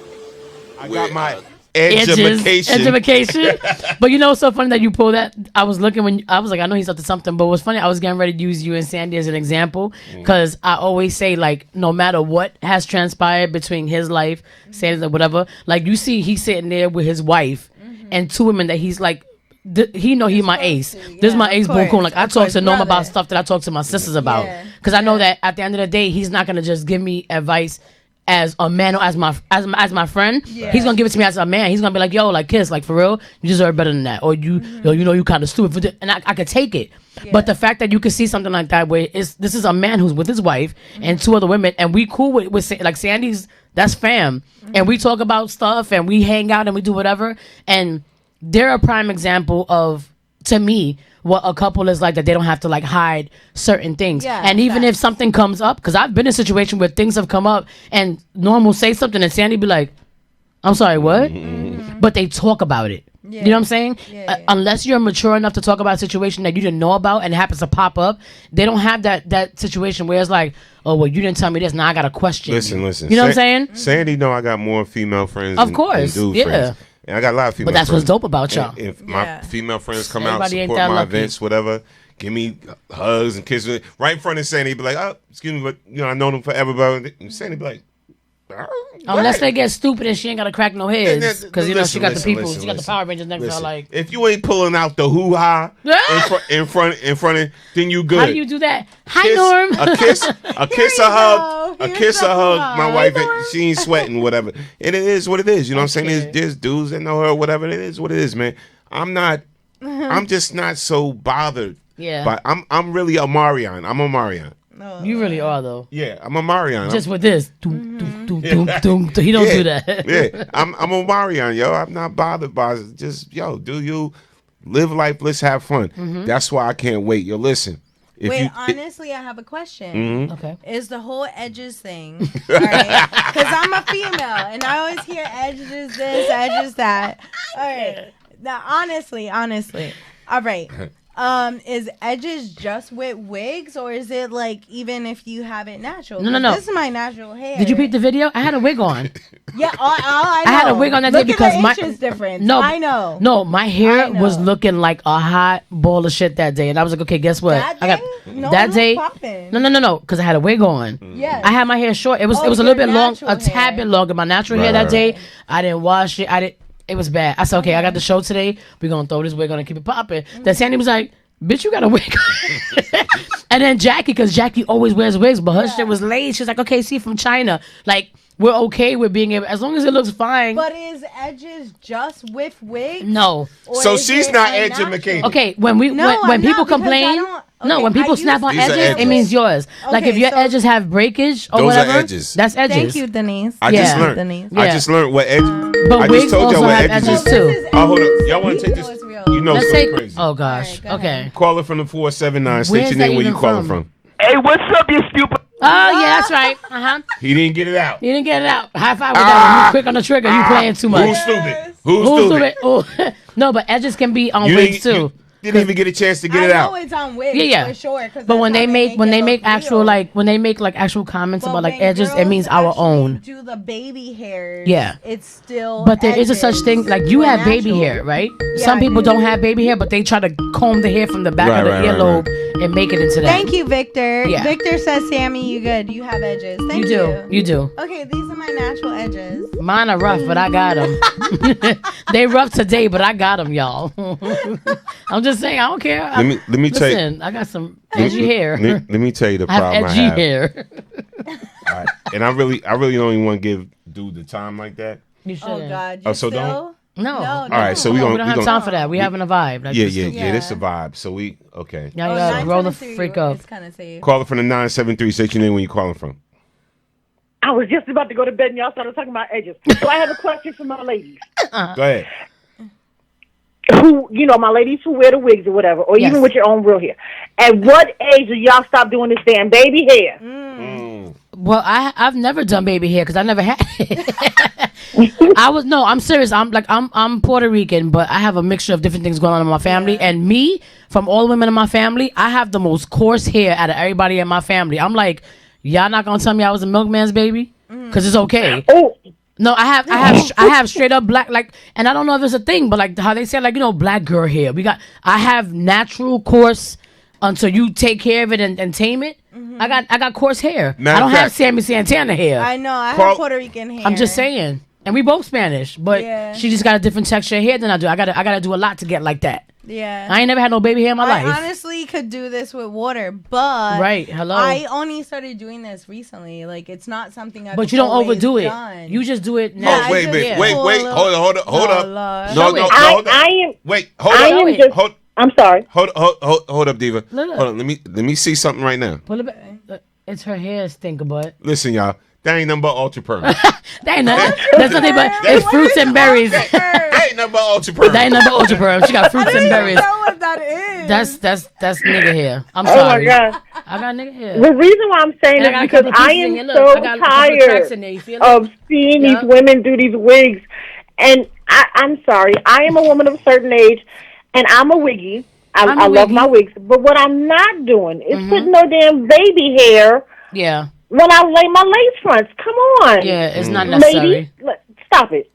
I got my Education. But you know what's so funny that you pull that? I was looking when I was like, I know he's up to something, but what's funny, I was getting ready to use you and Sandy as an example because I always say, like, no matter what has transpired between his life, Sandy's or whatever, like you see he's sitting there with his wife and two women that he's like, he know he my ace. This is my ace course. Boon. Like I Of talk course, to Norm brother. about stuff that I talk to my sisters about because I know that at the end of the day, he's not gonna just give me advice as a man or as my friend. He's gonna give it to me as a man. He's gonna be like, yo, like Kiss, like for real, you deserve better than that, or you know you kind of stupid, and I could take it. But the fact that you could see something like that where this is a man who's with his wife and two other women, and we cool with like Sandy's, that's fam, and we talk about stuff and we hang out and we do whatever, and they're a prime example of, to me, what a couple is like, that they don't have to like hide certain things. Yeah, and even if something comes up, because I've been in a situation where things have come up and Norm will say something and Sandy be like, I'm sorry, what? But they talk about it. You know what I'm saying? Unless you're mature enough to talk about a situation that you didn't know about and it happens to pop up, they don't have that situation where it's like, oh, well, you didn't tell me this, now I got a question. Listen. You know what I'm saying? Sandy know I got more female friends Of than course, dude yeah. friends. And I got a lot of female But that's friends. what's dope about y'all. And if my female friends come out, Everybody ain't support that my lucky. events, whatever, give me hugs and kisses. Right in front of Sandy, be like, oh, excuse me, but you know, I know them forever, but Sandy be like, Unless they get stupid and she ain't got to crack no heads. Because, you know, she got the people, she got the listen. Power Rangers next to her, like. If you ain't pulling out the hoo-ha in front of, then you good. How do you do that? Hi, Norm. A kiss, a hug, a kiss, a hug. My wife, she ain't sweating, whatever. And it is what it is. You know what I'm saying? There's dudes that know her, whatever. It is what it is, man. I'm just not so bothered. Yeah. But I'm really a Marion. I'm a Marion. You really are though. Yeah, I'm a Marion. Just with this. Doom, doom, doom, doom, doom. He don't do that. Yeah, I'm a Marion, yo. I'm not bothered by it. Just, yo, do you live life? Let's have fun. Mhm. That's why I can't wait. Yo, listen. Wait, honestly, I have a question. Mhm. Okay. Is the whole edges thing, all right? Because I'm a female, and I always hear edges this, edges that. All right. Now, honestly, all right. Is edges just with wigs, or is it like even if you have it natural? No. This is my natural hair. Did you peep the video? I had a wig on. Yeah, I know. I had a wig on that Look day at because the my inches difference. No, I know. No, my hair I know. was looking like a hot ball of shit that day, and I was like, okay, guess what? That I got day? No, that it was day. popping. No, because I had a wig on. Yes. I had my hair short. It was Oh, a little your bit long, natural a tad bit longer. My natural hair Right, that day, right. I didn't wash it. It was bad. I said, okay, I got the show today. We're gonna throw this wig on and keep it popping. Then Sandy was like, bitch, you got a wig. And then Jackie, because Jackie always wears wigs, but her shit was laid. She's like, okay, see, from China, like, we're okay with being able, as long as it looks fine. But is edges just with wigs? No. Or So is she's it not a educated. natural? Okay, when we No, when I'm people not, because complain, I don't- no, okay, when people I snap on These are edges, it edges. means yours. Like if Okay, your so- edges have breakage or Those are whatever, edges. that's edges. Thank you, Denise. I Yeah. just learned. Denise. I Yeah. just learned what edge. But I wigs just told also y'all what have edges edges is. too. Oh, hold up. Y'all want to take this? You know Let's it's take. crazy. Oh gosh. Okay. Call it from the 479. State Where's your that name where you even calling from? from. Hey, what's up, you stupid? Oh yeah, that's right. He didn't get it out. You didn't get it out. High five with that one. You quick on the trigger. You playing too much. Who's stupid? Who's stupid? Oh. No, but edges can be on You wigs didn't- too. You didn't even get a chance to get it I out. know it's on wigs Yeah. for sure. 'cause But that's when how they make it actual look like when they make like actual comments real. about like When edges, it girls means our actually own. Do the baby hairs? Yeah. It's still. But there is a such edges thing like you for have baby natural. hair, right? Yeah, Some I people do. don't have baby hair, but they try to comb the hair from the back of the Right, right, earlobe and make it into that. Thank you, Victor. Yeah. Victor says, "Sammy, you good? You have edges. Thank you. You do. Okay, these are my natural edges. Mine are rough, but I got them. They rough today, but I got them, y'all. I'm just saying, I don't care. Let me tell you. Listen, I got some edgy hair. Let me tell you the I have problem I edgy have. hair. All right. And I really don't even want to give dude the time like that. You shouldn't. Oh God. Oh, You so still? don't? No. All right, so we No, gonna we don't have time for that. We having a vibe. Like, Yeah, this yeah, is- yeah. This is a vibe. So we okay. Yeah, yeah. Roll the freak up. It's kind of safe. Call it from the 973. Say your name when you calling from. I was just about to go to bed and y'all started talking about edges. So I have a question for my ladies. Go ahead. Who, my ladies who wear the wigs or whatever, or Yes. even with your own real hair. At what age do y'all stop doing this damn baby hair? Well, I've never done baby hair because I never had it. I'm serious. I'm Puerto Rican, but I have a mixture of different things going on in my family. And me, from all the women in my family, I have the most coarse hair out of everybody in my family. I'm like, y'all not gonna tell me I was a milkman's baby? Because it's okay. Oh. No, I have straight up black, like, and I don't know if it's a thing, but like how they say, like, black girl hair. I have natural coarse until you take care of it and tame it. I got coarse hair. Matter I don't of have fact- Sammy Santana hair. I know. I Carl- have Puerto Rican hair. I'm just saying, and we both Spanish, but Yeah. she just got a different texture of hair than I do. I gotta do a lot to get like that. Yeah. I ain't never had no baby hair in my I life. honestly could do this with water, but Right, hello. I only started doing this recently. Like it's not something I've But you don't always overdo it. done. You just do it Yeah, now. I wait, just wait, pull wait, a wait. little- Hold up. Lord. No, hold up. I am. Wait, hold I up. am just. Hold, I'm sorry. hold up, Diva. Look. Hold on. Let me see something right now. Pull it back. It's her hair, stinker butt. Listen, y'all. That ain't nothing but ultra perm. That ain't nothing. That's nothing but it's fruits and berries. That ain't nothing but ultra perm. That ain't nothing but ultra perm. She got fruits and berries. know what that is. That's nigga hair. I'm Oh my sorry. God. I got nigga hair. The reason why I'm saying And I this got a because couple I pieces in am here. Look, so I got a couple tracks tired in there. You feel it? of seeing Yeah. these women do these wigs. And I'm sorry, I am a woman of a certain age, and I'm a wiggy. I love my wigs. But what I'm not doing is putting no damn baby hair Yeah. when I lay my lace fronts. Come on. Yeah, it's not necessary. Ladies, stop it.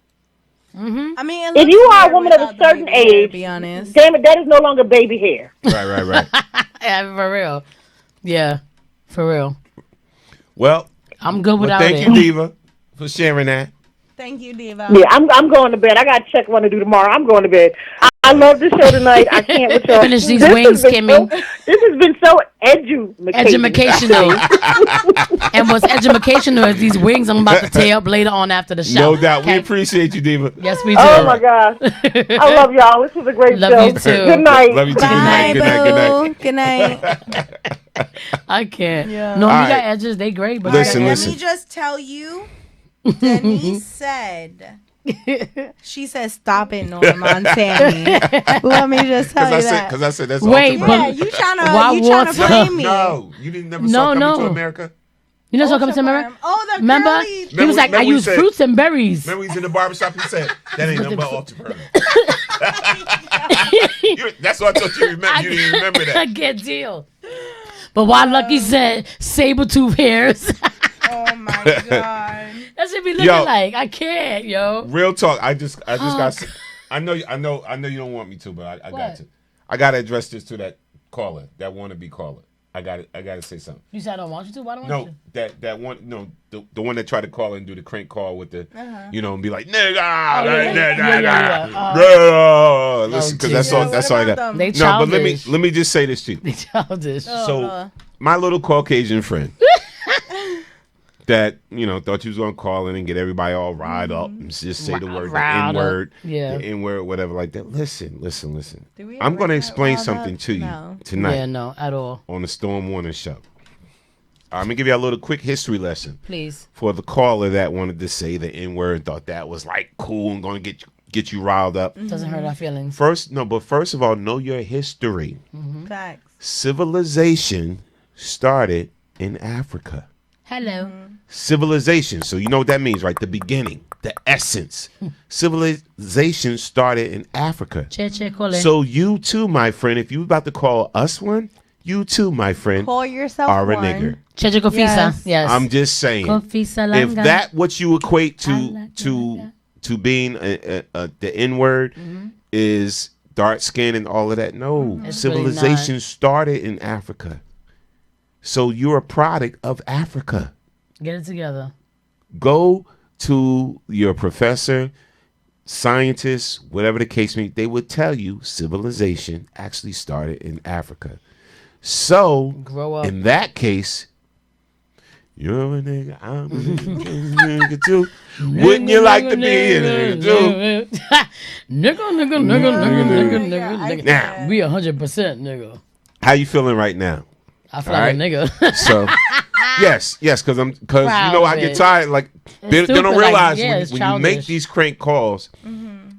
I mean, it If looks you are a weird woman of a without the certain baby hair, age, to be honest. damn it, that is no longer baby hair. Right. Yeah, for real. Yeah, for real. Well, I'm good well, without thank it. you, Diva, for sharing that. Thank you, Diva. Yeah, I'm going to bed. I got to check what to do tomorrow. I'm going to bed. I I love the show tonight. I can't with y'all. Finish these This wings, has been Kimmy. this has been so educational. And what's educational is these wings I'm about to tear up later on after the show. No doubt. We appreciate you, Diva. Yes, we do. Oh my gosh, I love y'all. This was a great Love show. you too. Good night. Love you too. Bye, Good night. Good night. Good night. I can't. Yeah. No, All you got right. edges. They great, but Listen, Let listen. me just tell you, Denise said. She said, "Stop it, Norm, on Sammy." Let me just tell you that. Because I said that's Wait, ultimate. but Yeah, you why tryna blame me? No, you didn't never No, saw Coming no. to America. You know what's coming to America? Oh, the Remember? girly. He was like, I use fruits and berries. Remember, he's in the barbershop. He said, "That ain't nothing but ultimate." That's what I thought you remember. You didn't remember I that. can't deal. But why Lucky said saber tooth hairs? Oh my god. That should be looking Yo. like. I can't, yo. Real talk. I just got. I know you don't want me to, but I got What? to. I got to address this to that caller, that wannabe caller. I got to say something. You said I don't want you to? Why don't I No, want you to? that one. No, the one that tried to call and do the crank call with the, Uh-huh. and be like, nigga, yeah. listen, because Jesus. that's all I got. They No, but childish. let me just say this to you. They childish. So, my little Caucasian friend that thought you was gonna call in and get everybody all riled up and just say the word, the Riled up. N-word, Yeah. the N-word, whatever like that. Listen. Do we I'm ever gonna get explain riled something up? to you No. tonight. Yeah, no, at all. On the Storm Warner show. I'm gonna give you a little quick history lesson. Please. For the caller that wanted to say the N-word and thought that was like cool and gonna get you riled up. Doesn't hurt our feelings. First of all, know your history. Facts. Civilization started in Africa. Hello. Civilization. So you know what that means, right? The beginning, the essence. Civilization started in Africa. Che cole. So you too, my friend, if you about to call us one, you too, my friend, Call yourself are a one. nigger. Che confisa. Yes. I'm just saying. Confisa If langa. that what you equate to being the N-word is dark skin and all of that, no. It's really Civilization not. started in Africa. So you're a product of Africa. Get it together. Go to your professor, scientist, whatever the case may be, they would tell you civilization actually started in Africa. So, Grow up. in that case, you're a nigga, I'm a nigga too. Wouldn't you like to be a nigga too? Nigga. Now, We 100% nigga. how you feeling right now? I feel All like a right? nigga. So, yes, because Proud I of get it. tired. Like It's they don't stupid, like, realize yeah, when it's you make childish. these crank calls,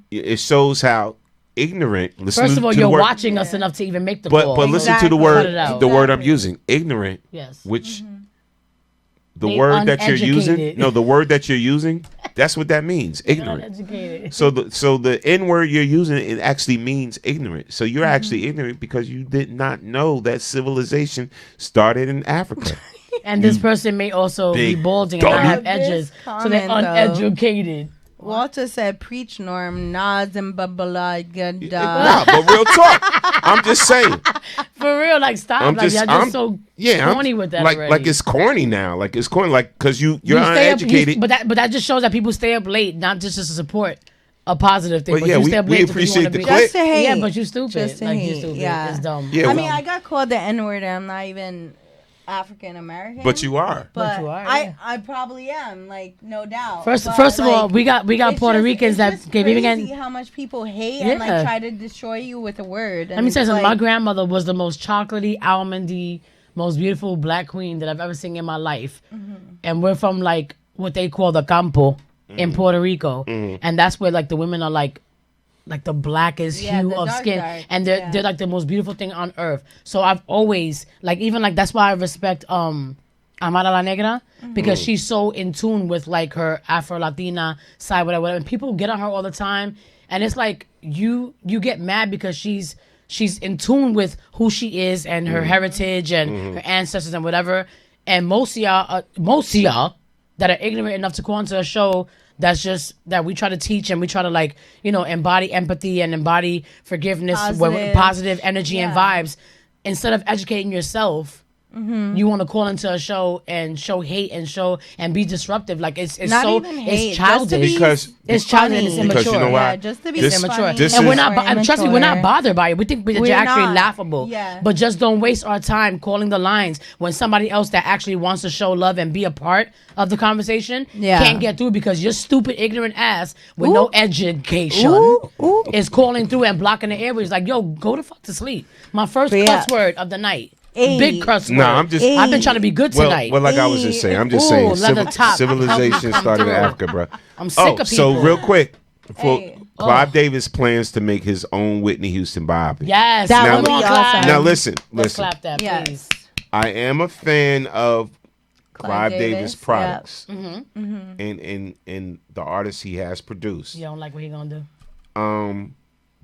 it shows how ignorant. Listen First to of all, the you're word. watching us enough to even make the But call. but listen to the Cut it out. word I'm using, ignorant. Yes. Which the They word that you're using, uneducated. no, the word that you're using, that's what that means, ignorant. Uneducated. So the N word you're using, it actually means ignorant. So you're actually ignorant because you did not know that civilization started in Africa. And this person may also be big balding and not dummy. have edges, so they're comment, though. uneducated. Walter said, "Preach, Norm, nods and Nah, but real talk. I'm just saying. For real, like stop. I'm like just, y'all just so corny with that like already. it's corny now. Like it's corny, like because you're You stay up- uneducated. but that just shows that people stay up late, not just to support a positive thing. But But yeah, you we- stay up we late 'cause you appreciate wanna the be- clip. Just to hate. Yeah, but you stupid. Just to like hate. you stupid. Yeah. It's dumb. Yeah, I we- mean, I got called the N-word, and I'm not even African American. But you are. But you are, yeah. I probably am, like, no doubt. First But, of all, like, we got it's Puerto just- Ricans it's that just gave even crazy how much people hate and like Yeah. try to destroy you with a word. Let me tell you something. My grandmother was the most chocolatey, almondy, most beautiful black queen that I've ever seen in my life. And we're from like what they call the campo in Puerto Rico, and that's where like the women are like the blackest Yeah, hue the of dark, skin, dark, and they're yeah. they're like the most beautiful thing on earth. So I've always like even like that's why I respect Amara La Negra because she's so in tune with like her Afro Latina side, whatever. And people get on her all the time, and it's like you get mad because she's in tune with who she is and her heritage and her ancestors and whatever. And most of y'all that are ignorant enough to go onto a show that's just that we try to teach and we try to like embody empathy and embody forgiveness, Positive. positive energy and Yeah. vibes. Instead of educating yourself, Mhm. You want to call into a show and show hate and be disruptive. Like it's Not so even hate, it's just to childish. be it's childish and it's funny. immature. Because you know why? Yeah, just to be It's immature. funny And we're not. or And trust me, we're not immature. bothered by it. We think that We're you're actually not. laughable. Yeah. But just don't waste our time calling the lines when somebody else that actually wants to show love and be a part of the conversation Yeah. can't get through because your stupid, ignorant ass with no education Ooh. is calling through and blocking the airways. Like, yo, go the fuck to sleep. My first But cuss yeah. word of the night. Ay. Big cuss word. Nah, I'm just. I've been trying to be good tonight. Well, like I was just saying, I'm just Ooh, saying, leather top. civilization Come started in through. Africa, bro. I'm sick of So people. real quick, Hey. Clive Davis plans to make his own Whitney Houston biopic. Yes, That now, would be awesome. now listen, Let's listen. clap that, Yes. please. I am a fan of Clive Davis, Davis, products Mm-hmm. and the artists he has produced. You don't like what he gonna do?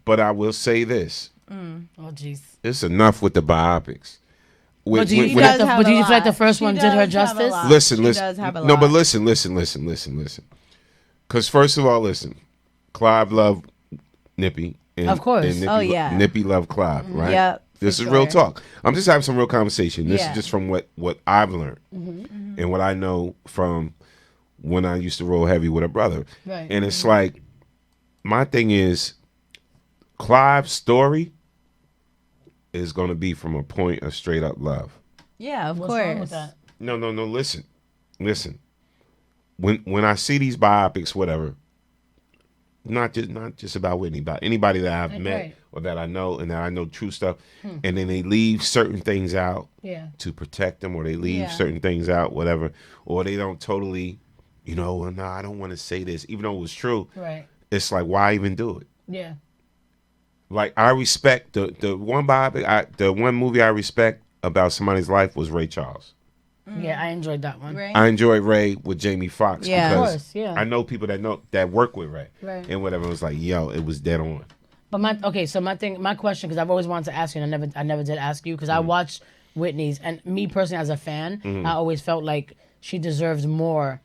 But I will say this: Oh, jeez. it's enough with the biopics. But do you She feel like does the, have but do a you feel like the lot. first She one did her does have a justice? lot. Listen, She listen. does have a No, lot. but listen. Because first of all, listen. Clive loved Nippy. And, Of course. And Nippy, Oh, yeah. Nippy loved Clive, right? Yep, This for is real sure. talk. I'm just having some real conversation. This Yeah. is just from what I've learned Mm-hmm. and what I know from when I used to roll heavy with a brother. Right. And it's like, my thing is, Clive's story is going to be from a point of straight up love. Yeah, of What's wrong with course. that? No. Listen. When I see these biopics, whatever, not just about Whitney, about anybody that I've That's met right. or that I know and that I know true stuff, and then they leave certain things out Yeah. to protect them, or they leave Yeah. certain things out, whatever, or they don't totally, well, no, I don't want to say this, even though it was true. Right. It's like, why even do it? Yeah. Like, I respect the one biopic, the one movie I respect about somebody's life was Ray Charles. Yeah, I enjoyed that one. Right. I enjoyed Ray with Jamie Foxx Yeah. because Of course, yeah. I know people that work with Ray Right. and whatever. It was like, yo, it was dead on. But my question, because I've always wanted to ask you, and I never did ask you, because I watched Whitney's, and me personally as a fan, I always felt like she deserves more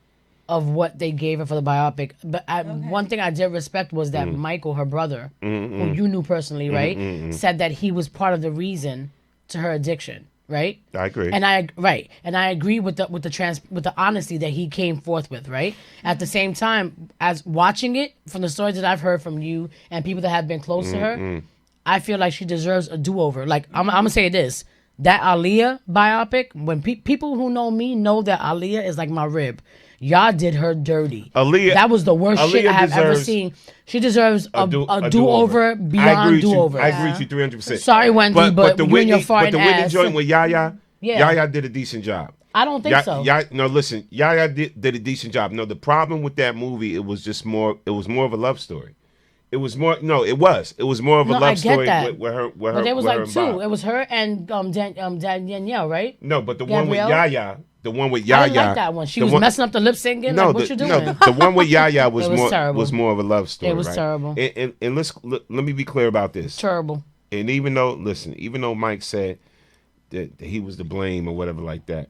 of what they gave her for the biopic. But one thing I did respect was that Michael, her brother, who you knew personally, right, said that he was part of the reason to her addiction, right? I agree. And I agree with the honesty that he came forth with, right? At the same time, as watching it from the stories that I've heard from you and people that have been close to her, I feel like she deserves a do-over. Like I'm gonna say this: that Aaliyah biopic. When people who know me know that Aaliyah is like my rib. Y'all did her dirty. Aaliyah- that was the worst shit Aaliyah I have ever deserves seen. She deserves a do-over. do-over I beyond agree with do-over. you. I agree with you 300%. Sorry, Wendy, but the you and your Whitney, farting but the Whitney ass. joint with Yaya, Yeah. Yaya did a decent job. I don't think so. No, listen, Yaya did a decent job. No, the problem with that movie, it was more of a love story. It was more of a No, I love get story that. with her. But there was with her like and two. Bob. It was her and Danielle, right? No, but the Gabrielle? one with I Yaya. didn't like that one. She the was messing up the lip syncing. No, Like, what you doing? the one with Yaya was It was terrible. more of a love story. It was right? terrible. And let me be clear about this. Terrible. And even though Mike said that he was to blame or whatever like that,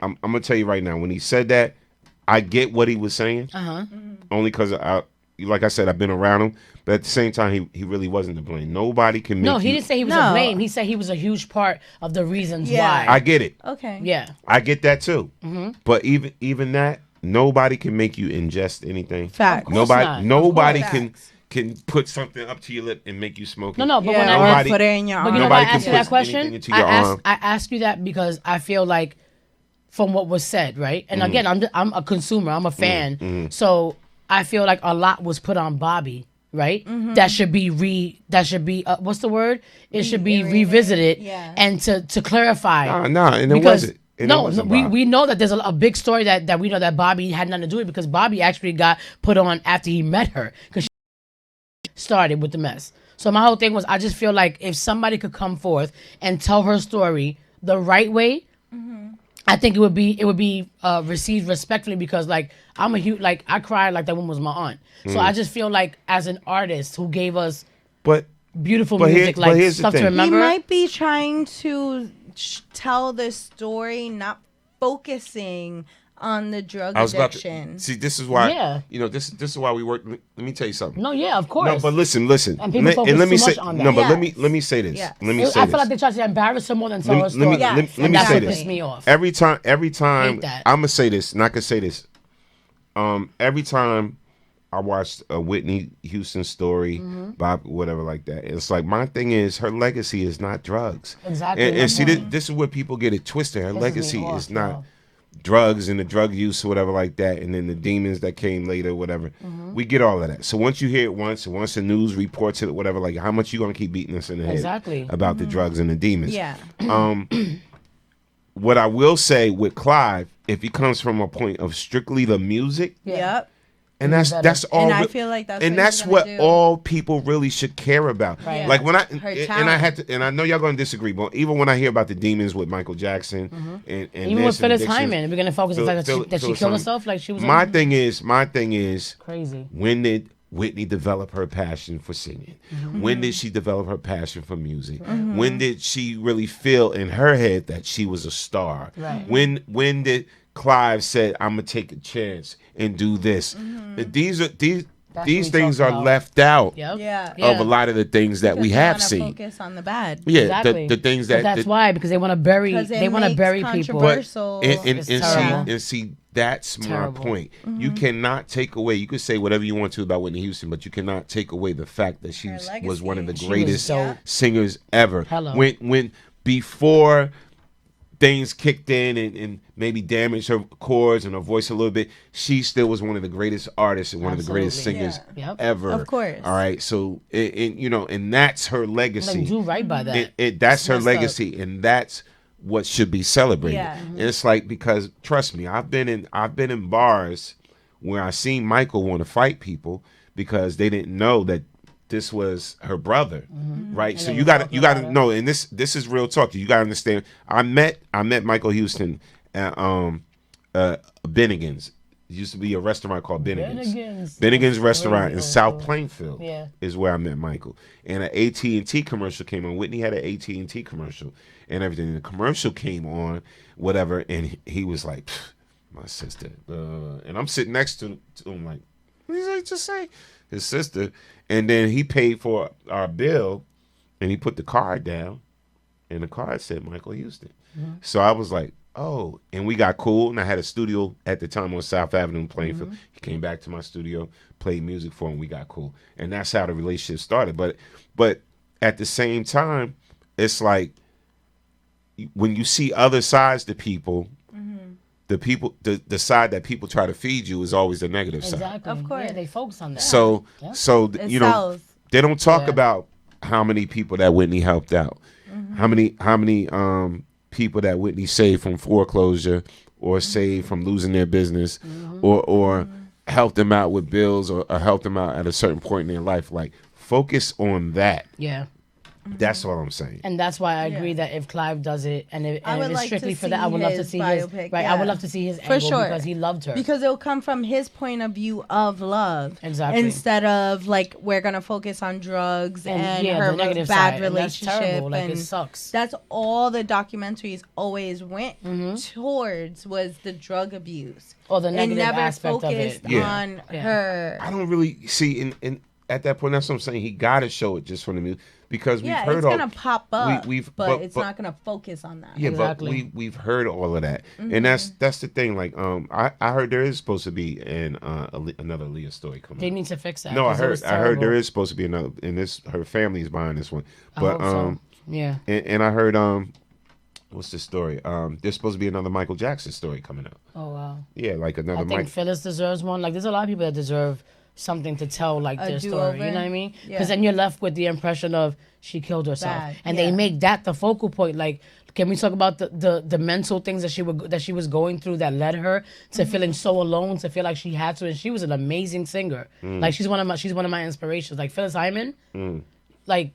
I'm gonna tell you right now, when he said that, I get what he was saying. Only because like I said, I've been around him, but at the same time, he really wasn't to blame. Nobody can make No, he you- didn't say he was to blame. He said he was a huge part of the reasons Yeah. why. I get it. Okay. Yeah. I get that too. Mhm. But even that, nobody can make you ingest anything. Fact. Of course Nobody not. nobody Of course. can put something up to your lip and make you smoke it. No, but Yeah, when or I put it in your but arm. you know why I Nobody can asked you put that question? anything into your arm. I ask you that because I feel like from what was said, right? And again, I'm a consumer, I'm a fan, so I feel like a lot was put on Bobby, right? That should be what's the word? It should be revisited Yeah. and to clarify. No, and it Because- wasn't. And it No, wasn't we Bobby. know that there's a big story that we know that Bobby had nothing to do with it because Bobby actually got put on after he met her because she started with the mess. So my whole thing was I just feel like if somebody could come forth and tell her story the right way, I think it would be received respectfully because like I'm a huge like I cried like that woman was my aunt. So I just feel like as an artist who gave us But beautiful But here- music but like here's the stuff to thing. He remember. might be trying to tell this story, not focusing on the drug I was about addiction. to see. This is why. Yeah. You know, this is why we work. Let me tell you something. No, yeah, of course. No, but listen. And people focus let me too say much on that. no, but Yes. let me say this. Yes. Let me say I this. feel like they try to embarrass her more than tell her story. Let me And that's say what this. pissed me off. Every time, Hate that. I'm gonna say this, and I can say this. Every time I watched a Whitney Houston story, Bob, whatever like that, it's like my thing is her legacy is not drugs. Exactly. And see, this is where people get it twisted. Her Pisses me legacy off, is not bro. drugs and the drug use or whatever like that, and then the demons that came later, whatever. We get all of that. So once you hear it once, and once the news reports it, whatever, like how much you gonna keep beating us in the head Exactly. about the drugs and the demons? Yeah. What I will say with Clive, if he comes from a point of strictly the music, Yep. and that's all. And I feel like that's and what that's he's what gonna do. all people really should care about. Right. Like when I Her and I talent. had to, and I know y'all gonna disagree, but even when I hear about the demons with Michael Jackson and Even with this and Phyllis addictions, Hyman, we're gonna focus on the fact that she Phyllis killed Hyman. herself. Like she was. My thing is crazy. When did Whitney develop her passion for singing? When did she develop her passion for music? When did she really feel in her head that she was a star? Right. When did Clive said, "I'm gonna take a chance and do this"? These what things we are talk about. left out Yeah. of a lot of the things that we Because they have wanna seen. Focus on the bad. Yeah, Exactly. the things But that that's why, because they want to bury. 'Cause it They want to makes bury people. controversial. and It's see terrible. and see that's Terrible. my point. You cannot take away. You could say whatever you want to about Whitney Houston, but you cannot take away the fact that she was one of the She was greatest so- singers ever. Hello. When before things kicked in and maybe damaged her chords and her voice a little bit, she still was one of the greatest artists and one of the greatest Absolutely. singers Yeah. Yep. ever. Of course. All right. So and that's her legacy. Like, do right by that. That's It's her messed up. legacy, and that's what should be celebrated. Yeah. And it's like, because trust me, I've been in bars where I seen Michael want to fight people because they didn't know that this was her brother, right? And So they you were got talking about to it. know, and this is real talk. You got to understand. I met Michael Houston at Bennigan's. It used to be a restaurant called Bennigan's. Bennigan's restaurant in South Plainfield is where I met Michael. And an AT&T commercial came on. Whitney had an AT&T commercial and everything. The commercial came on, whatever, and he was like, "Pfft, my sister." And I'm sitting next to him like, what did he just say? His sister. And then he paid for our bill, and he put the card down, and the card said Michael Houston. So I was like, oh, and we got cool. And I had a studio at the time on South Avenue in Plainfield. He came back to my studio, played music for him. We got cool, and that's how the relationship started. But at the same time, it's like when you see other sides to people, the side that people try to feed you is always the negative side. Exactly. Of course. Yeah, they focus on that. So Yeah. It you know, sells. they don't talk Yeah. about how many people that Whitney helped out, how many people that Whitney saved from foreclosure or saved from losing their business, or helped them out with bills, or helped them out at a certain point in their life. Like, focus on that. Yeah. That's all I'm saying. And that's why I agree that if Clive does it, and if I would it's like strictly to for that, see I would love to his see his biopic, right. yeah. I would love to see his For angle sure. because he loved her. Because it'll come from his point of view of love. Exactly. Instead of like we're gonna focus on drugs And, and, yeah, her the negative bad side, and that's relationship. terrible. Like, it and sucks. That's all the documentaries always went towards was the drug abuse. Or the It negative never aspect of it. focused Yeah. on Yeah. her. I don't really see in at that point. That's what I'm saying. He got to show it just for the music because we've Yeah, heard it's all. gonna pop up, we've but it's not gonna focus on that. Yeah, Exactly. but we've heard all of that, and that's the thing. Like, I heard there is supposed to be another Leah story coming. They out. need to fix that. No, I 'cause it was heard there terrible. is supposed to be another, and this her family's buying this one. I But hope so. Yeah. and I heard what's the story? There's supposed to be another Michael Jackson story coming out. Oh wow. Yeah, like another I think Michael. Phyllis deserves one. Like, there's a lot of people that deserve something to tell, like, A their story. do-over? You know what I mean? Yeah. Because then you're left with the impression of she killed herself, Bad, and yeah. they make that the focal point. Like, can we talk about the mental things that she was going through that led her to feeling so alone, to feel like she had to? And she was an amazing singer. Like, she's one of my inspirations. Like Phyllis Hyman, like.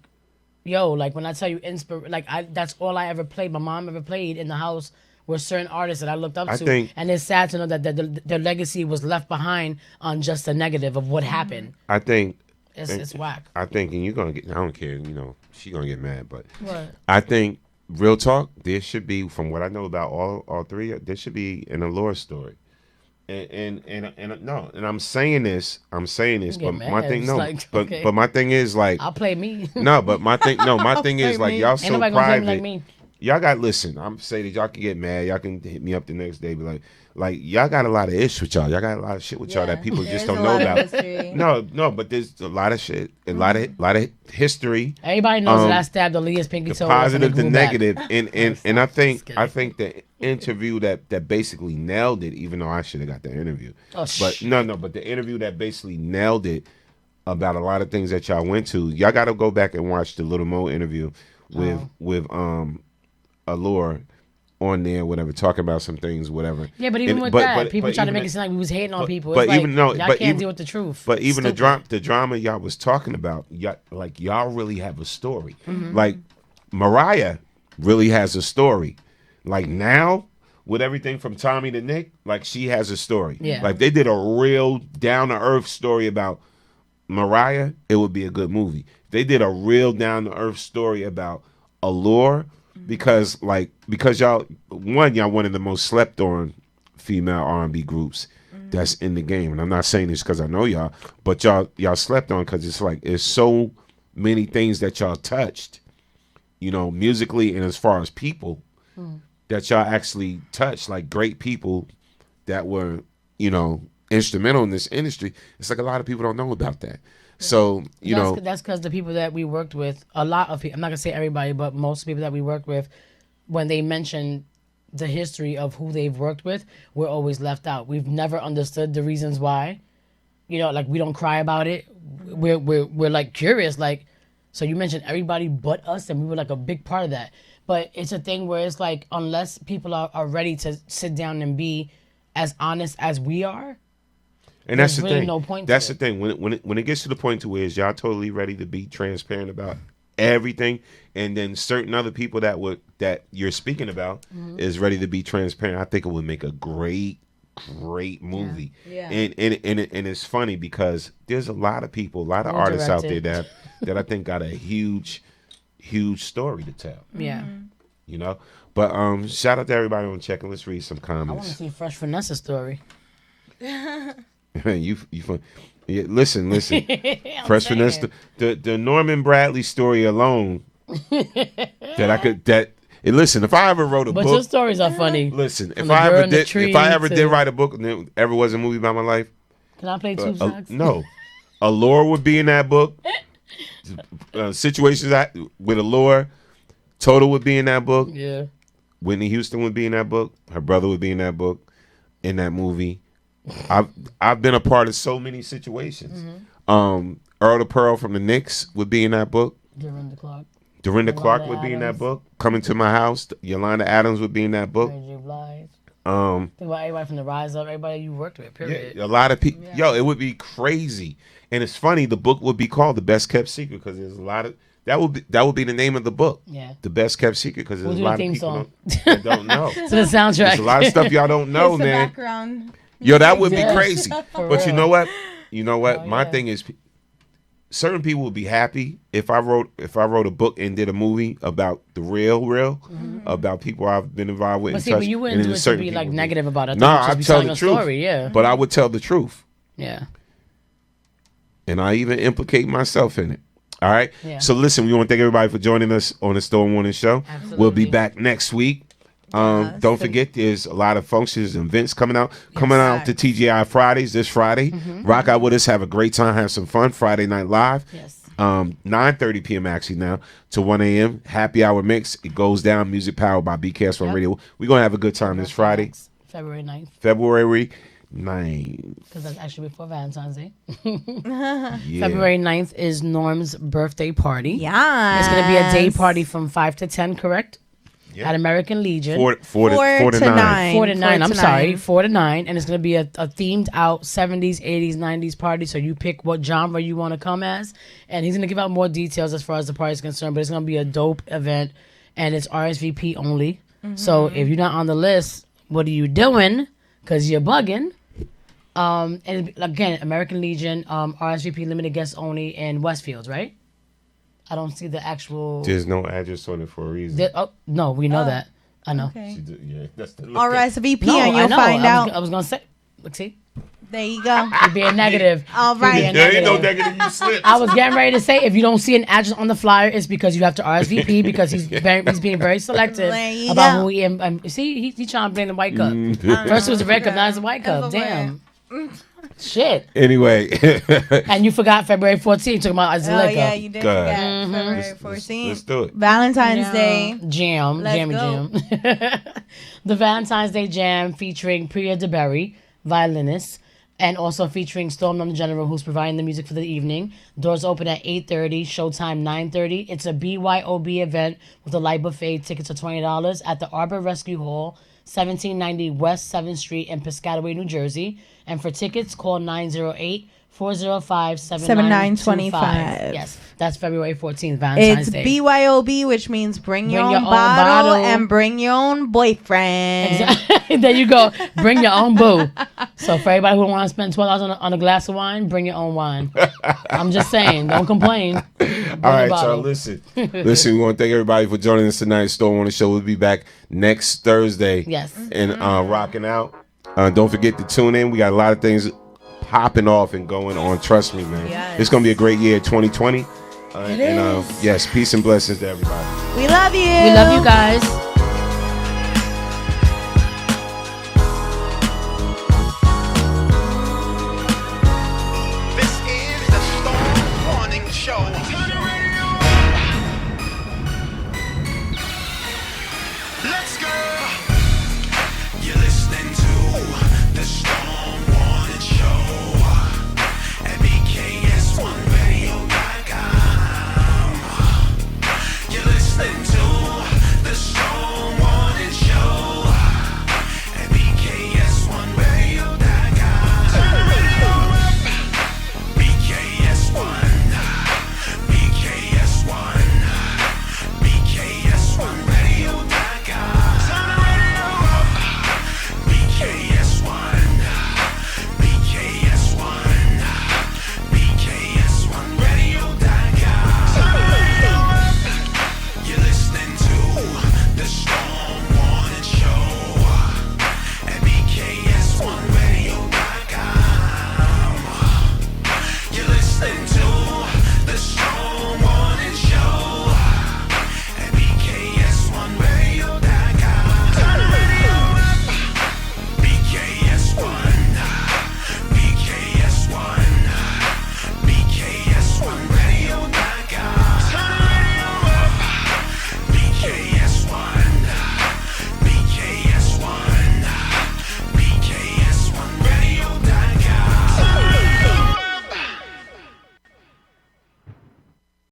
Yo, like when I tell you that's all I ever played. My mom ever played in the house were certain artists that I looked up I to. think- And it's sad to know that their legacy was left behind on just the negative of what happened. I think It's whack. I think, and you're gonna get. I don't care. You know, she gonna get mad, but What? I think real talk. There should be, from what I know about all three, there should be an Allure story. and I'm saying this, get but mad. my thing, It's no, like, but okay. my thing is like, I'll play me. No, but my thing is like, y'all Ain't so nobody gonna play me private. like me. Y'all got listen. I'm saying that y'all can get mad. Y'all can hit me up the next day, be like y'all got a lot of ish with y'all. Y'all got a lot of shit with y'all that people just don't know about. No, but there's a lot of shit, a lot of history. Everybody knows that I stabbed Aaliyah's pinky the toe. positive, the back. negative, and I think the interview that basically nailed it. Even though I should have got the interview, but but the interview that basically nailed it about a lot of things that y'all went to. Y'all got to go back and watch the Little Mo interview with Allure on there, whatever, talking about some things, whatever. Yeah, but even with that, people try to make it seem like we was hating on people. But It's even like, no, y'all can't deal with the truth. But even Stupid. the drama y'all was talking about, y'all really have a story. Mhm. Like Mariah really has a story. Like now, with everything from Tommy to Nick, like she has a story. Yeah. Like they did a real down to earth story about Mariah, it would be a good movie. If they did a real down to earth story about Allure, because y'all one of the most slept on female R&B groups that's in the game, and I'm not saying this because I know y'all, but y'all slept on because it's like it's so many things that y'all touched, musically and as far as people that y'all actually touched, like great people that were instrumental in this industry. It's like a lot of people don't know about that. So that's because the people that we worked with, a lot of people, I'm not gonna say everybody, but most people that we worked with, when they mention the history of who they've worked with, we're always left out. We've never understood the reasons why. Like we don't cry about it. We're like curious, like, so you mentioned everybody but us, and we were like a big part of that. But it's a thing where it's like, unless people are ready to sit down and be as honest as we are, and that's there's the really thing. no point That's to the thing. When it gets to the point to where is y'all totally ready to be transparent about everything, and then certain other people that you're speaking about is ready to be transparent, I think it would make a great movie. Yeah. And it's funny because there's a lot of people, a lot of Well artists out there directed. that I think got a huge story to tell. Yeah. But shout out to everybody on checking. Let's read some I want to comments. see Fresh Vanessa's story. you fun. Yeah, listen. I'm Fresh saying. Finesse, the Norman Bradley story alone listen, if I ever wrote a But book, your stories are funny. listen, From if the I girl ever in the did tree if I ever to- did write a book and there ever was a movie about my life, Can I play Tube Socks? no, Allure would be in that book. Situations with Allure, Total would be in that book. Yeah. Whitney Houston would be in that book. Her brother would be in that book, in that movie. I've been a part of so many situations. Earl the Pearl from the Knicks would be in that book. Dorinda Clark. Dorinda Yolanda Clark would be in that Adams. book. Coming to My House, Yolanda Adams would be in that book. Mary J. Blige. Um, Think about everybody from the Rise Up, everybody you worked with, period. a lot of people. Yo, it would be crazy, and it's funny. The book would be called The Best Kept Secret because there's a lot of that would be the name of the book. Yeah. The Best Kept Secret because there's We'll a do the lot of theme people song. that don't know. To the soundtrack. There's a lot of stuff y'all don't know, It's the man. background. Yo, that would be Yes. crazy. For But you real. know what? You know what? Oh, My thing is, certain people would be happy if I wrote a book and did a movie about the real, about people I've been involved with. But and see, but touched, you and wouldn't then do it to certain be like people- negative about it. No, I I be tell telling the a truth. story, yeah. But I would tell the truth, Yeah. and I even implicate myself in it. All right. Yeah. So listen, we want to thank everybody for joining us on the Storm Morning Show. We'll be back next week. Don't forget, there's a lot of functions and events coming out to TGI Fridays this Friday. Rock out with us, have a great time, have some fun. Friday Night Live. Yes. 9:30 p.m. actually now to 1 a.m. Happy hour mix. It goes down. Music powered by BCast on Radio. We're gonna have a good time this Friday, February 9th. February 9th. Because that's actually before Valentine's Day. Yeah. February 9th is Norm's birthday party. Yeah. It's going to be a day party from 5 to 10, correct? Yeah. At American Legion. Four to 9. 4 to 9. I'm to sorry. 9. 4 to 9. And it's going to be a themed out 70s, 80s, 90s party. So you pick what genre you want to come as. And he's going to give out more details as far as the party is concerned. But it's going to be a dope event. And it's RSVP only. So if you're not on the list, what are you doing? Because you're bugging. And again, American Legion, RSVP limited guests only in Westfields, right? I don't see the actual. There's no address on it for a reason. No, we know that. I know. Okay. Yeah, that's the RSVP No, and I you'll know. find out. I was gonna say. Look, see? There you go. You're being negative. All right. There ain't no negative. You slipped. I was getting ready to say, if you don't see an address on the flyer, it's because you have to RSVP because he's being very selective There you about go. who he. See, he's trying to blame the white cup. First it was the red cup, now it's the white cup. Damn. Shit. Anyway. And you forgot February 14th, talking about Azalea. Oh, yeah, you did forget February 14th. Let's do it. Valentine's Day. Jam. Let's Jammy go. Jam. The Valentine's Day Jam featuring Priya DeBerry, violinist, and also featuring Storm the General, who's providing the music for the evening. Doors open at 8:30, showtime 9:30. It's a BYOB event with a light buffet. Tickets are $20 at the Arbor Rescue Hall, 1790 West 7th Street in Piscataway, New Jersey. And for tickets, call 908-405-7925. Yes, that's February 14th, Valentine's It's Day. BYOB, which means bring your own bottle and bring your own boyfriend. There you go. Bring your own boo. So for everybody who want to spend $12 on a glass of wine, bring your own wine. I'm just saying, don't complain. All right, y'all, listen. We want to thank everybody for joining us tonight. Storm on the Show. We'll be back next Thursday. Yes. And rocking out. Don't forget to tune in. We got a lot of things popping off and going on. Trust me, man. Yes. It's going to be a great year, 2020. It is. Yes, peace and blessings to everybody. We love you. We love you guys.